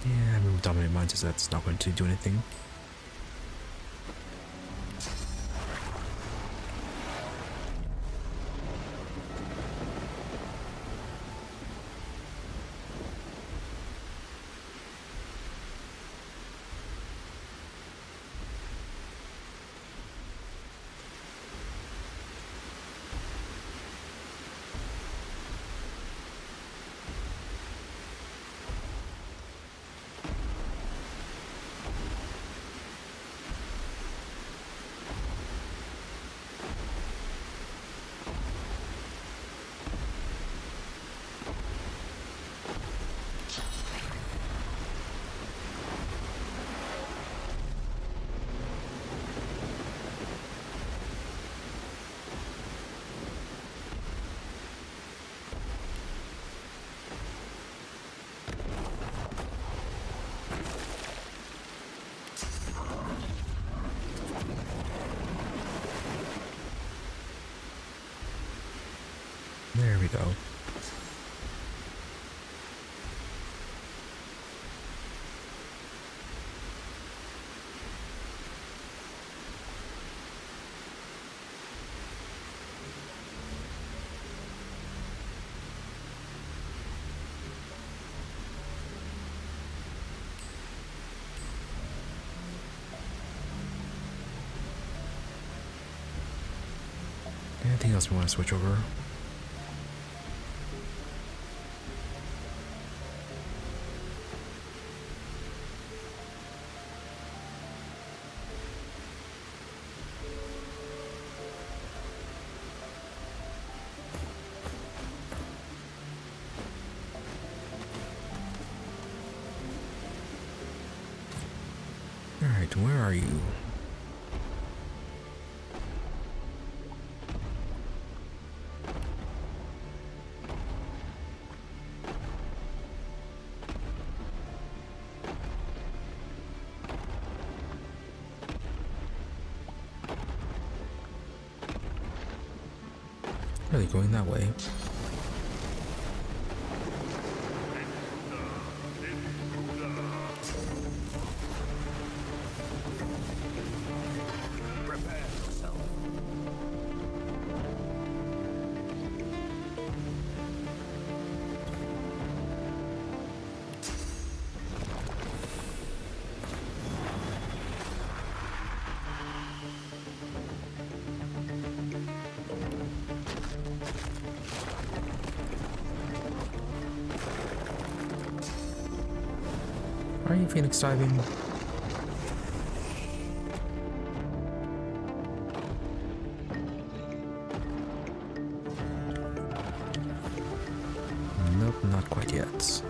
[SPEAKER 1] Yeah, remove dominant minds, as that's not going to do anything. There we go. Anything else we want to switch over? Alright, where are you? Really going that way? Are you Phoenix diving? Nope, not quite yet.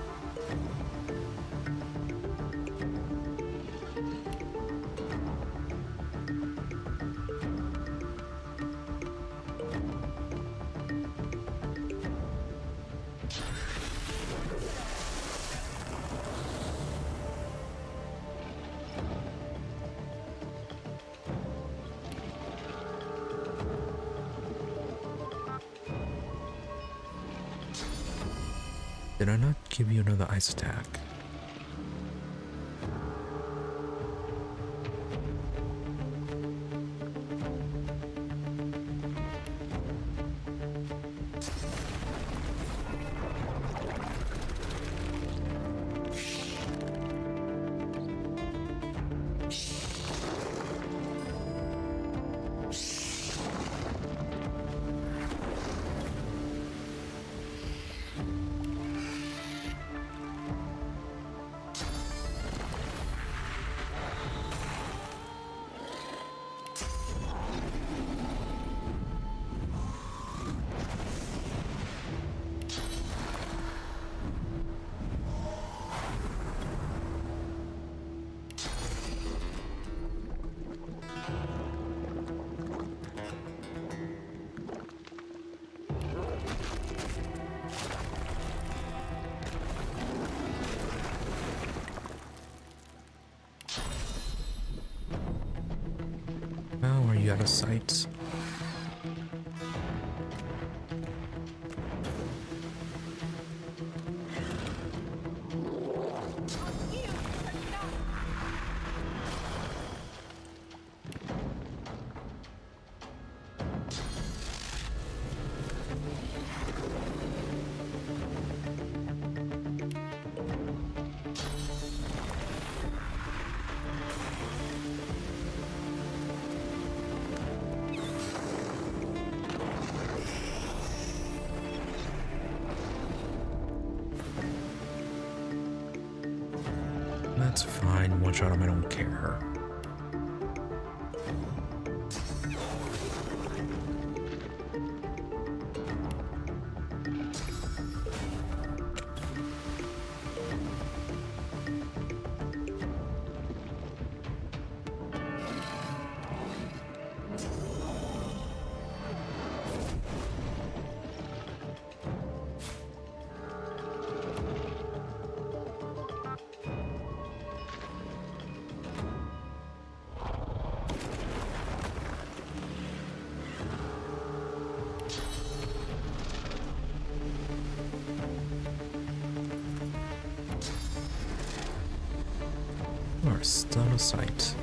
[SPEAKER 1] Did I not give you another ice attack? you out of sight. That's fine. One shot him, I don't care. You are still out of sight.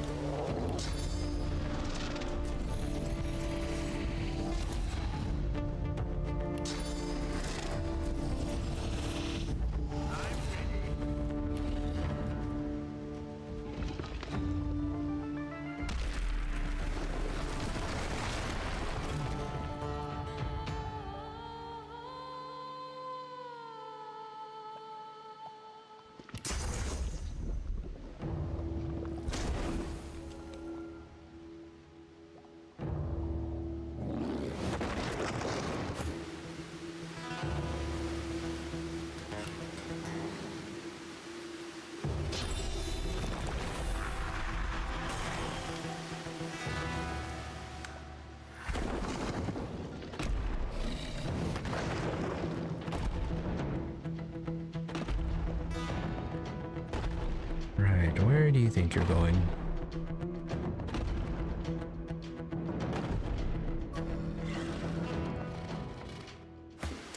[SPEAKER 1] Where do you think you're going?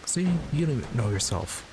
[SPEAKER 1] See, you don't even know yourself.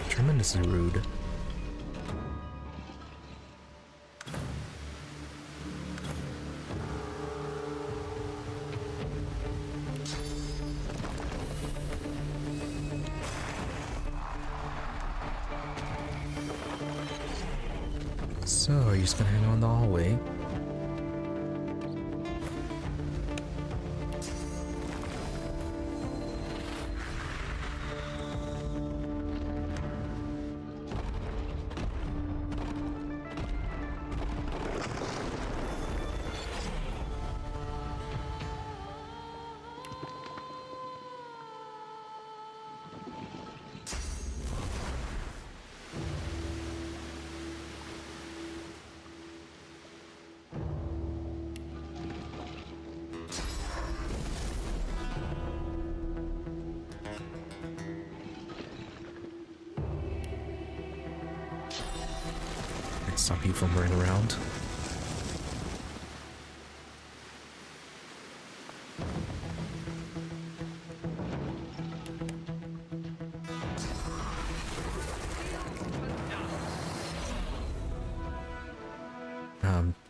[SPEAKER 1] Tremendously rude. So, are you just gonna hang on the hallway? Stop you from running around.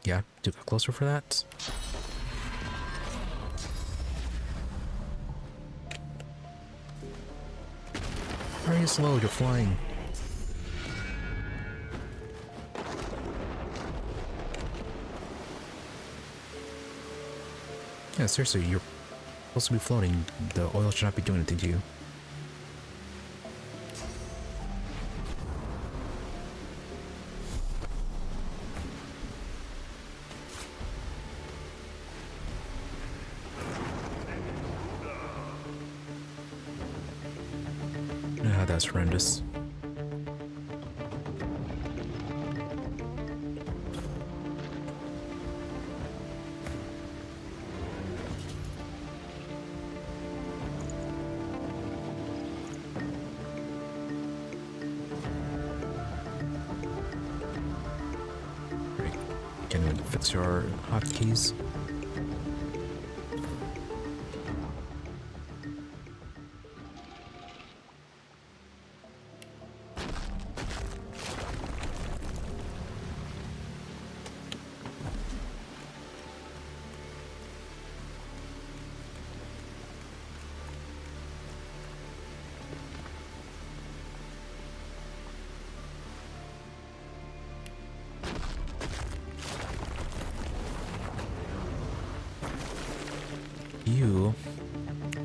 [SPEAKER 1] Yeah, do get closer for that. Why are you slow? You're flying. Yeah, seriously, you're supposed to be floating. The oil should not be doing anything to you. Ah, that's horrendous. Can you fix your hotkeys?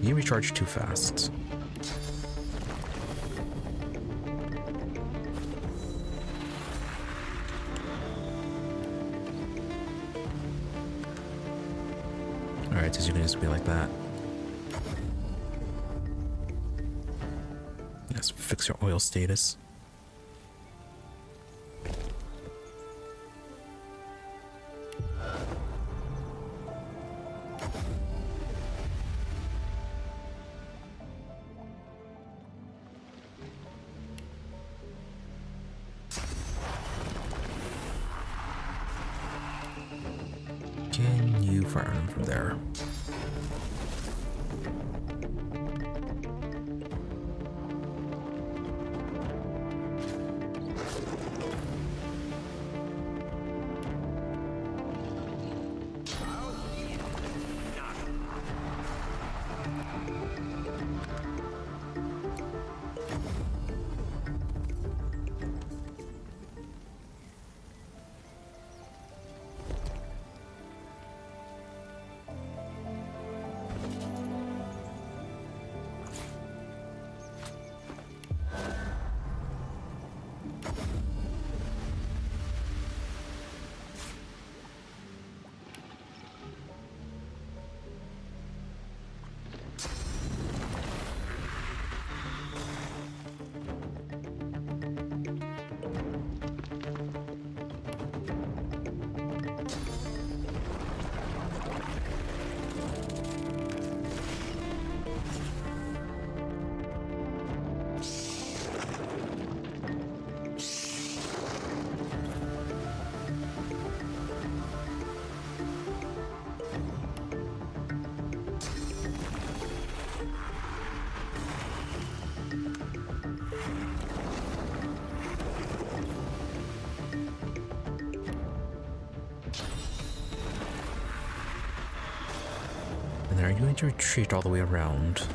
[SPEAKER 1] You recharge too fast. Alright, so you can just be like that. Let's fix your oil status. Can you fire them from there? And then are you going to retreat all the way around?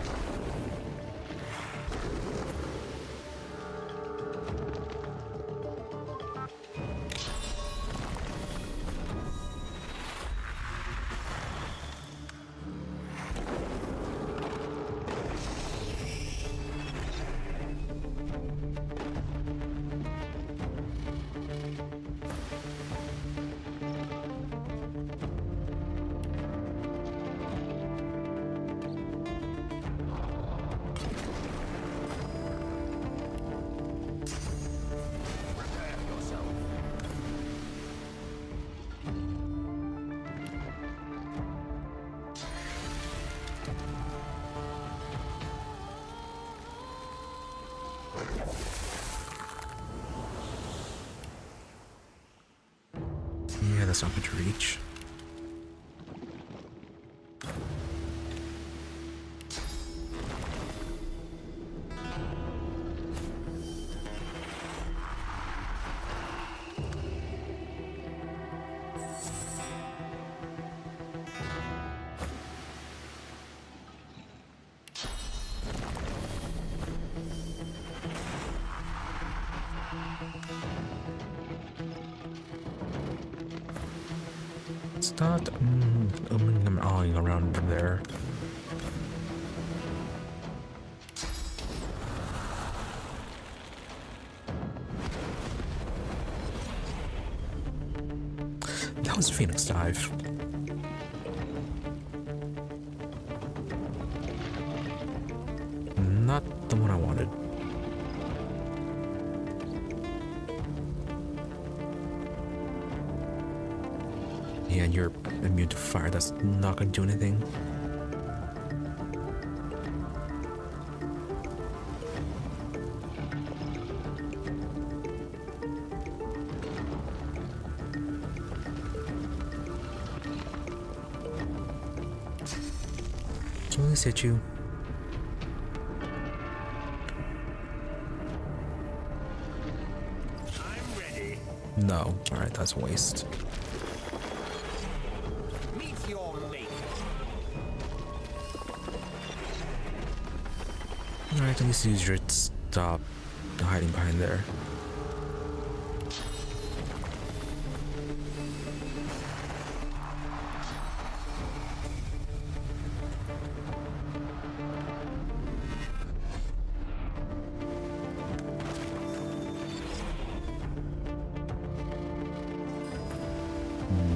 [SPEAKER 1] Yeah, that's not good to reach. Start and awing around there. That was Phoenix Dive. Not the one I wanted. Yeah, you're immune to fire. That's not gonna do anything. Can I hit you?
[SPEAKER 19] I'm ready.
[SPEAKER 1] No. Alright, that's a waste.
[SPEAKER 19] Meet your maker.
[SPEAKER 1] Alright, at least use your stop hiding behind there.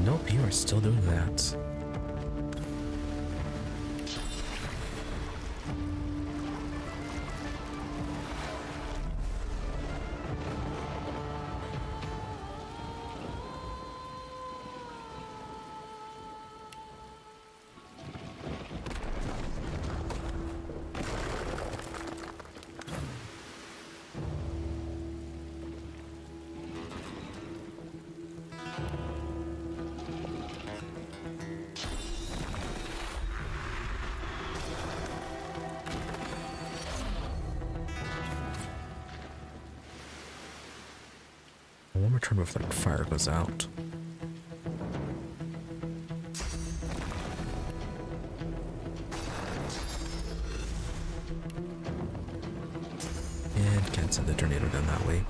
[SPEAKER 1] Nope, you are still doing that. One more turn before that fire goes out. And can't send the tornado down that way.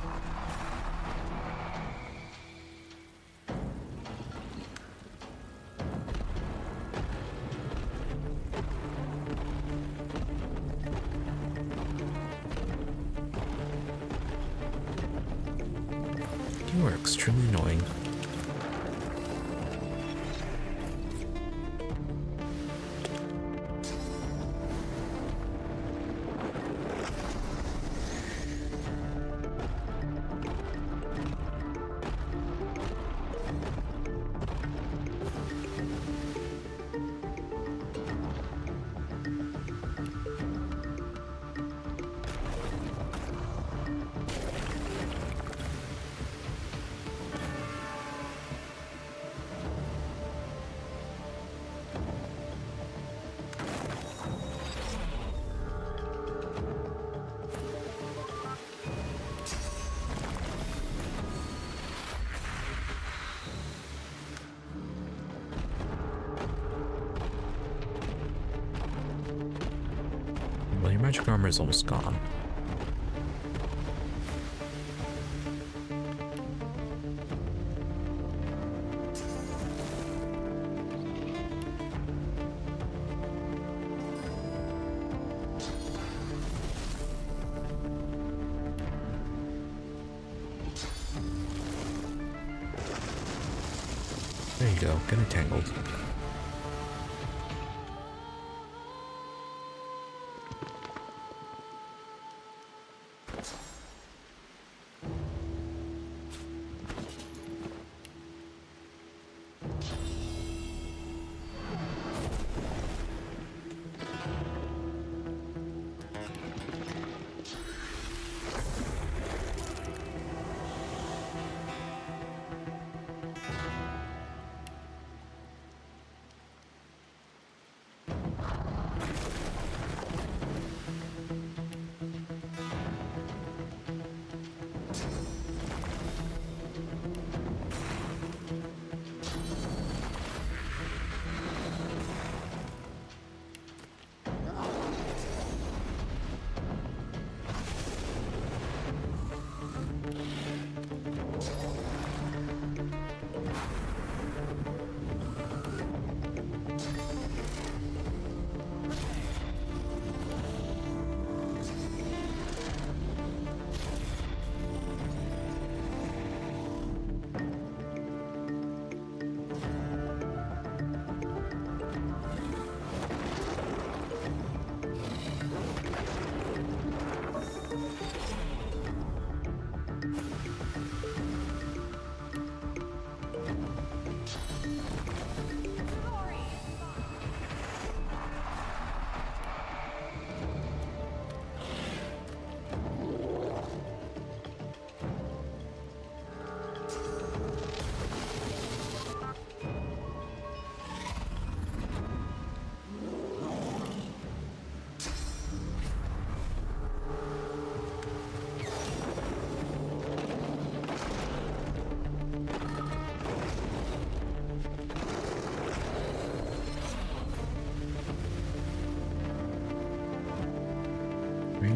[SPEAKER 1] You are extremely annoying. Well, your magic armor is almost gone. There you go, get entangled.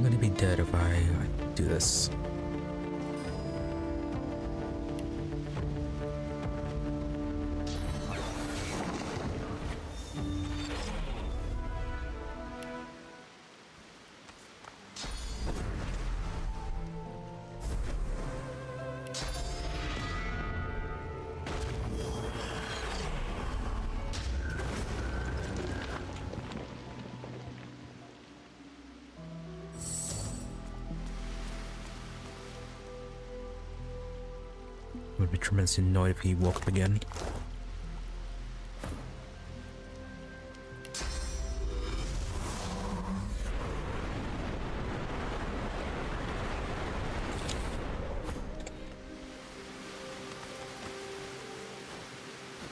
[SPEAKER 1] gonna be dead if I do this. Would be tremendously annoyed if he woke up again.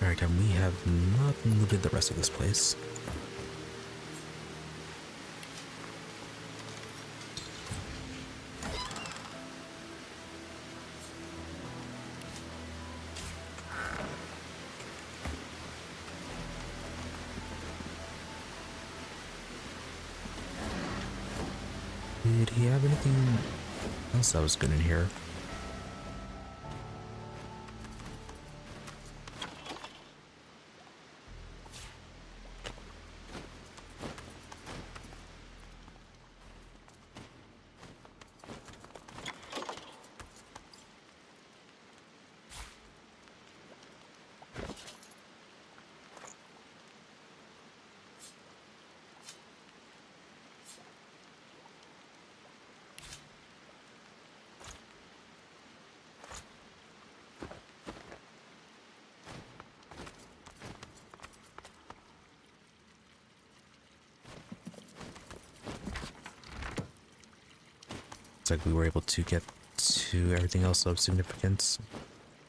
[SPEAKER 1] Alright, and we have not looted the rest of this place. Did he have anything else that was good in here? Looks like we were able to get to everything else of significance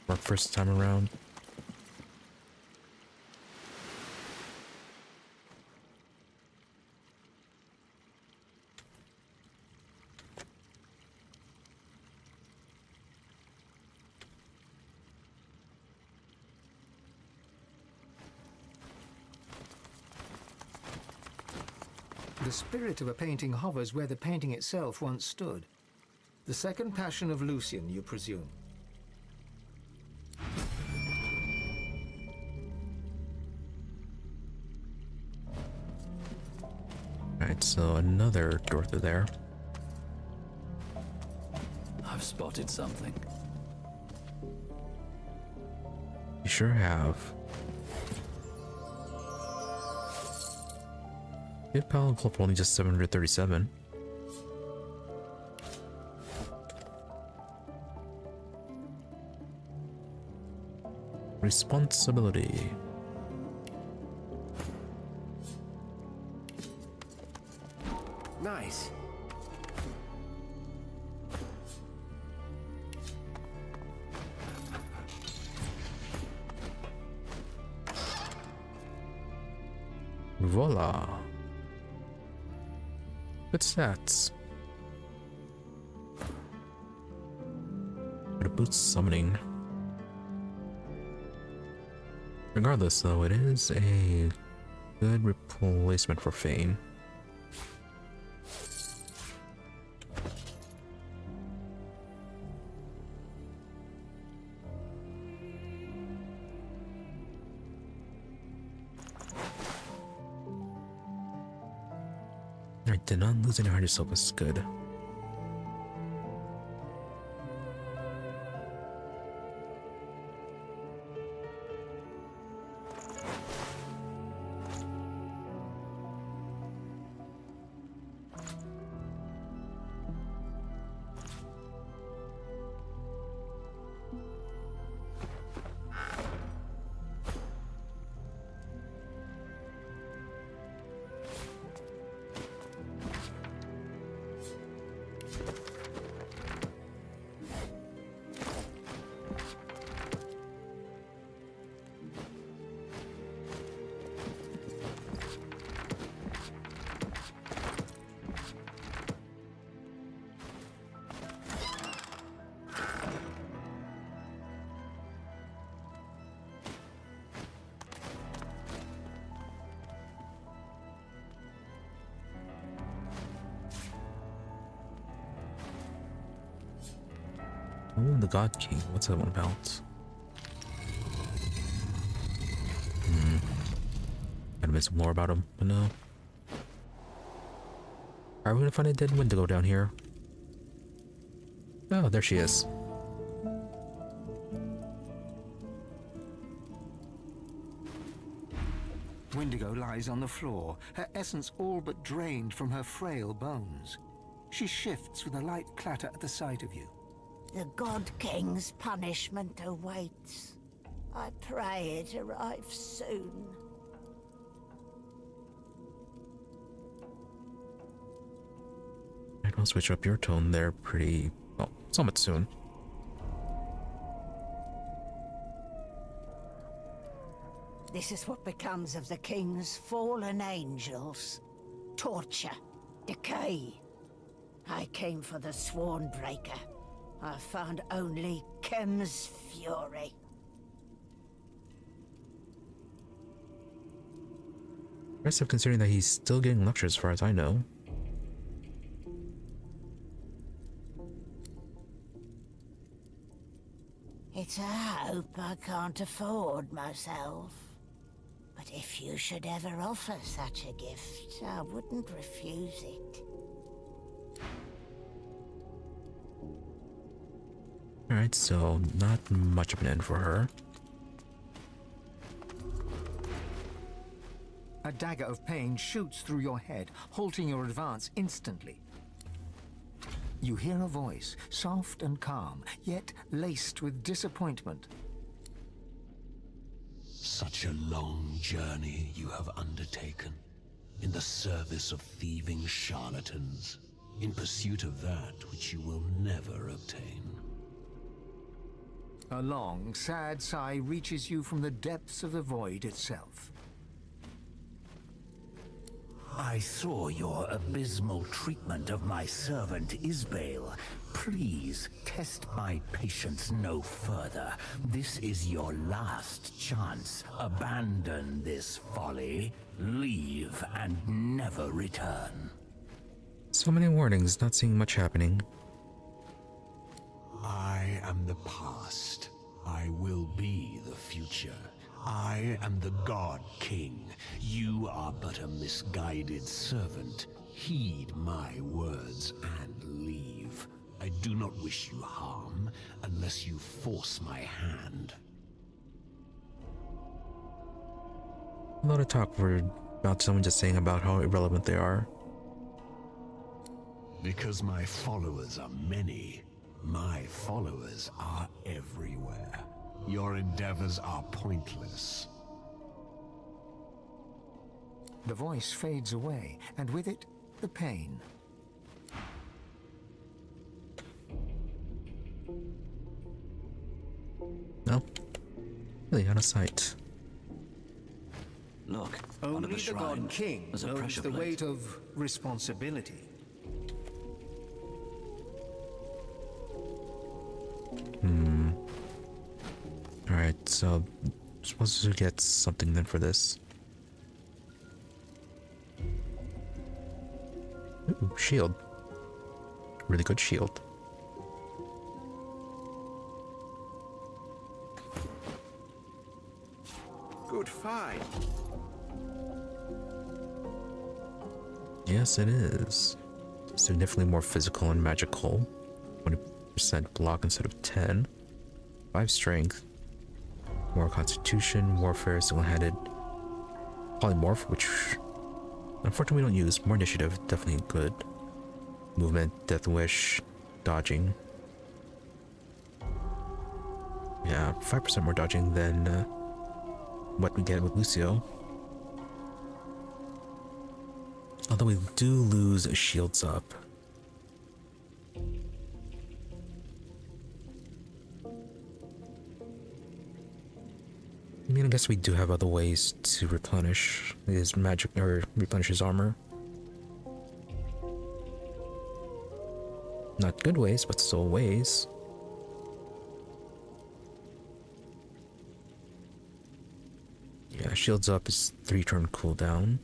[SPEAKER 1] our first time around.
[SPEAKER 3] The spirit of a painting hovers where the painting itself once stood. The second passion of Lucian, you presume.
[SPEAKER 1] Alright, so another door through there.
[SPEAKER 4] I've spotted something.
[SPEAKER 1] You sure have. Give Paladin Club for only just 737. Responsibility.
[SPEAKER 21] Nice.
[SPEAKER 1] Voila. Good stats. But it boosts summoning. Regardless, though, it is a good replacement for Fane. I did not lose any heart yourself, is good. Oh, the God King. What's that one about? Gotta miss more about him, but no. Are we gonna find a dead Wendigo down here? Oh, there she is.
[SPEAKER 3] Wendigo lies on the floor, her essence all but drained from her frail bones. She shifts with a light clatter at the sight of you.
[SPEAKER 2] The God King's punishment awaits. I pray it arrives soon.
[SPEAKER 1] I'll switch up your tone there pretty, well, somewhat soon.
[SPEAKER 2] This is what becomes of the King's fallen angels. Torture, decay. I came for the Sworn Breaker. I found only Kemm's fury.
[SPEAKER 1] Impressive considering that he's still getting lectures as far as I know.
[SPEAKER 2] It's a hope I can't afford myself. But if you should ever offer such a gift, I wouldn't refuse it.
[SPEAKER 1] Alright, so not much of an end for her.
[SPEAKER 3] A dagger of pain shoots through your head, halting your advance instantly. You hear a voice, soft and calm, yet laced with disappointment.
[SPEAKER 8] Such a long journey you have undertaken, in the service of thieving charlatans, in pursuit of that which you will never obtain.
[SPEAKER 3] A long, sad sigh reaches you from the depths of the void itself.
[SPEAKER 19] I saw your abysmal treatment of my servant Isbeil. Please test my patience no further. This is your last chance. Abandon this folly, leave, and never return.
[SPEAKER 1] So many warnings, not seeing much happening.
[SPEAKER 8] I am the past. I will be the future. I am the God King. You are but a misguided servant. Heed my words and leave. I do not wish you harm unless you force my hand.
[SPEAKER 1] A lot of talk about someone just saying about how irrelevant they are.
[SPEAKER 8] Because my followers are many, my followers are everywhere. Your endeavors are pointless.
[SPEAKER 3] The voice fades away, and with it, the pain.
[SPEAKER 1] No. Really out of sight.
[SPEAKER 4] Look,
[SPEAKER 3] Only
[SPEAKER 4] under the
[SPEAKER 3] the
[SPEAKER 4] shrine,
[SPEAKER 3] God King
[SPEAKER 4] there's a
[SPEAKER 3] knows
[SPEAKER 4] pressure
[SPEAKER 3] the
[SPEAKER 4] plate.
[SPEAKER 3] weight of responsibility.
[SPEAKER 1] Alright, so supposed to get something then for this. Ooh, shield. Really good shield.
[SPEAKER 21] Good find.
[SPEAKER 1] Yes, it is. Significantly more physical and magical. 20% block instead of 10. 5 strength. More constitution, warfare, single-handed. Polymorph, which unfortunately we don't use. More initiative, definitely good. Movement, death wish, dodging. Yeah, 5% more dodging than what we get with Lucio. Although we do lose shields up. I mean, I guess we do have other ways to replenish his magic, or replenish his armor. Not good ways, but still ways. Yeah, shields up is 3-turn cooldown.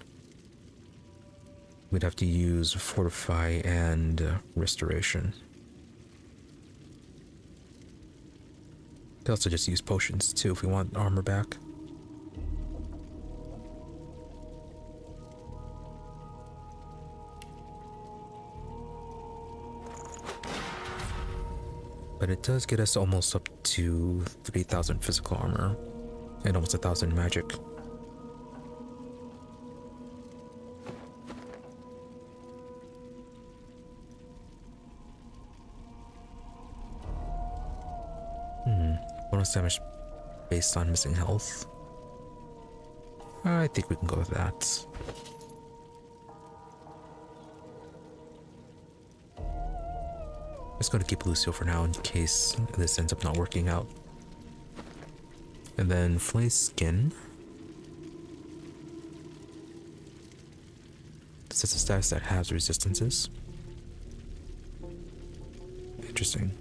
[SPEAKER 1] We'd have to use Fortify and Restoration. Could also just use potions too if we want armor back. But it does get us almost up to 3,000 physical armor and almost 1,000 magic. Bonus damage based on missing health. I think we can go with that. Just going to keep Lucio for now in case this ends up not working out. And then Flay Skin. This is a status that has resistances. Interesting.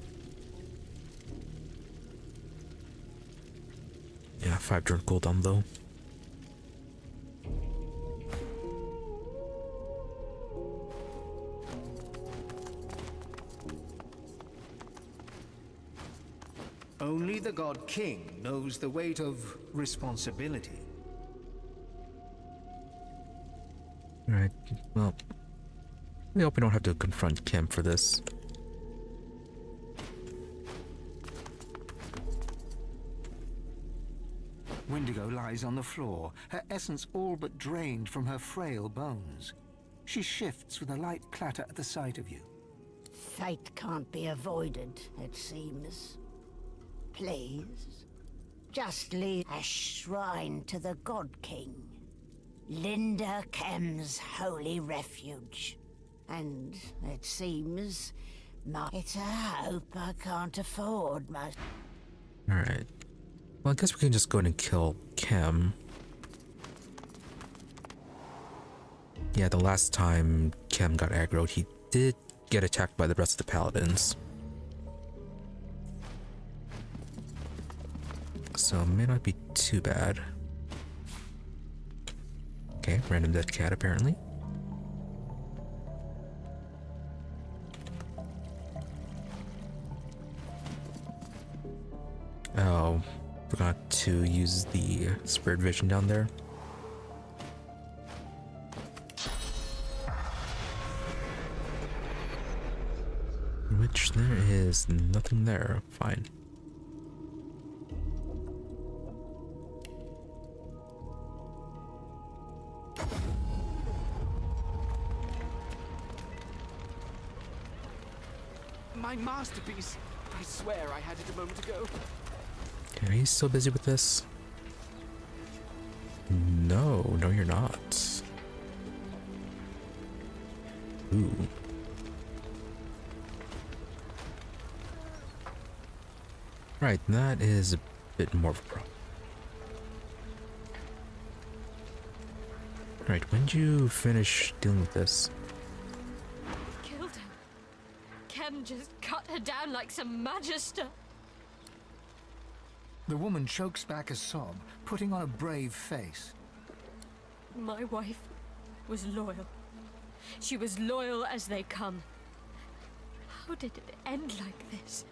[SPEAKER 1] Yeah, 5 turn cooldown though.
[SPEAKER 3] Only the God King knows the weight of responsibility.
[SPEAKER 1] Alright, well, I hope we don't have to confront Kemm for this.
[SPEAKER 3] Wendigo lies on the floor, her essence all but drained from her frail bones. She shifts with a light clatter at the sight of you.
[SPEAKER 2] Fate can't be avoided, it seems. Please, just leave a shrine to the God King. Linda Kemm's holy refuge. And it seems it's a hope I can't afford most.
[SPEAKER 1] Alright. Well, I guess we can just go ahead and kill Kemm. Yeah, the last time Kemm got aggroed, he did get attacked by the rest of the paladins. So it may not be too bad. Okay, random dead cat apparently. Oh, forgot to use the spirit vision down there. Which there is nothing there. Fine.
[SPEAKER 12] My masterpiece. I swear I had it a moment ago.
[SPEAKER 1] Are you still busy with this? No, you're not. Ooh. Right, that is a bit more of a problem. Right, when did you finish dealing with this?
[SPEAKER 10] Killed him. Kemm just cut her down like some magister.
[SPEAKER 3] The woman chokes back a sob, putting on a brave face.
[SPEAKER 10] My wife was loyal. She was loyal as they come. How did it end like this?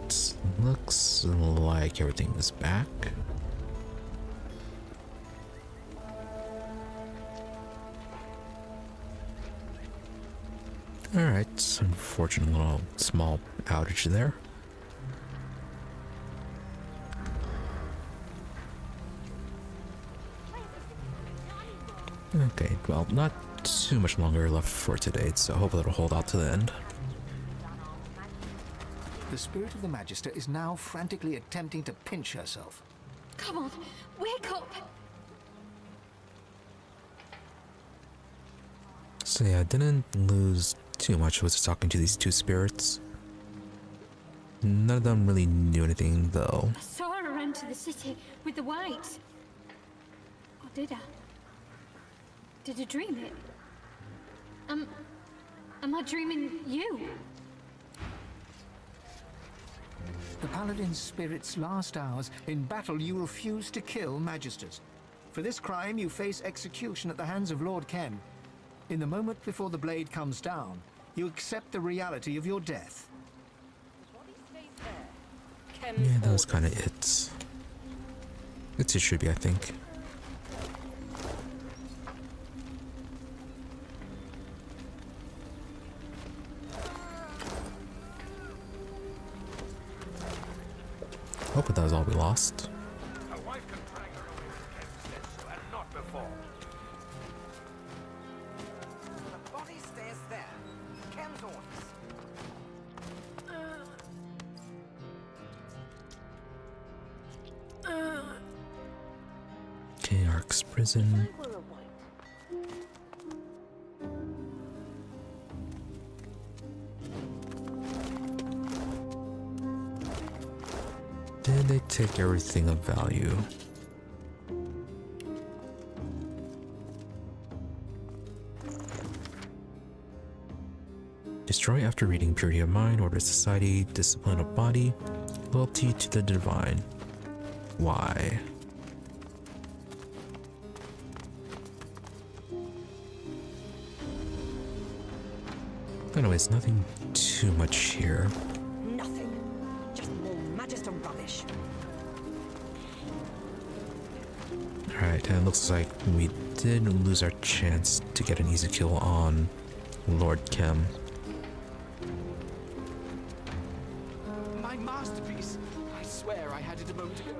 [SPEAKER 1] Alright, looks like everything is back. Alright, unfortunate little small outage there. Okay, well, not too much longer left for today, so hopefully it'll hold out to the end.
[SPEAKER 3] The spirit of the Magister is now frantically attempting to pinch herself.
[SPEAKER 10] Come on, wake up!
[SPEAKER 1] So yeah, I didn't lose too much with talking to these two spirits. None of them really knew anything, though.
[SPEAKER 10] I saw her run to the city with the whites. Or did I? Did I dream it? Am I dreaming you?
[SPEAKER 3] The Paladin's spirit's last hours. In battle, you refuse to kill Magisters. For this crime, you face execution at the hands of Lord Kemm. In the moment before the blade comes down, you accept the reality of your death.
[SPEAKER 1] Yeah, that was kind of it. It should be, I think. Hope that was all we lost.
[SPEAKER 12] A wife can drag her away when Kemm says so, and not before.
[SPEAKER 13] The body stays there. Kemm's orders.
[SPEAKER 1] Okay, Ark's prison. Did they take everything of value? Destroy after reading purity of mind, order of society, discipline of body, loyalty to the divine. Why? Anyways, nothing too much here.
[SPEAKER 13] Nothing. Just more Magister rubbish.
[SPEAKER 1] Alright, and it looks like we did lose our chance to get an easy kill on Lord Kemm.
[SPEAKER 12] My masterpiece! I swear I had it a moment ago.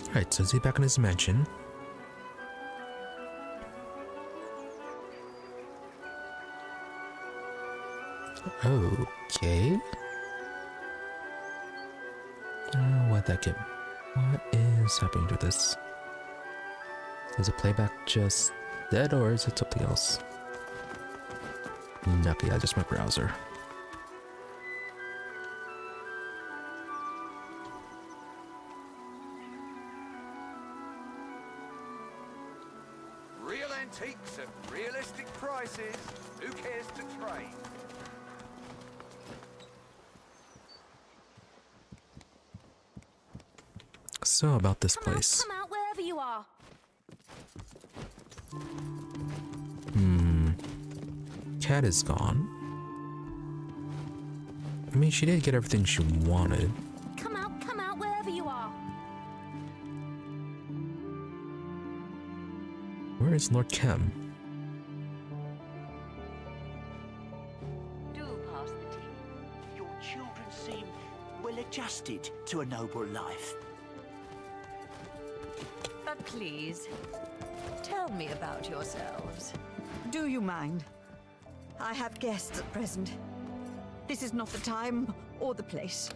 [SPEAKER 1] Alright, so is he back in his mansion? Okay. What is happening to this? Is the playback just dead or is it something else? Okay, yeah, just my browser.
[SPEAKER 21] Real antiques at realistic prices. Who cares to trade?
[SPEAKER 1] So about this place.
[SPEAKER 9] Come out wherever you are.
[SPEAKER 1] Cat is gone. I mean, she did get everything she wanted.
[SPEAKER 9] Come out wherever you are.
[SPEAKER 1] Where is Lord Kemm?
[SPEAKER 6] Do pass the tea. Your children seem well adjusted to a noble life.
[SPEAKER 5] But please, tell me about yourselves. Do you mind? I have guests at present. This is not the time or the place.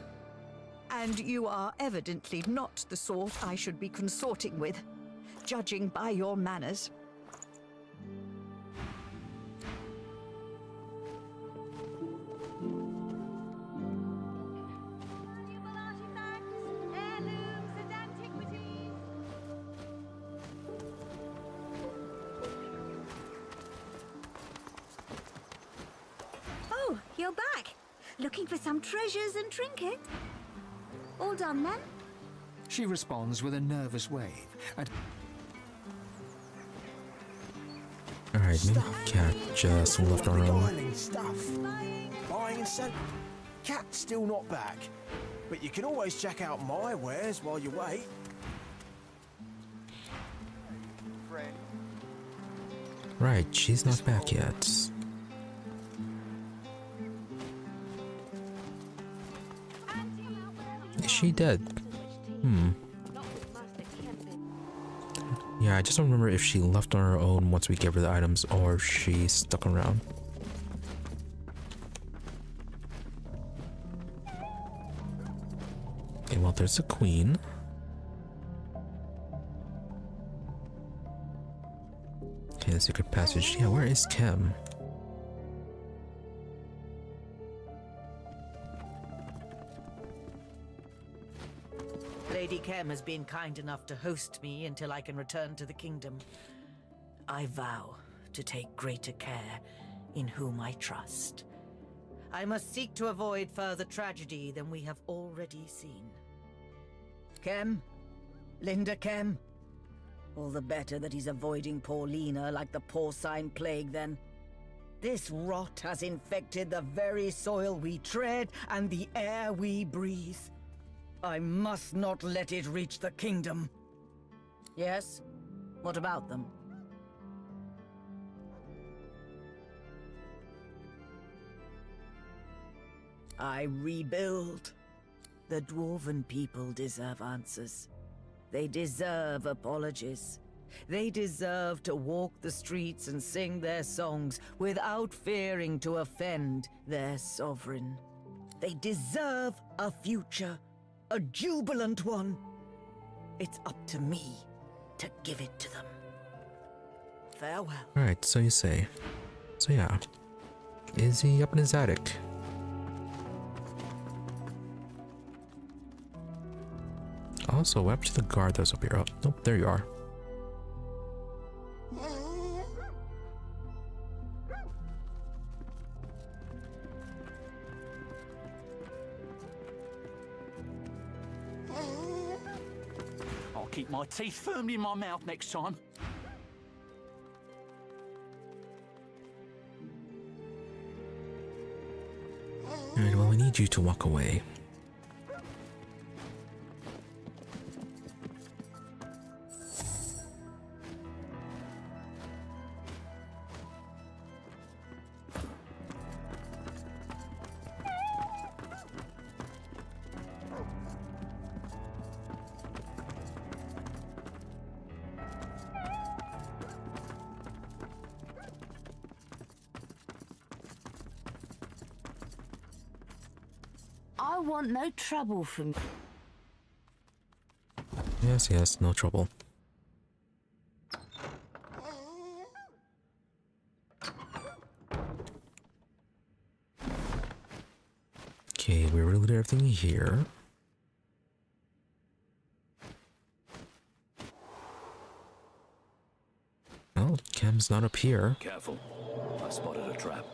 [SPEAKER 5] And you are evidently not the sort I should be consorting with, judging by your manners.
[SPEAKER 9] Oh, you're back. Looking for some treasures and trinkets? All done then?
[SPEAKER 3] She responds with a nervous wave, and
[SPEAKER 1] Alright, maybe Cat just left our own.
[SPEAKER 21] Stuff. Buying and selling. Cat's still not back. But you can always check out my wares while you wait.
[SPEAKER 20] Friend.
[SPEAKER 1] Right, she's not back yet. Is she dead? Yeah, I just don't remember if she left on her own once we gave her the items or if she stuck around. Okay, well, there's the queen. Okay, the secret passage. Yeah, where is Kemm?
[SPEAKER 5] Lady Kemm has been kind enough to host me until I can return to the kingdom. I vow to take greater care in whom I trust. I must seek to avoid further tragedy than we have already seen. Kemm? Linda Kemm? All the better that he's avoiding poor Lena like the porcine plague, then. This rot has infected the very soil we tread and the air we breathe. I must not let it reach the kingdom. Yes? What about them? I rebuild. The dwarven people deserve answers. They deserve apologies. They deserve to walk the streets and sing their songs without fearing to offend their sovereign. They deserve a future. A jubilant one. It's up to me to give it to them. Farewell.
[SPEAKER 1] Alright, so you say. So yeah. Is he up in his attic? Also, what happened to the guard that was up here? Oh, nope, there you are.
[SPEAKER 14] Keep my teeth firmly in my mouth next time.
[SPEAKER 1] Alright, well, we need you to walk away.
[SPEAKER 17] I want no trouble from...
[SPEAKER 1] Yes, yes, no trouble. Okay, we reloaded everything here. Oh, Kemm's not up here.
[SPEAKER 4] Careful. I spotted a trap.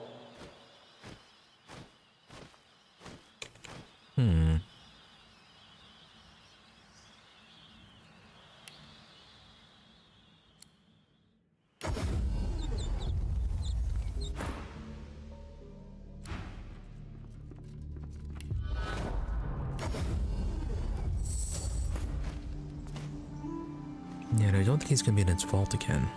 [SPEAKER 1] Yeah, I don't think he's gonna be in its vault again.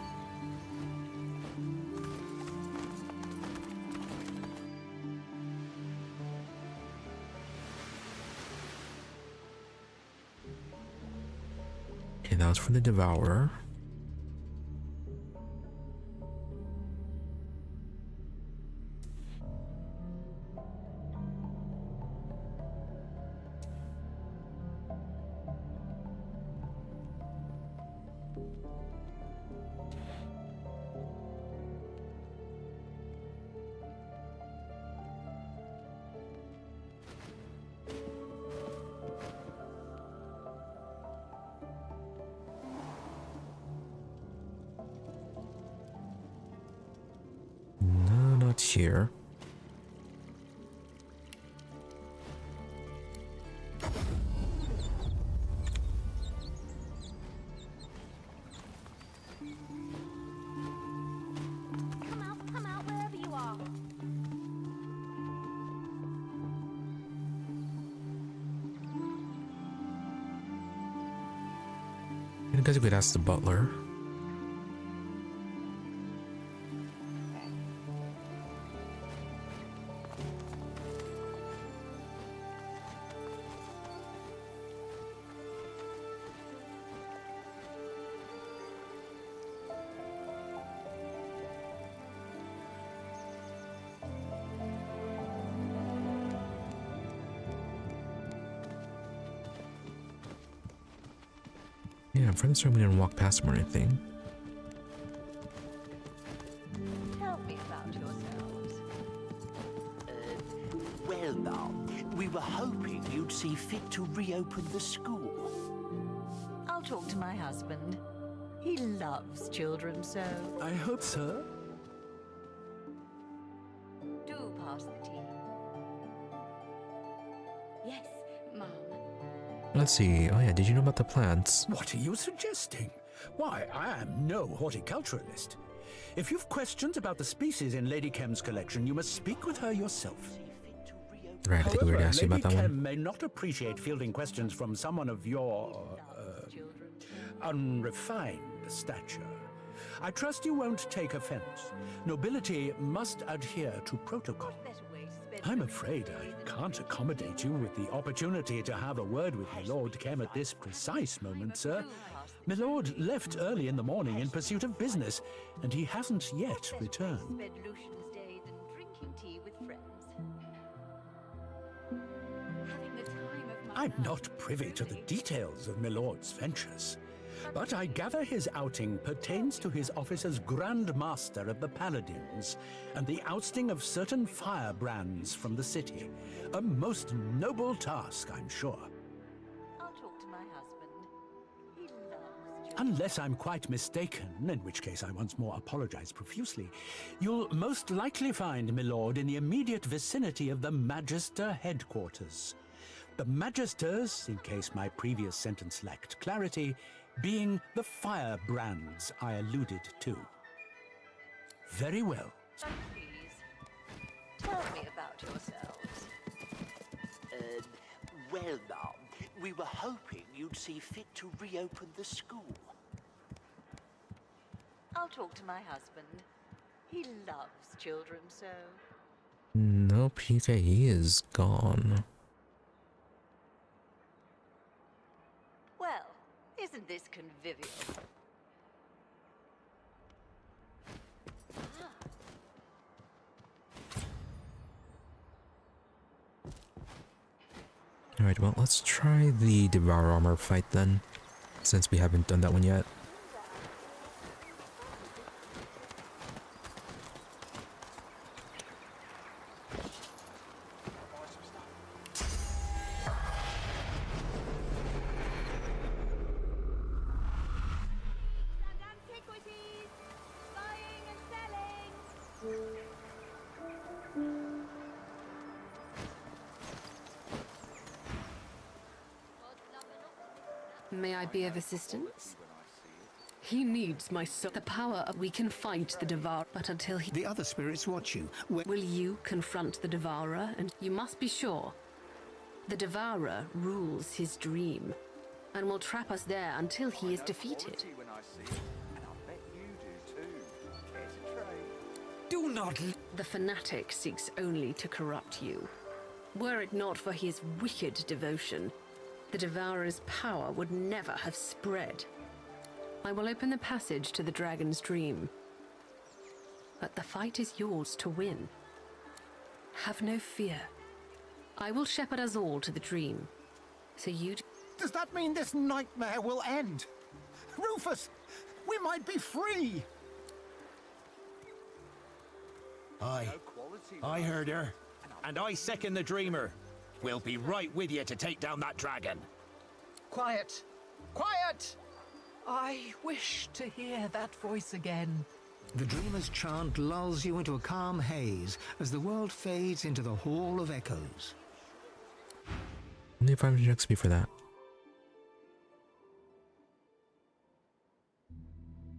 [SPEAKER 1] Okay, that was for the Devourer. No, not here.
[SPEAKER 10] Come out wherever you are.
[SPEAKER 1] I guess we could ask the butler. Yeah, for this room we didn't walk past him or anything.
[SPEAKER 13] Tell me about yourselves.
[SPEAKER 6] Well, now, we were hoping you'd see fit to reopen the school.
[SPEAKER 5] I'll talk to my husband. He loves children so.
[SPEAKER 8] I hope so.
[SPEAKER 13] Do pass the tea. Yes, Mum.
[SPEAKER 1] Let's see. Oh yeah, did you know about the plants?
[SPEAKER 11] What are you suggesting? Why, I am no horticulturalist. If you've questions about the species in Lady Kemm's collection, you must speak with her yourself.
[SPEAKER 1] Right, I think we were asking about that
[SPEAKER 11] Lady Kemm
[SPEAKER 1] one.
[SPEAKER 11] may not appreciate fielding questions from someone of your unrefined stature. I trust you won't take offense. Nobility must adhere to protocol. I'm afraid I can't accommodate you with the opportunity to have a word with my Lord Kemm at this precise moment, sir. My lord left early in the morning in pursuit of business, and he hasn't yet returned.
[SPEAKER 13] Spend Lucian's day than drinking tea with friends. Having the time of my
[SPEAKER 11] I'm not privy to the details of my lord's ventures, but I gather his outing pertains to his office as Grand Master of the Paladins and the ousting of certain firebrands from the city. A most noble task, I'm sure.
[SPEAKER 13] I'll talk to my husband. He loves
[SPEAKER 11] Unless I'm quite mistaken, in which case I once more apologize profusely, you'll most likely find my lord in the immediate vicinity of the Magister headquarters. The Magisters, in case my previous sentence lacked clarity, being the firebrands I alluded to. Very well.
[SPEAKER 13] Please, tell me about yourselves.
[SPEAKER 6] Well, now, we were hoping you'd see fit to reopen the school.
[SPEAKER 13] I'll talk to my husband. He loves children so.
[SPEAKER 1] Nope, he is gone.
[SPEAKER 13] Well, isn't this convivial?
[SPEAKER 1] Alright, well, let's try the Devour Armor fight then, since we haven't done that one yet.
[SPEAKER 22] May I be of assistance? He needs my soul. The power of we can fight the Devourer, but until he...
[SPEAKER 3] The other spirits watch you.
[SPEAKER 22] Will you confront the Devourer? And you must be sure. The Devourer rules his dream, and will trap us there until he is defeated.
[SPEAKER 3] Do not...
[SPEAKER 22] The fanatic seeks only to corrupt you. Were it not for his wicked devotion, the Devourer's power would never have spread. I will open the passage to the Dragon's Dream. But the fight is yours to win. Have no fear. I will shepherd us all to the dream. So you...
[SPEAKER 23] Does that mean this nightmare will end? Rufus, we might be free!
[SPEAKER 24] I heard her, and I second the Dreamer. We'll be right with you to take down that dragon.
[SPEAKER 25] Quiet! Quiet! I wish to hear that voice again.
[SPEAKER 3] The Dreamer's chant lulls you into a calm haze as the world fades into the Hall of Echoes.
[SPEAKER 1] Only 500 XP for that.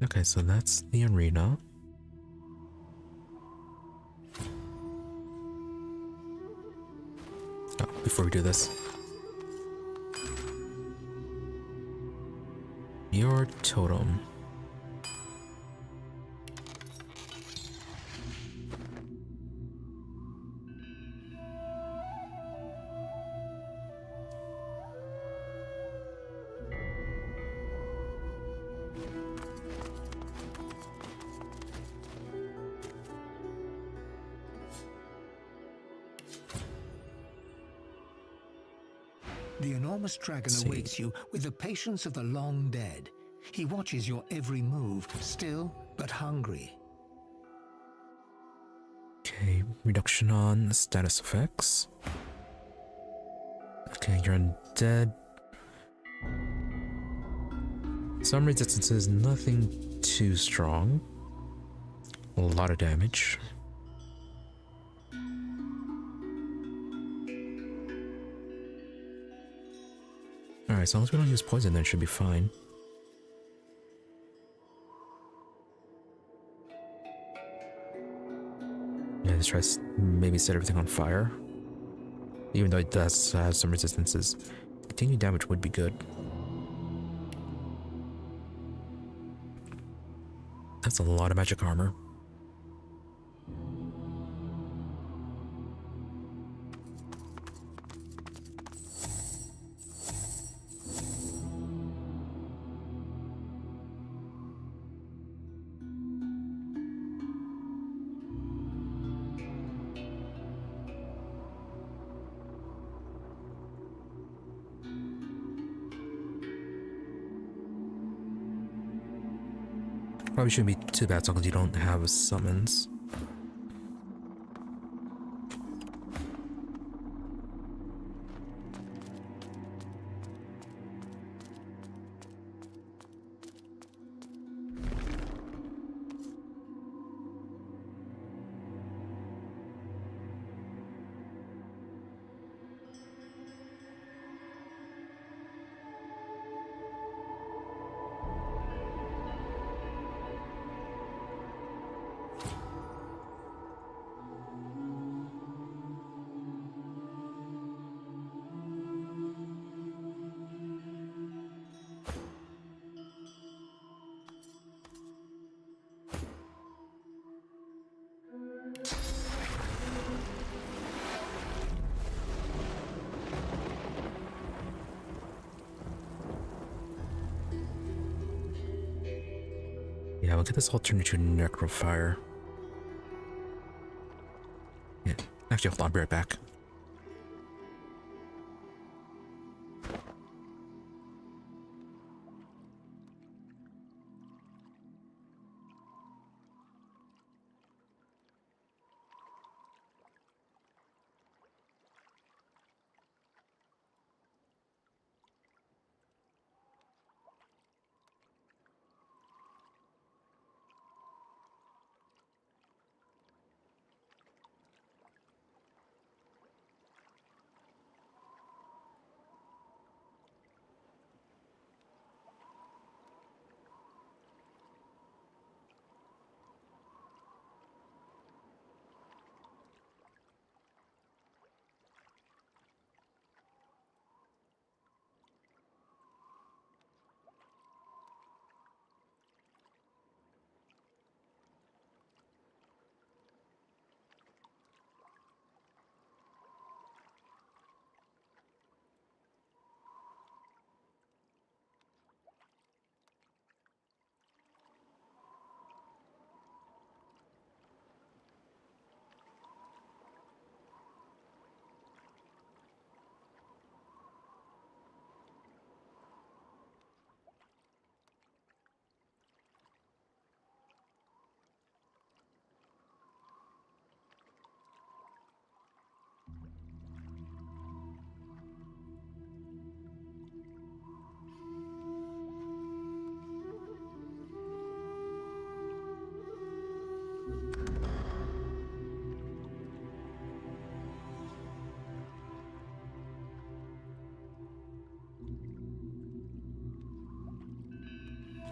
[SPEAKER 1] Okay, so that's the arena. Oh, before we do this. your totem.
[SPEAKER 3] The enormous dragon awaits you with the patience of the long dead. He watches your every move, still but hungry.
[SPEAKER 1] Okay, reduction on status effects. Okay, you're undead. Some resistances, nothing too strong. A lot of damage. Alright, as long as we don't use poison, then it should be fine. Yeah, let's try maybe set everything on fire. Even though it does have some resistances. Continued damage would be good. That's a lot of magic armor. Probably shouldn't be too bad, so long as you don't have summons. Yeah, we'll get this all turned into necrofire. Yeah, actually, hold on, I'll be right back.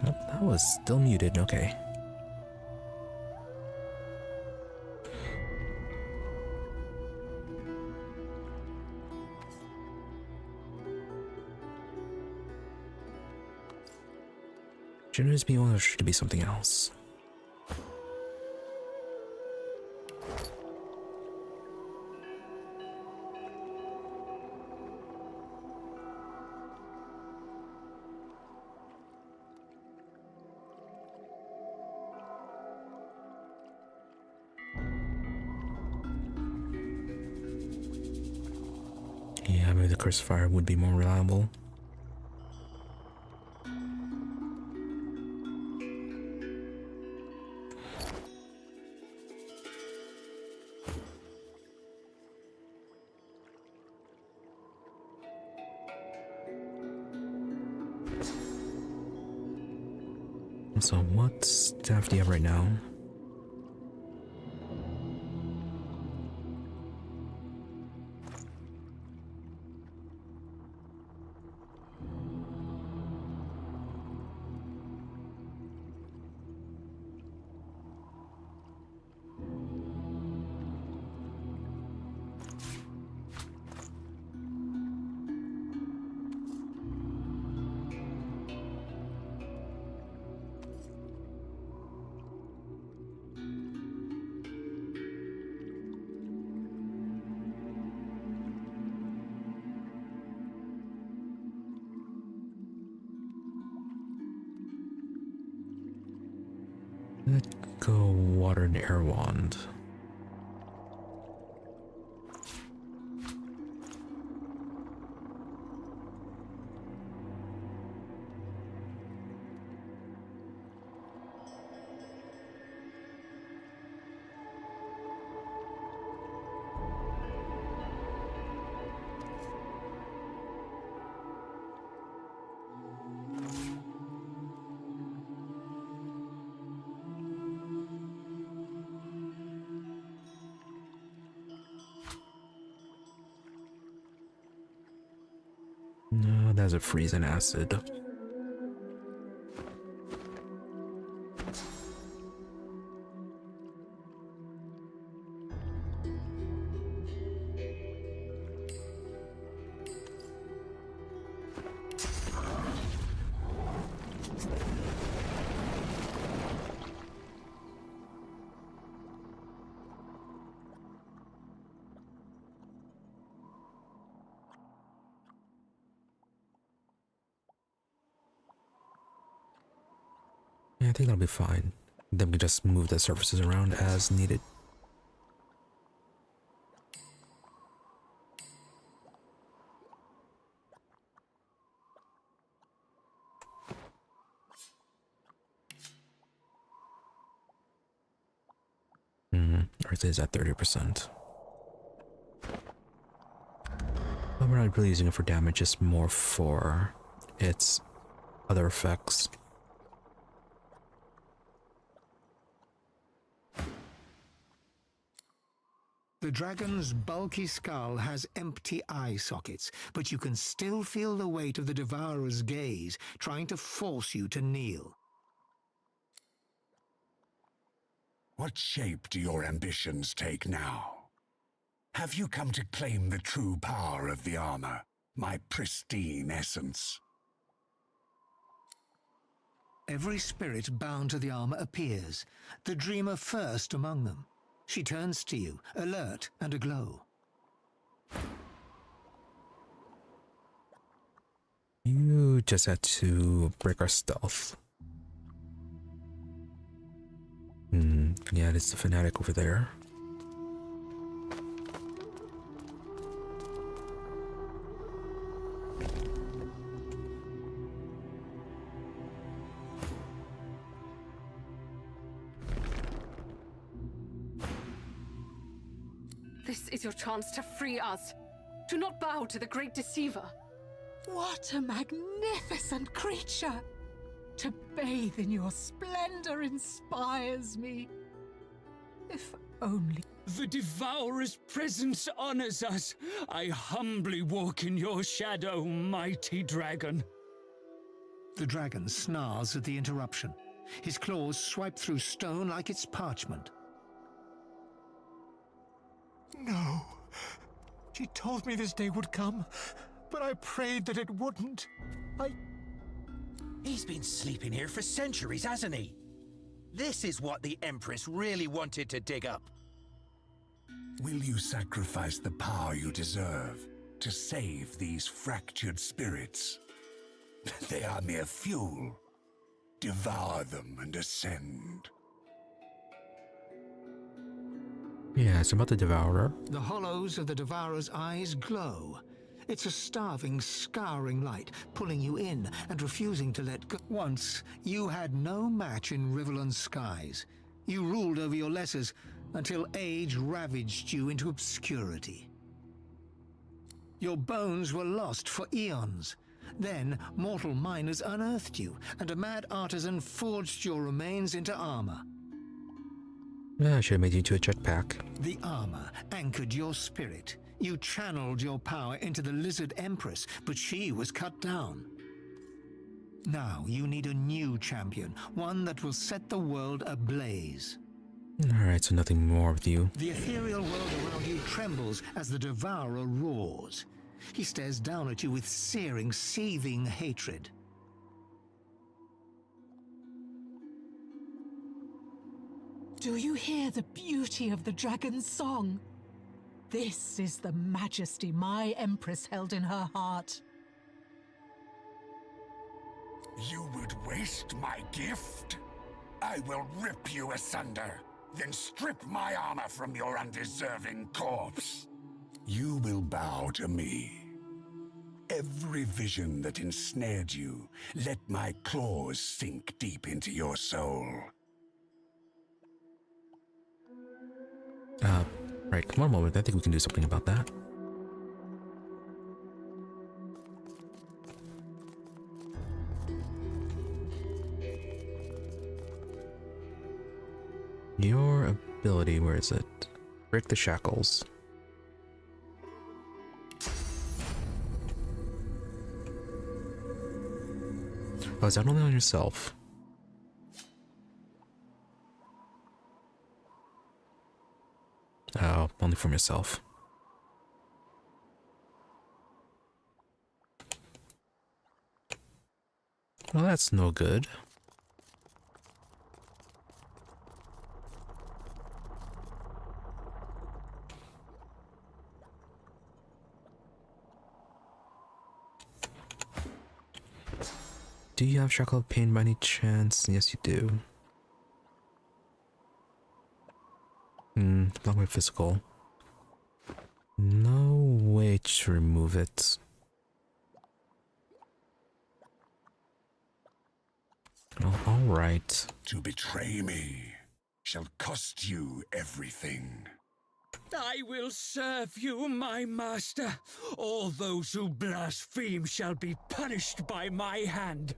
[SPEAKER 1] Oh, that was still muted, okay. Shouldn't it be one or should it be something else? Yeah, maybe the crucifier would be more reliable. So what staff do you have right now? Let's go water and air wand. No, that's a freeze and acid. Yeah, I think that'll be fine. Then we just move the surfaces around as needed. Earth is at 30%. But we're not really using it for damage, just more for its other effects.
[SPEAKER 3] The dragon's bulky skull has empty eye sockets, but you can still feel the weight of the Devourer's gaze, trying to force you to kneel.
[SPEAKER 7] What shape do your ambitions take now? Have you come to claim the true power of the armor, my pristine essence?
[SPEAKER 3] Every spirit bound to the armor appears, the dreamer first among them. She turns to you, alert and aglow.
[SPEAKER 1] You just had to break our stealth. Yeah, it's the fanatic over there.
[SPEAKER 22] This is your chance to free us. Do not bow to the great deceiver.
[SPEAKER 25] What a magnificent creature! To bathe in your splendor inspires me. If only...
[SPEAKER 15] The Devourer's presence honors us. I humbly walk in your shadow, mighty dragon.
[SPEAKER 3] The dragon snarls at the interruption. His claws swipe through stone like it's parchment.
[SPEAKER 23] No. She told me this day would come, but I prayed that it wouldn't.
[SPEAKER 24] He's been sleeping here for centuries, hasn't he? This is what the Empress really wanted to dig up.
[SPEAKER 7] Will you sacrifice the power you deserve to save these fractured spirits? They are mere fuel. Devour them and ascend.
[SPEAKER 1] Yes, about the Devourer.
[SPEAKER 3] The hollows of the Devourer's eyes glow. It's a starving, scouring light, pulling you in and refusing to let go. Once, you had no match in Riverland skies. You ruled over your lessers until age ravaged you into obscurity. Your bones were lost for eons. Then, mortal miners unearthed you, and a mad artisan forged your remains into armor.
[SPEAKER 1] Yeah, I should have made you into a jetpack.
[SPEAKER 3] The armor anchored your spirit. You channeled your power into the Lizard Empress, but she was cut down. Now you need a new champion, one that will set the world ablaze.
[SPEAKER 1] Alright, so nothing more with you.
[SPEAKER 3] The ethereal world around you trembles as the Devourer roars. He stares down at you with searing, seething hatred.
[SPEAKER 25] Do you hear the beauty of the dragon's song? This is the majesty my Empress held in her heart.
[SPEAKER 7] You would waste my gift? I will rip you asunder, then strip my armor from your undeserving corpse. You will bow to me. Every vision that ensnared you, let my claws sink deep into your soul.
[SPEAKER 1] Right, one moment. I think we can do something about that. Your ability, where is it? Break the shackles. Oh, is that only on yourself? Oh, only from yourself. Well, that's no good. Do you have Shackle of Pain by any chance? Yes, you do. Not my physical. No way to remove it. Well, alright.
[SPEAKER 7] To betray me shall cost you everything.
[SPEAKER 15] I will serve you, my master. All those who blaspheme shall be punished by my hand.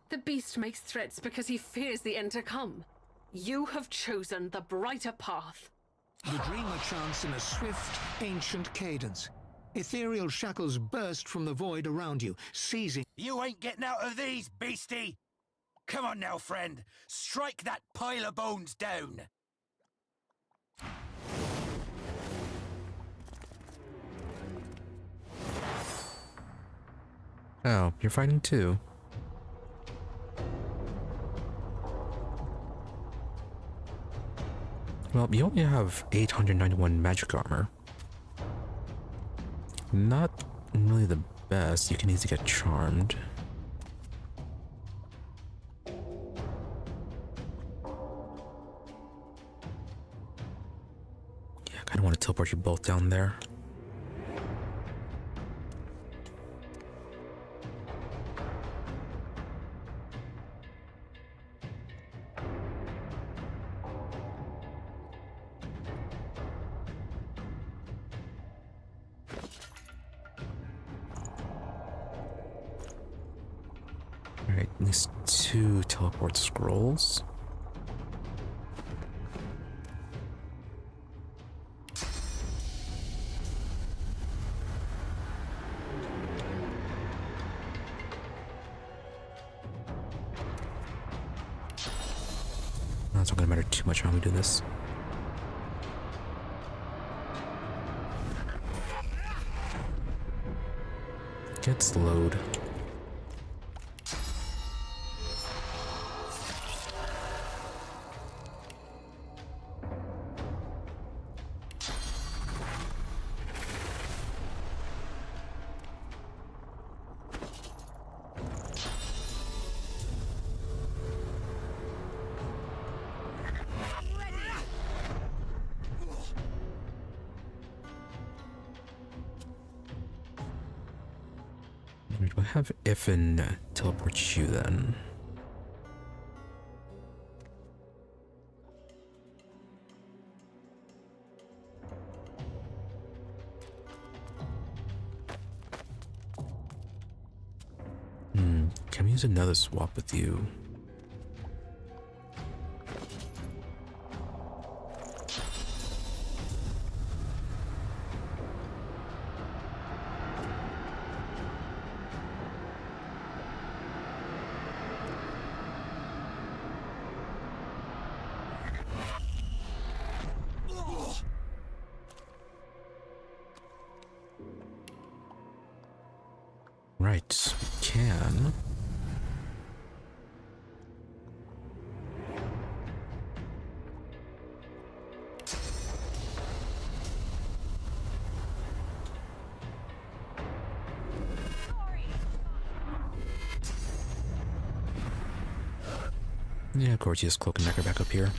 [SPEAKER 22] The beast makes threats because he fears the end to come. You have chosen the brighter path.
[SPEAKER 3] The dreamer chants in a swift, ancient cadence. Ethereal shackles burst from the void around you, seizing.
[SPEAKER 24] You ain't getting out of these, beastie! Come on now, friend. Strike that pile of bones down.
[SPEAKER 1] Oh, you're fighting too. Well, you only have 891 magic armor. Not really the best. You can easily get charmed. Yeah, I kind of want to teleport you both down there. Alright, at least 2 teleport scrolls. That's not gonna matter too much how we do this. Get slowed. have Iffen teleport you then. Can we use another swap with you? Right, we can. Yeah, of course, he has Cloak and Necker back up here.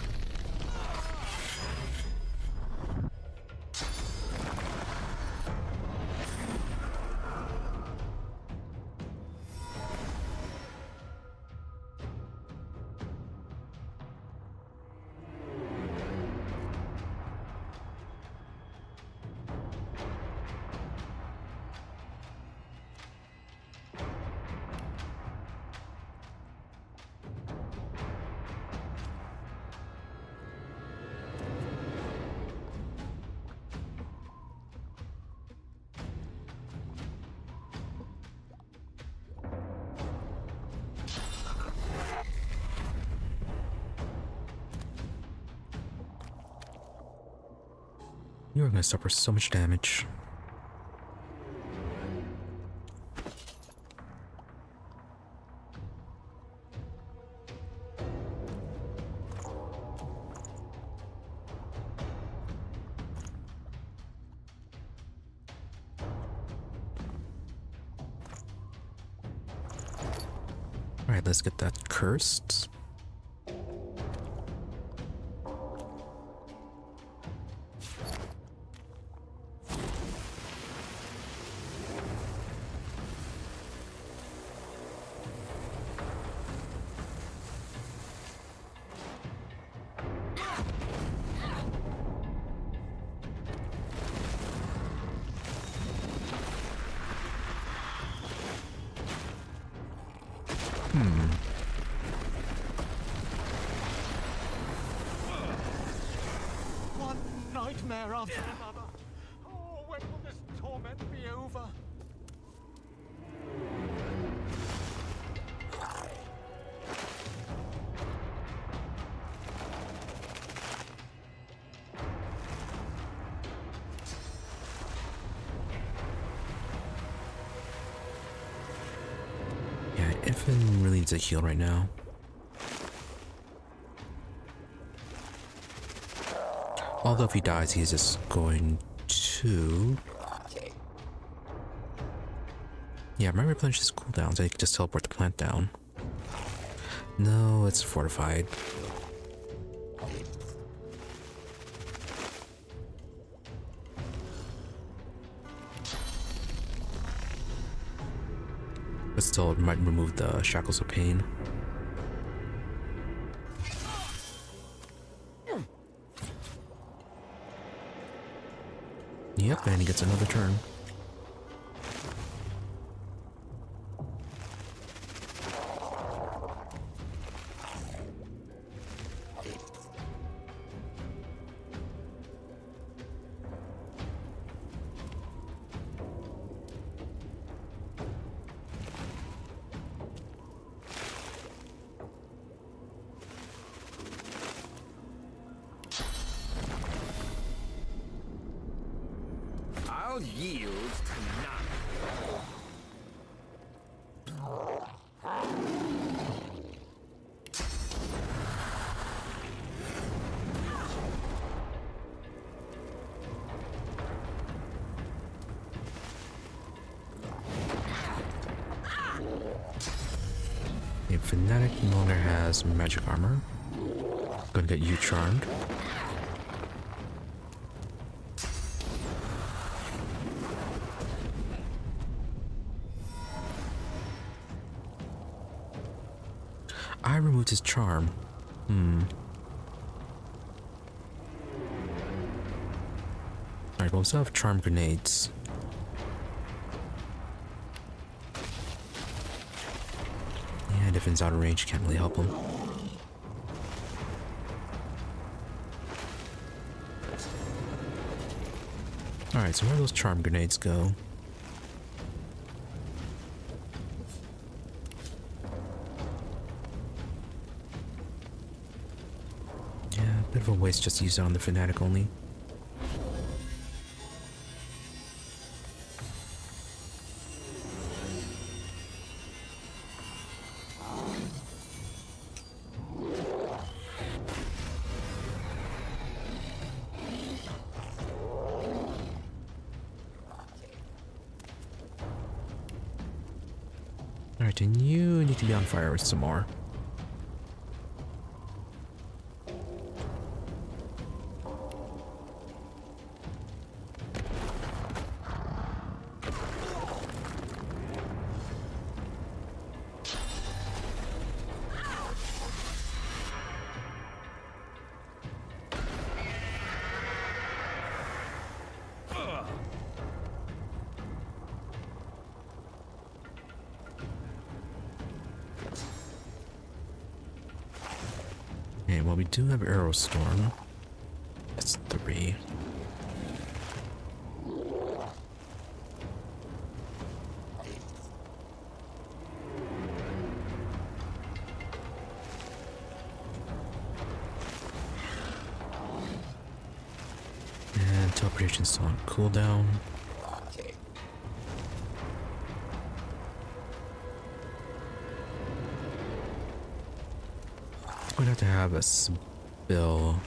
[SPEAKER 1] You're gonna suffer so much damage. Alright, let's get that cursed.
[SPEAKER 23] One nightmare after another. Oh, when will this torment be over?
[SPEAKER 1] Yeah, Iffen really needs a heal right now. Although if he dies, he's just going to... Yeah, might replenish his cooldowns. I can just teleport the plant down. No, it's fortified. But still, it might remove the shackles of pain. Yep, and he gets another turn.
[SPEAKER 8] I'll yield to none.
[SPEAKER 1] The Fanatic no longer has magic armor. Gonna get you charmed. it's his charm. Alright, well, we still have charm grenades. And if it's out of range, can't really help him. Alright, so where do those charm grenades go? Yeah, a bit of a waste just to use it on the fanatic only. Alright, and you need to be on fire with some more. Okay, well, we do have Arrow Storm. That's 3. And teleportation still on cooldown. We'd have to have a spill.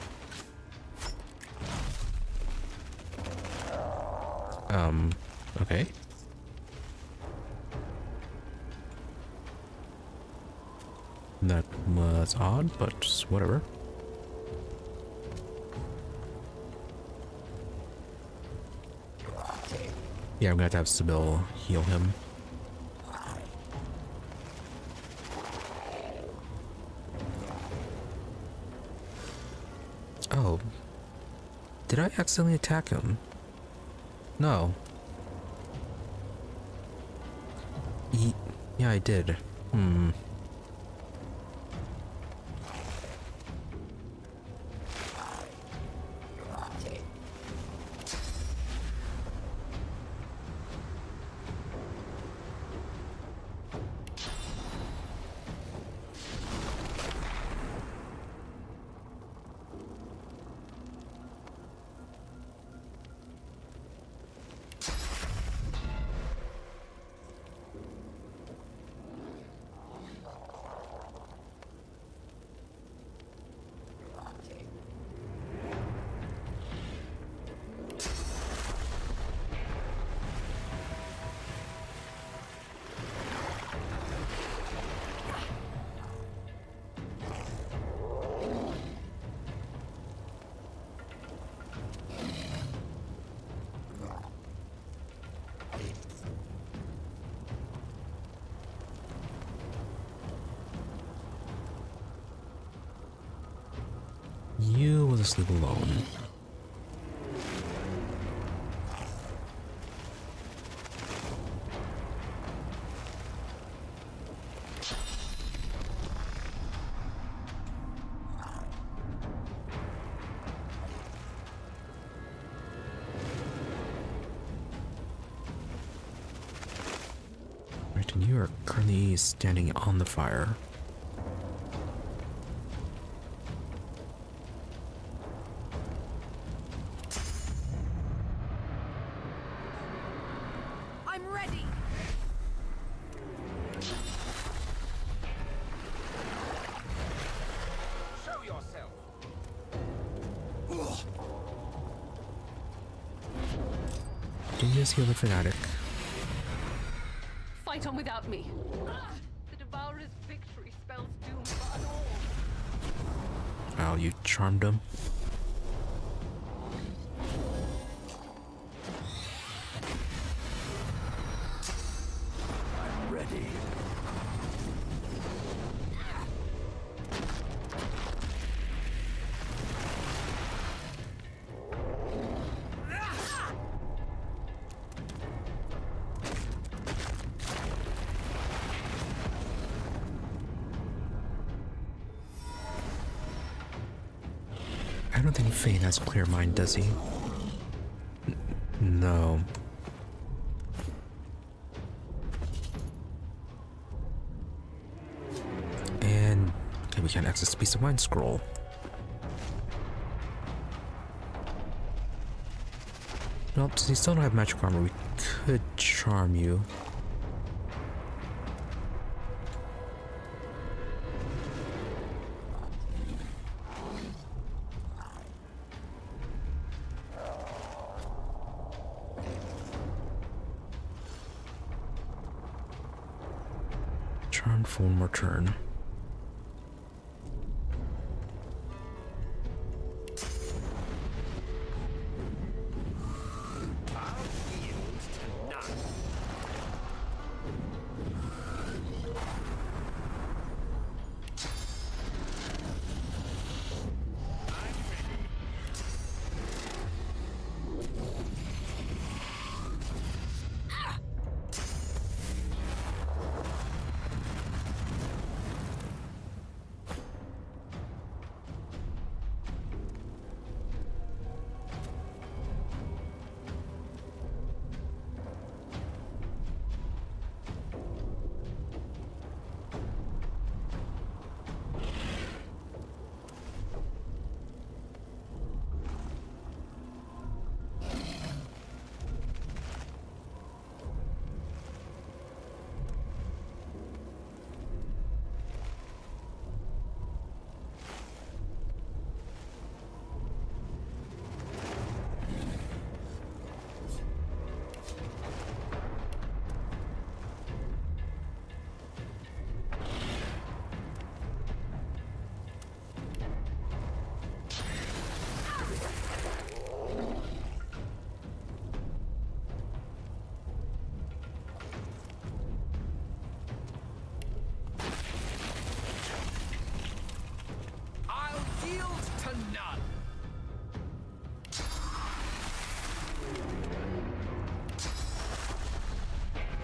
[SPEAKER 1] Okay. That was odd, but whatever. Yeah, I'm gonna have to have Sybil heal him. Oh. Did I accidentally attack him? No. Yeah, I did. You will just live alone. Right, and you are currently standing on the fire. Can you just heal the fanatic?
[SPEAKER 22] Fight on without me. The Devourer's victory spells doom for us all.
[SPEAKER 1] Oh, you charmed him.
[SPEAKER 24] I'm ready.
[SPEAKER 1] I don't think Fane has a clear mind, does he? No. And okay, we can't access the Peace of Mind scroll. Well, since you still don't have magic armor, we could charm you. Charmed for one more turn.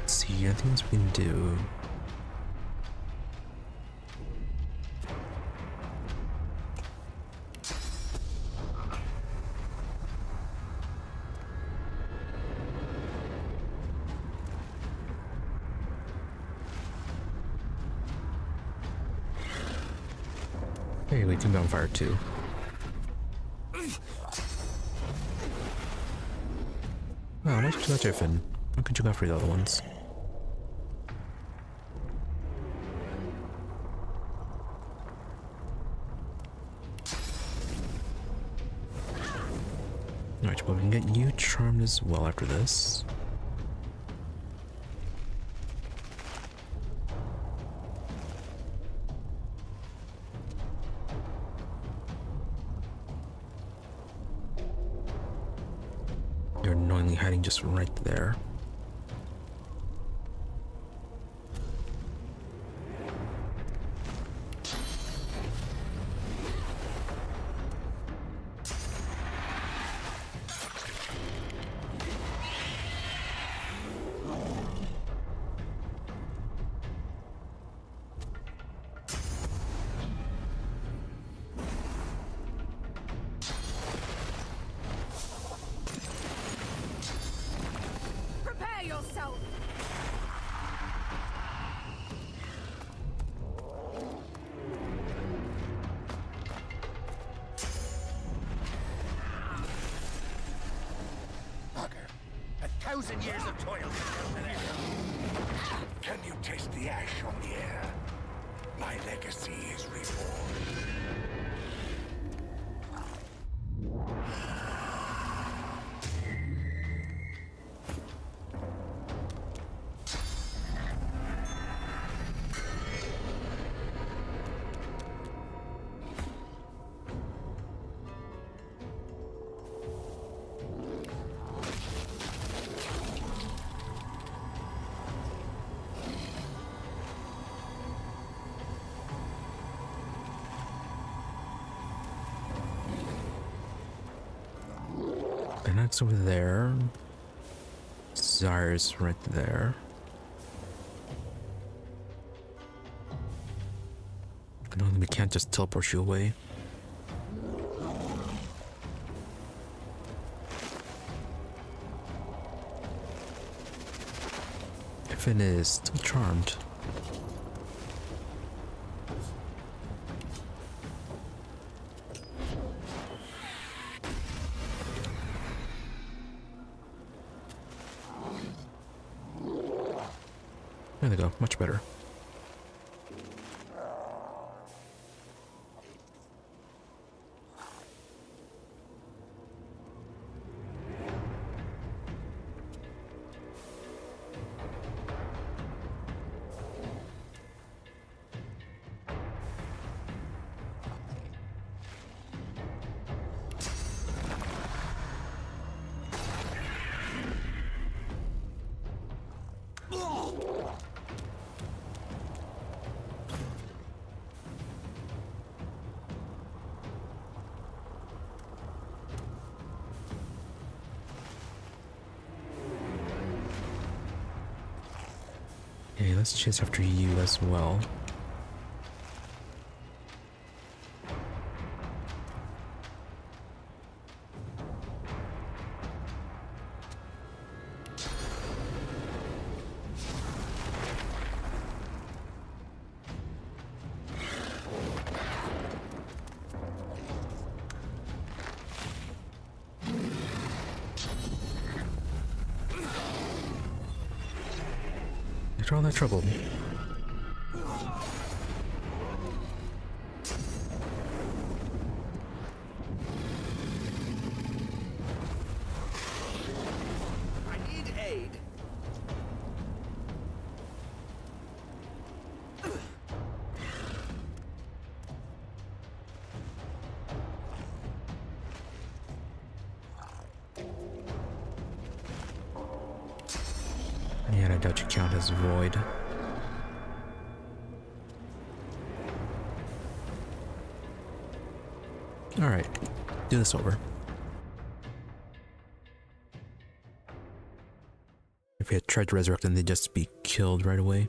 [SPEAKER 1] See, anything else we can do? Hey, we can be on fire too. Wow, much too much open. Why couldn't you go for the other ones? Alright, well, we can get you charmed as well after this. You're annoyingly hiding just right there.
[SPEAKER 10] yourself!
[SPEAKER 7] Bugger.
[SPEAKER 24] 1,000 years of toil.
[SPEAKER 7] Can you taste the ash on the air? My legacy is reborn.
[SPEAKER 1] Next over there. Zaire's right there. No, we can't just teleport you away. Griffin is still charmed. There they go, much better. Okay, let's chase after you as well. After all that trouble.
[SPEAKER 21] I need aid.
[SPEAKER 1] Yeah, I doubt you count as void. Alright, do this over. If we had tried to resurrect them, they'd just be killed right away.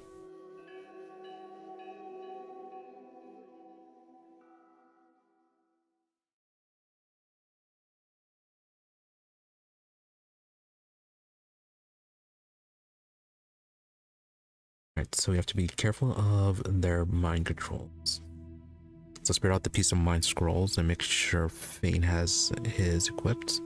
[SPEAKER 1] Alright, so we have to be careful of their mind controls. So spirit out the piece of mind scrolls and make sure Fane has his equipped.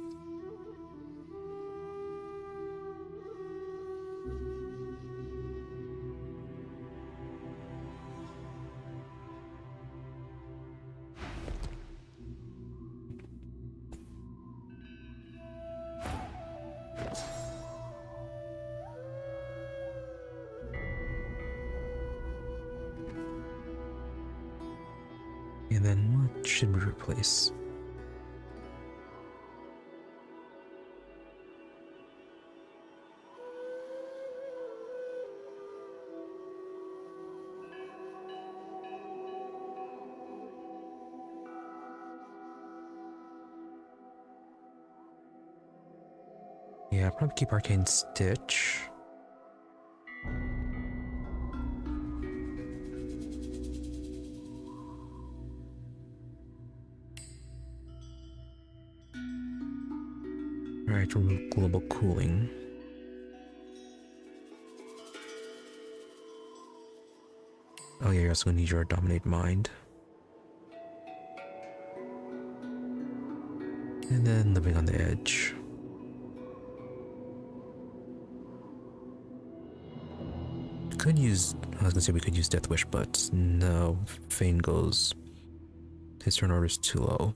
[SPEAKER 1] And then what should we replace? Yeah, probably keep Arcane Stitch. Alright, remove global cooling. Oh yeah, you're also gonna need your dominate mind. And then living on the edge. Could use, I was gonna say we could use Death Wish, but no, Fane goes, his turn order is too low.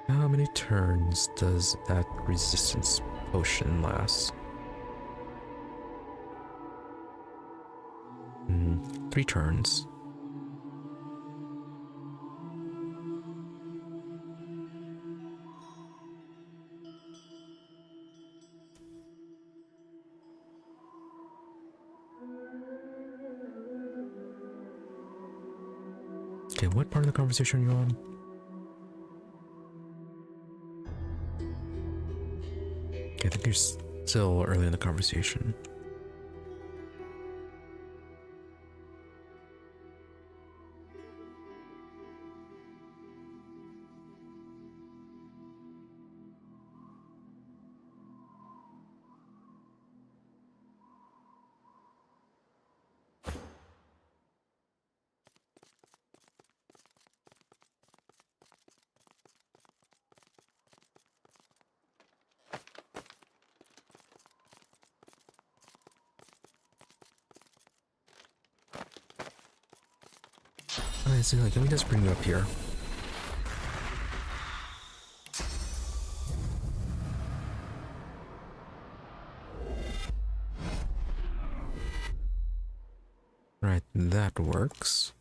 [SPEAKER 1] How many turns does that resistance potion last? 3 turns. Okay, what part of the conversation are you on? Okay, I think you're still early in the conversation. Alright, so like, let me just bring you up here. Right, that works.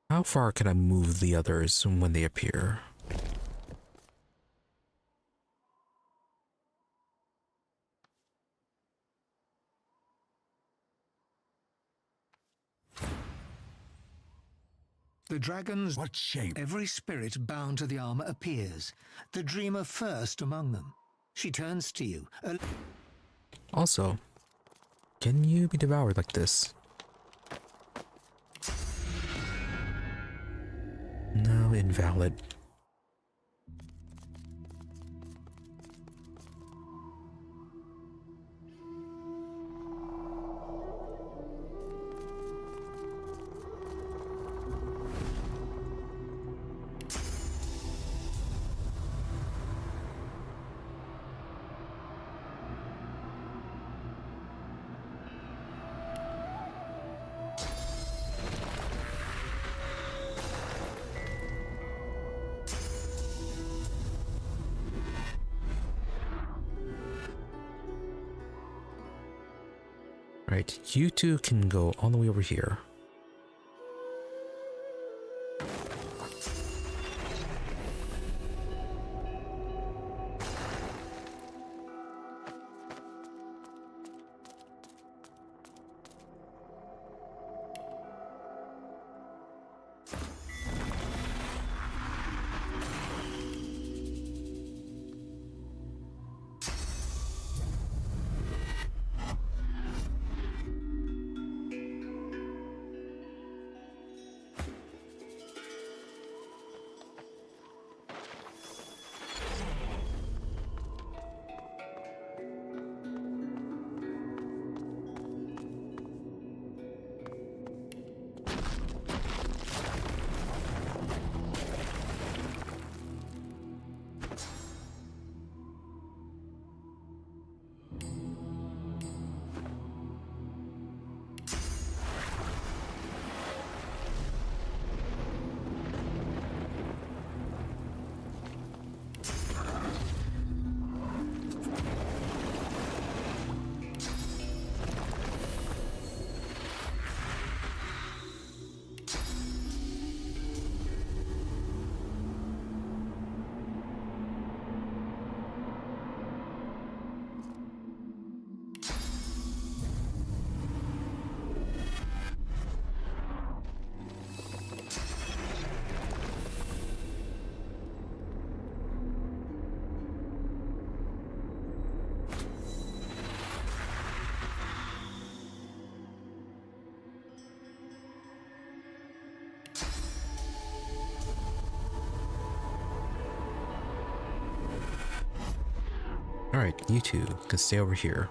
[SPEAKER 1] How far can I move the others when they appear?
[SPEAKER 3] The dragons.
[SPEAKER 7] What shape?
[SPEAKER 3] Every spirit bound to the armor appears. The dreamer first among them. She turns to you.
[SPEAKER 1] Also, can you be devoured like this? No, invalid. Right, you two can go all the way over here. Alright, you two can stay over here.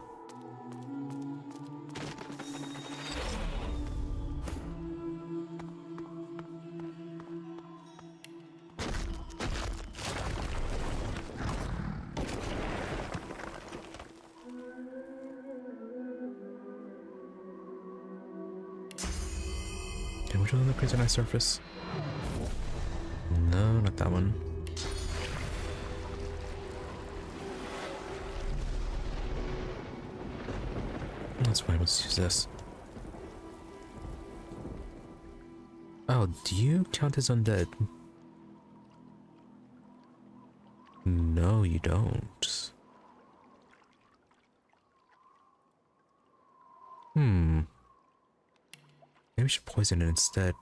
[SPEAKER 1] which one appears on my surface? No, not that one. That's fine, let's use this. Oh, do you count as undead? No, you don't. Maybe we should poison it instead.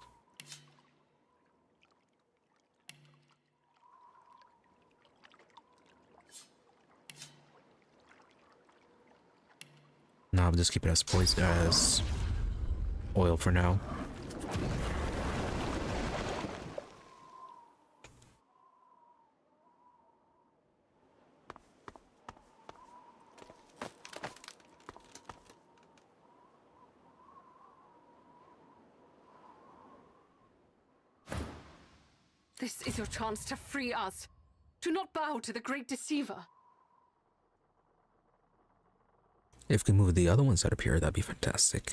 [SPEAKER 1] No, I'll just keep it as poison, as oil for now.
[SPEAKER 22] This is your chance to free us. Do not bow to the great deceiver.
[SPEAKER 1] If we can move the other ones that appear, that'd be fantastic.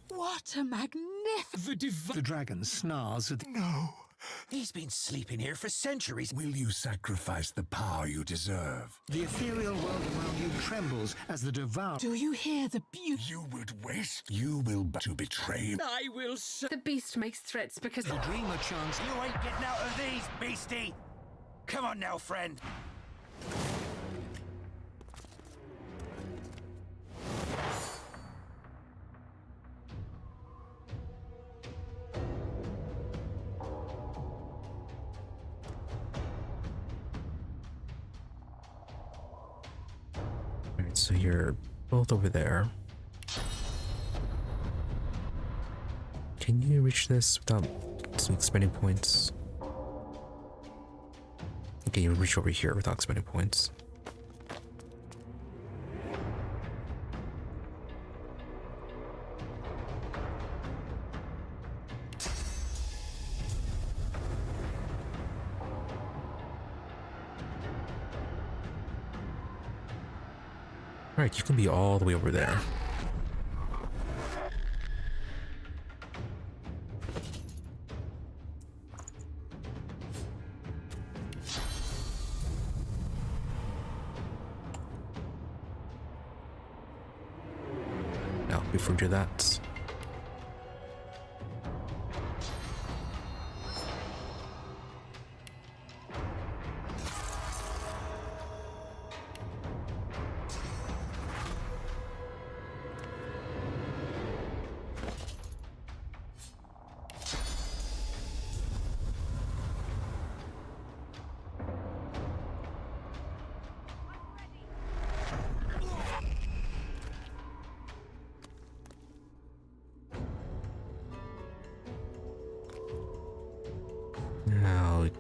[SPEAKER 25] What a magnificent...
[SPEAKER 3] The dragon snarls at...
[SPEAKER 7] No.
[SPEAKER 24] He's been sleeping here for centuries.
[SPEAKER 7] Will you sacrifice the power you deserve?
[SPEAKER 3] The ethereal world around you trembles as the devour...
[SPEAKER 25] Do you hear the beauty?
[SPEAKER 7] You would waste. You will to betray.
[SPEAKER 15] I will
[SPEAKER 22] The beast makes threats because...
[SPEAKER 3] The dreamer chants...
[SPEAKER 24] You ain't getting out of these, beastie! Come on now, friend.
[SPEAKER 1] Alright, so you're both over there. Can you reach this without expending points? Okay, you reach over here without expending points. Alright, you can be all the way over there. Now, before we do that,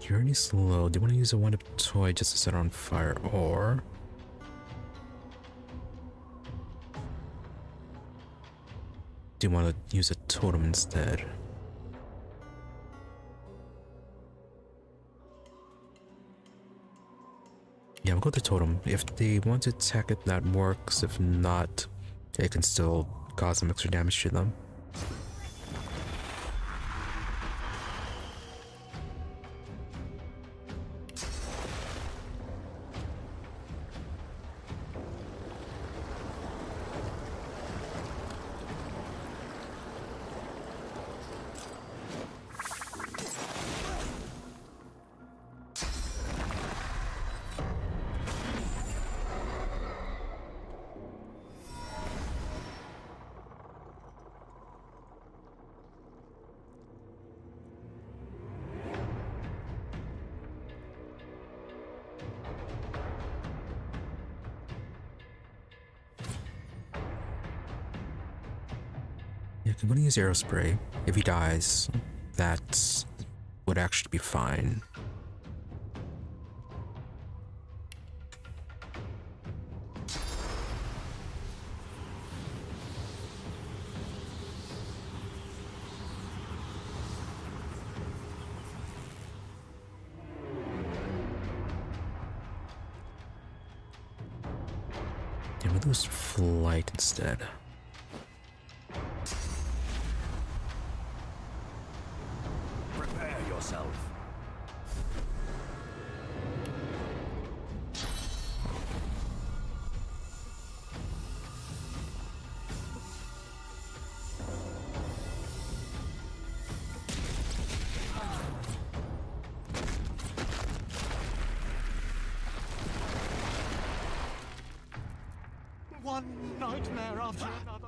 [SPEAKER 1] you're already slow. Do you want to use a wind-up toy just to set it on fire, or do you want to use a totem instead? Yeah, we'll go with the totem. If they want to attack it, that works. If not, it can still cause some extra damage to them. Yeah, I'm gonna use arrow spray. If he dies, that would actually be fine. Yeah, we'll use flight instead.
[SPEAKER 24] yourself.
[SPEAKER 23] One nightmare after another.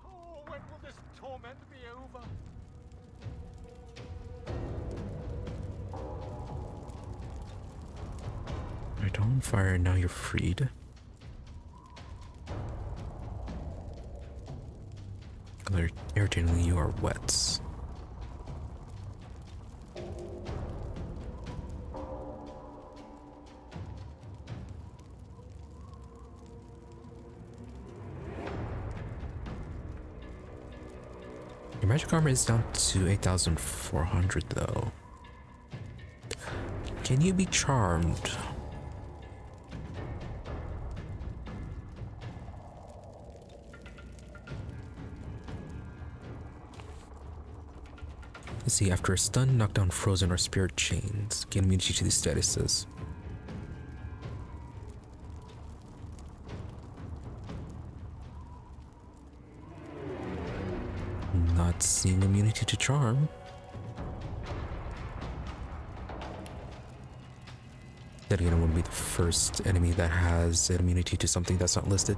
[SPEAKER 23] Oh, when will this torment be over?
[SPEAKER 1] Alright, on fire, now you're freed. Irritatingly, you are wet. Your magic armor is down to 8,400 though. Can you be charmed? Let's see, after a stun, knockdown, frozen, or spirit chains, gain immunity to these statuses. Not seeing immunity to charm. Daeyena wouldn't be the first enemy that has immunity to something that's not listed.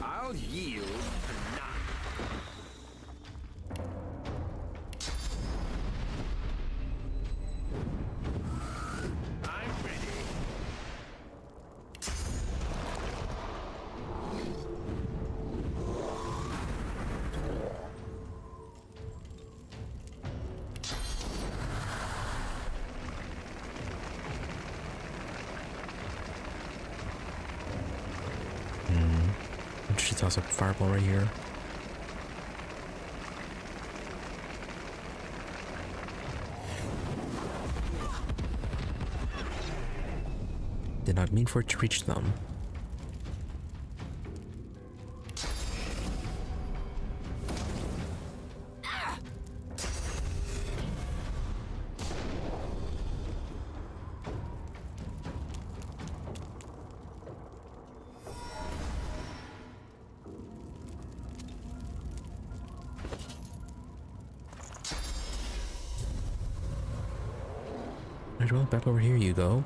[SPEAKER 8] I'll yield for none. I'm ready.
[SPEAKER 1] She toss up a fireball right here. Did not mean for it to reach them. Alright, well, back over here you go.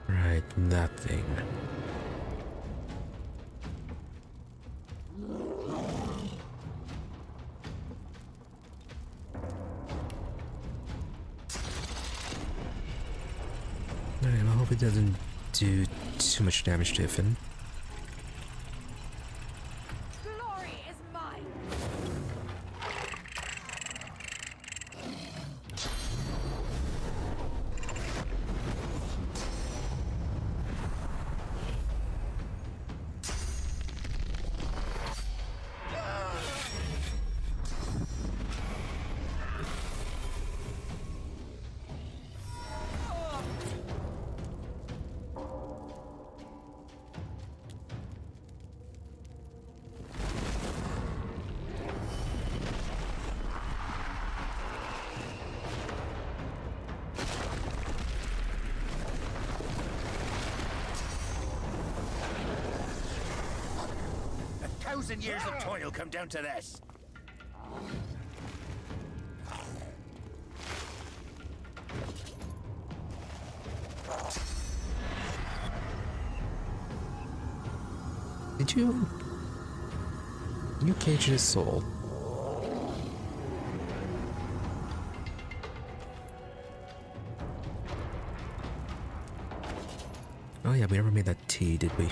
[SPEAKER 1] Right, that thing. Alright, I hope it doesn't do too much damage to Ifin.
[SPEAKER 13] Glory is mine.
[SPEAKER 24] Thousand years of toil come down to this.
[SPEAKER 1] Did you... You caged his soul. Oh yeah, we never made that tea, did we?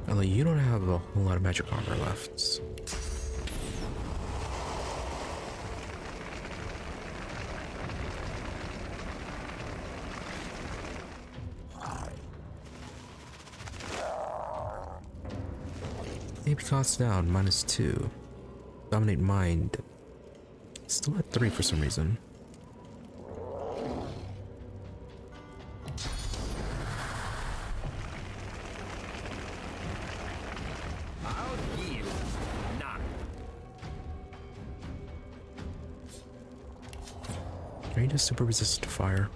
[SPEAKER 1] Although you don't have a whole lot of magic armor left. AP cost down, -2. Dominate mind. Still at 3 for some reason. Are you just super resistant to fire?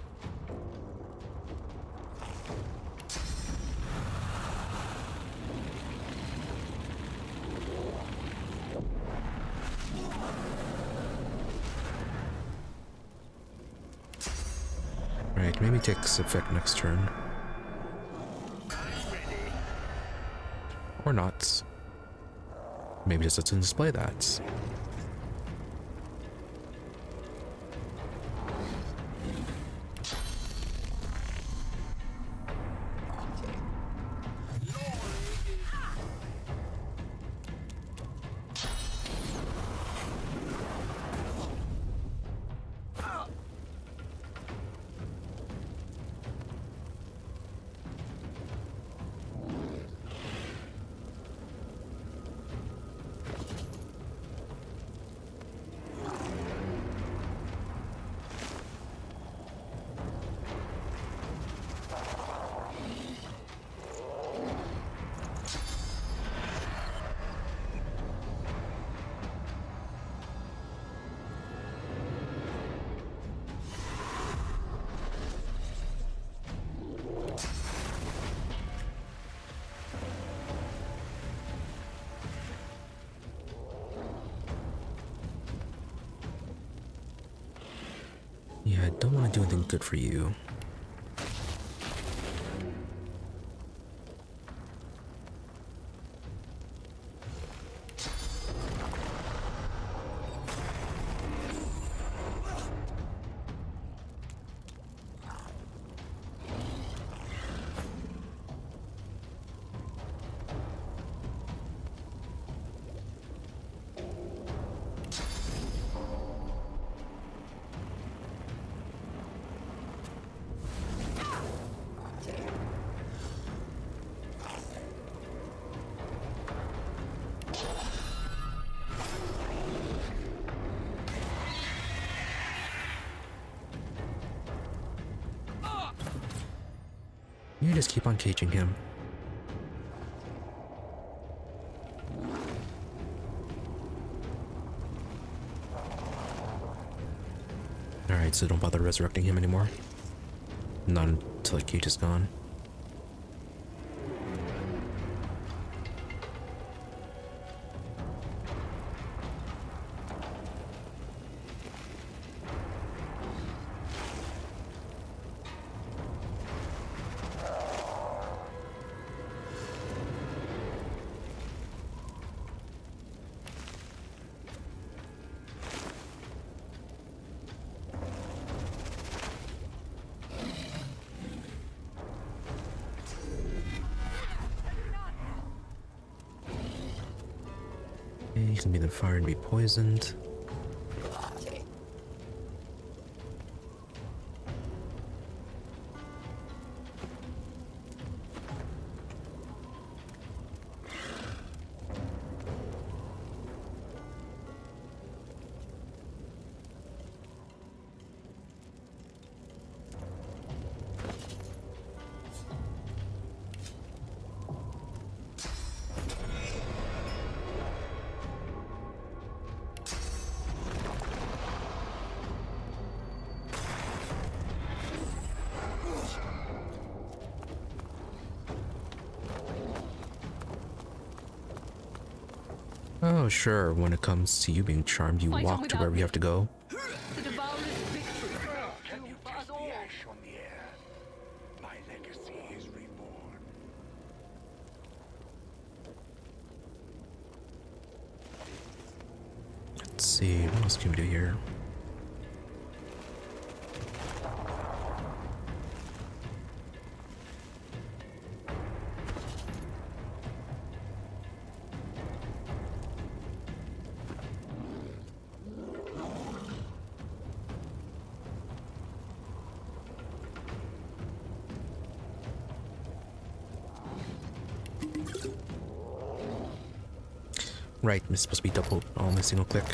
[SPEAKER 1] Alright, maybe takes effect next turn. Or not. Maybe just doesn't display that. Yeah, I don't want to do anything good for you. You just keep on caging him. Alright, so don't bother resurrecting him anymore. Not until the cage is gone. You can be the fire and be poisoned. Oh, sure. When it comes to you being charmed, you walk to where we have to go.
[SPEAKER 22] The Devourer's victory.
[SPEAKER 7] Can you taste the ash on the air? My legacy is reborn.
[SPEAKER 1] Let's see, what else can we do here? Right, it's supposed to be double on a single click.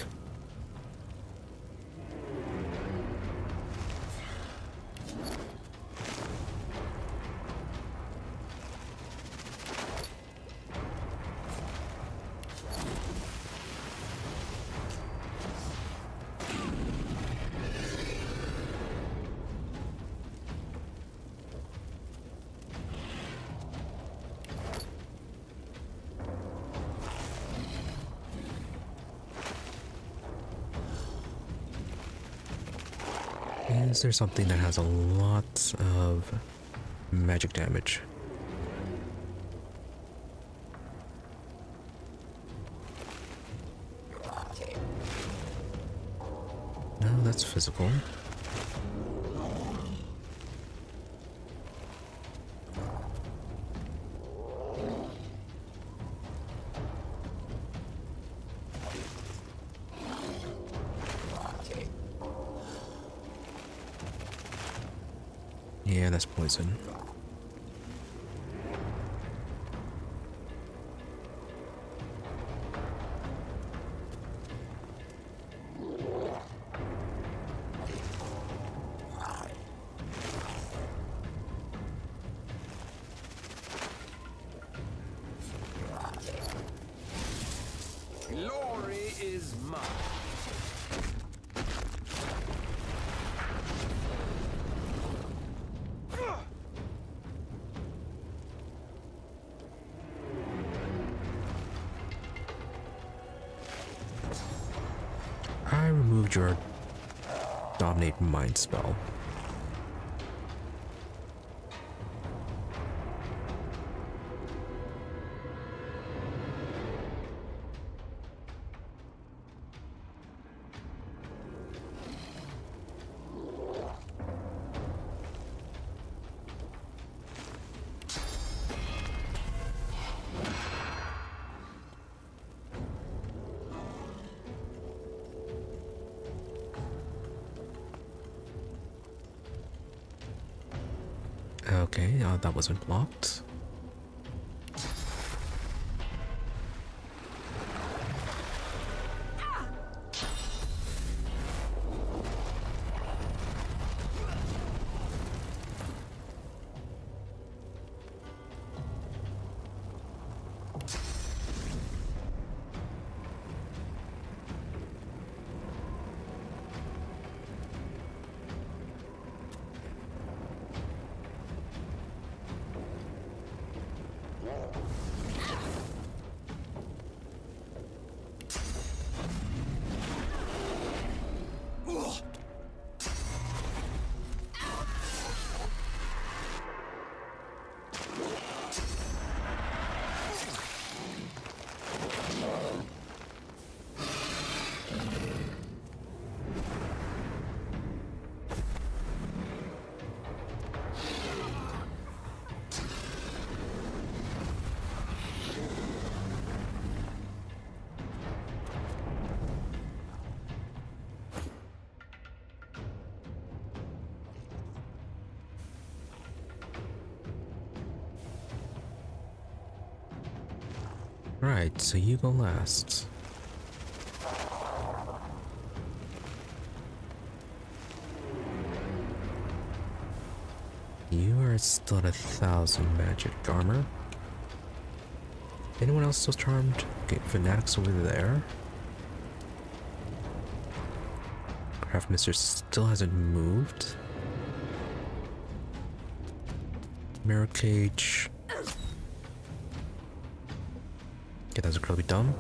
[SPEAKER 1] Is there something that has a lot of magic damage? No, that's physical. Yeah, that's poison.
[SPEAKER 8] Glory is mine.
[SPEAKER 1] I removed your dominate mind spell. Okay, that wasn't blocked. Right, so you go last. You are still at 1,000 magic armor. Anyone else still charmed? Okay, Fanatics over there. Craftmaster still hasn't moved. Mirror Cage. Okay, that's incredibly dumb.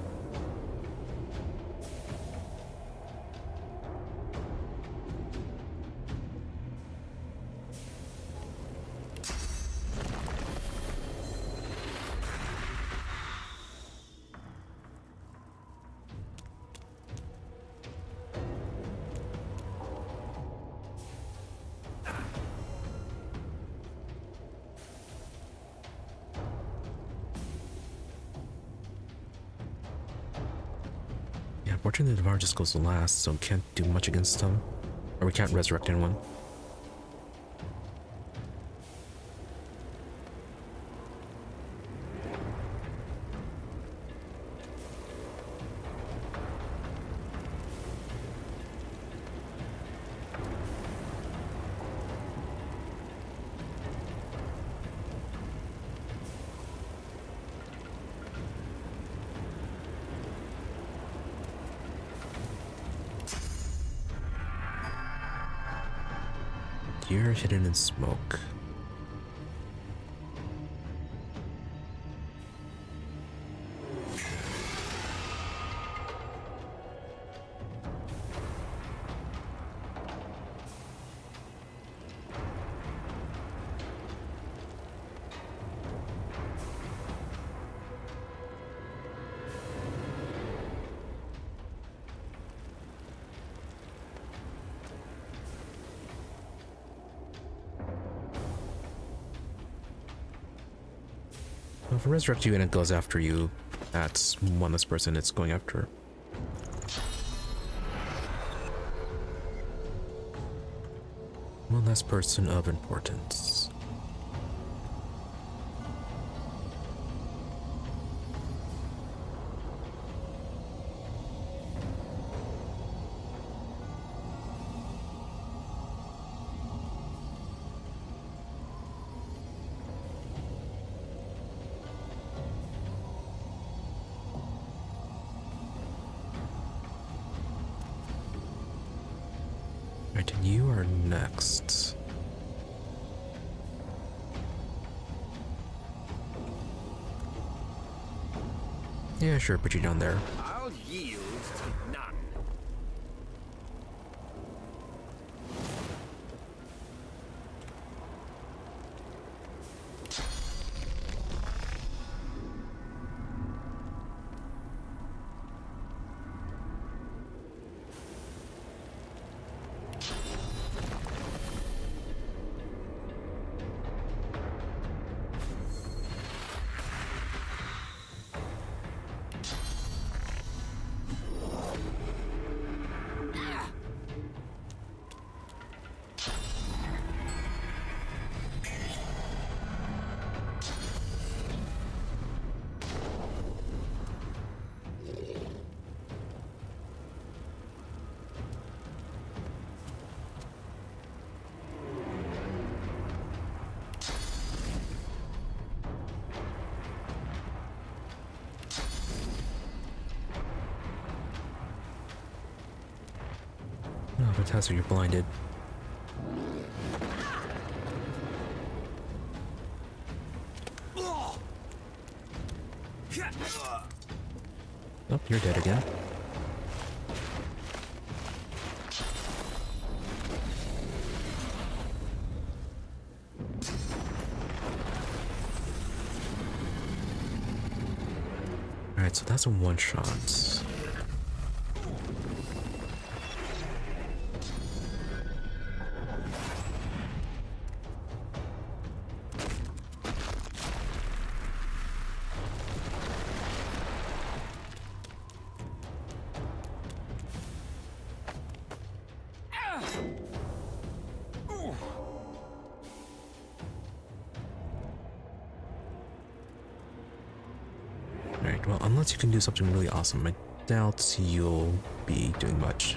[SPEAKER 1] Unfortunately, the Devour just goes last, so we can't do much against him. Or we can't resurrect anyone. You're hidden in smoke. If I resurrect you and it goes after you, that's one less person it's going after. One less person of importance. Right, and you are next. Yeah, sure, put you down there.
[SPEAKER 8] I'll yield to none.
[SPEAKER 1] No, fantastic, you're blinded. Oh, you're dead again. Alright, so that's a one-shot. Alright, well, unless you can do something really awesome, I doubt you'll be doing much.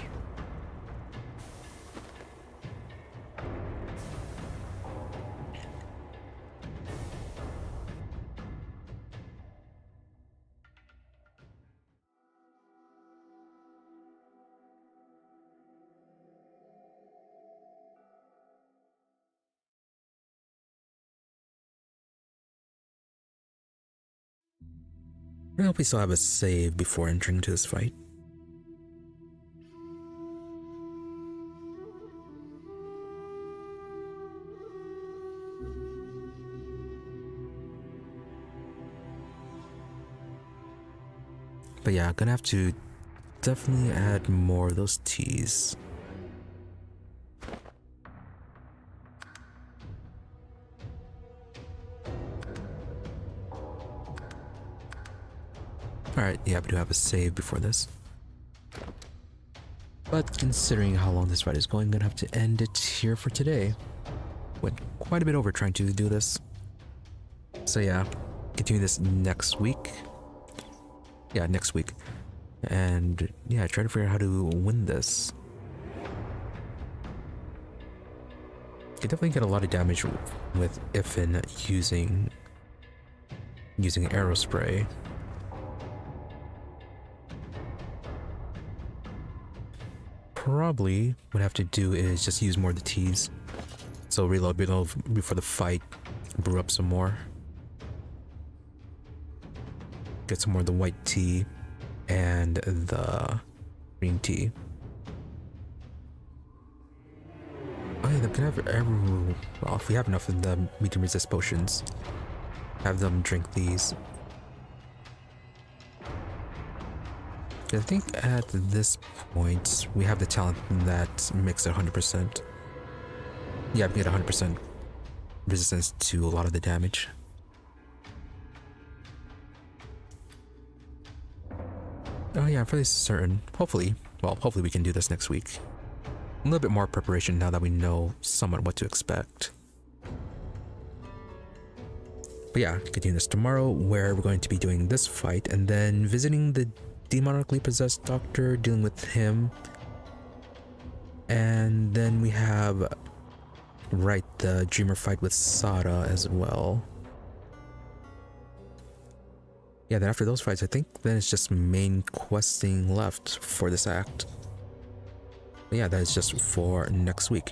[SPEAKER 1] I hope we still have a save before entering into this fight. But yeah, gonna have to definitely add more of those teas. Alright, yeah, we do have a save before this. But considering how long this fight is going, I'm gonna have to end it here for today. Went quite a bit over trying to do this. So yeah, continue this next week. Yeah, next week. And yeah, try to figure out how to win this. You definitely get a lot of damage with Ifin using arrow spray. Probably what I have to do is just use more of the teas. So reload before the fight, brew up some more. Get some more of the white tea and the green tea. Oh yeah, then can I have well, if we have enough of them, we can resist potions. Have them drink these. I think at this point, we have the talent that makes it 100%. Yeah, we get 100% resistance to a lot of the damage. Oh yeah, I'm fairly certain. Hopefully we can do this next week. A little bit more preparation now that we know somewhat what to expect. But yeah, continue this tomorrow, where we're going to be doing this fight and then visiting the demonically possessed doctor, dealing with him. And then we have the dreamer fight with Sada as well. Yeah, then after those fights, I think then it's just main questing left for this act. But yeah, that is just for next week.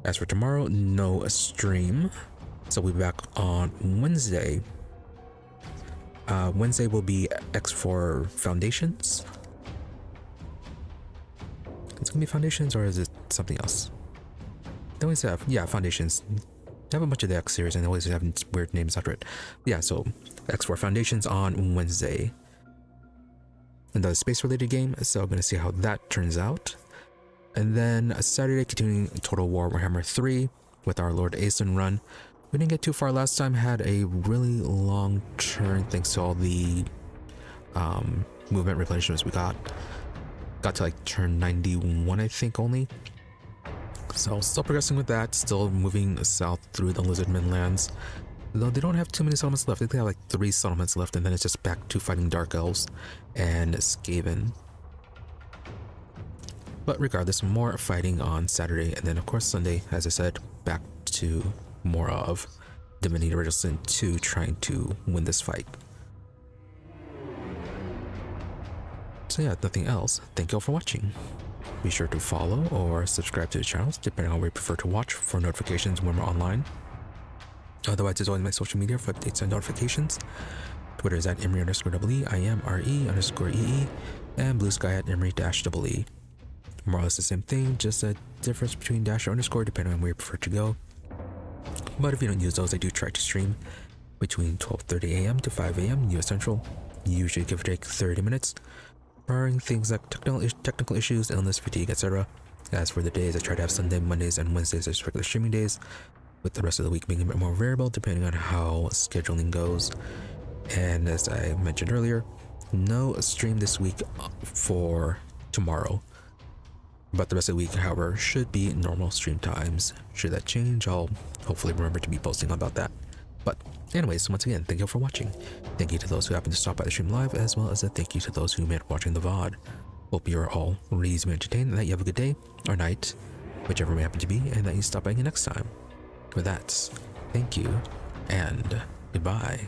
[SPEAKER 1] As for tomorrow, no stream. So we'll be back on Wednesday. Wednesday will be X4 Foundations. It's gonna be Foundations, or is it something else? They always have, yeah, Foundations. They have a bunch of the X series and they always have weird names after it. Yeah, so X4 Foundations on Wednesday. Another space related game, so I'm gonna see how that turns out. And then Saturday, continuing Total War Warhammer 3 with our Lord Aeson run. We didn't get too far last time, had a really long turn thanks to all the movement replenishments we got. Got to like turn 91, I think, only. So still progressing with that, still moving south through the Lizardmen lands. Though they don't have too many settlements left, I think they have like 3 settlements left, and then it's just back to fighting Dark Elves and Skaven. But regardless, more fighting on Saturday, and then of course Sunday, as I said, back to more of Divinity Original Sin 2, trying to win this fight. So yeah, nothing else. Thank you all for watching. Be sure to follow or subscribe to the channels, depending on where you prefer to watch, for notifications when we're online. Otherwise, there's always my social media for updates and notifications. Twitter is at Imri_EE, IMRE_EE, and Blue Sky at Imri-EE. More or less the same thing, just a difference between dash or underscore depending on where you prefer to go. But if you don't use those, I do try to stream between 12:30 a.m. to 5 a.m. US Central, usually give or take 30 minutes, barring things like technical issues, illness, fatigue, etc. As for the days, I try to have Sunday, Mondays, and Wednesdays as regular streaming days, with the rest of the week being a bit more variable depending on how scheduling goes. And as I mentioned earlier, no stream this week for tomorrow. But the rest of the week, however, should be normal stream times. Should that change, I'll hopefully remember to be posting about that. But anyways, once again, thank you for watching. Thank you to those who happen to stop by the stream live, as well as a thank you to those who made it watching the VOD. Hope you are all reasonably entertained, and that you have a good day or night, whichever may happen to be, and that you stop by again next time. With that, thank you, and goodbye.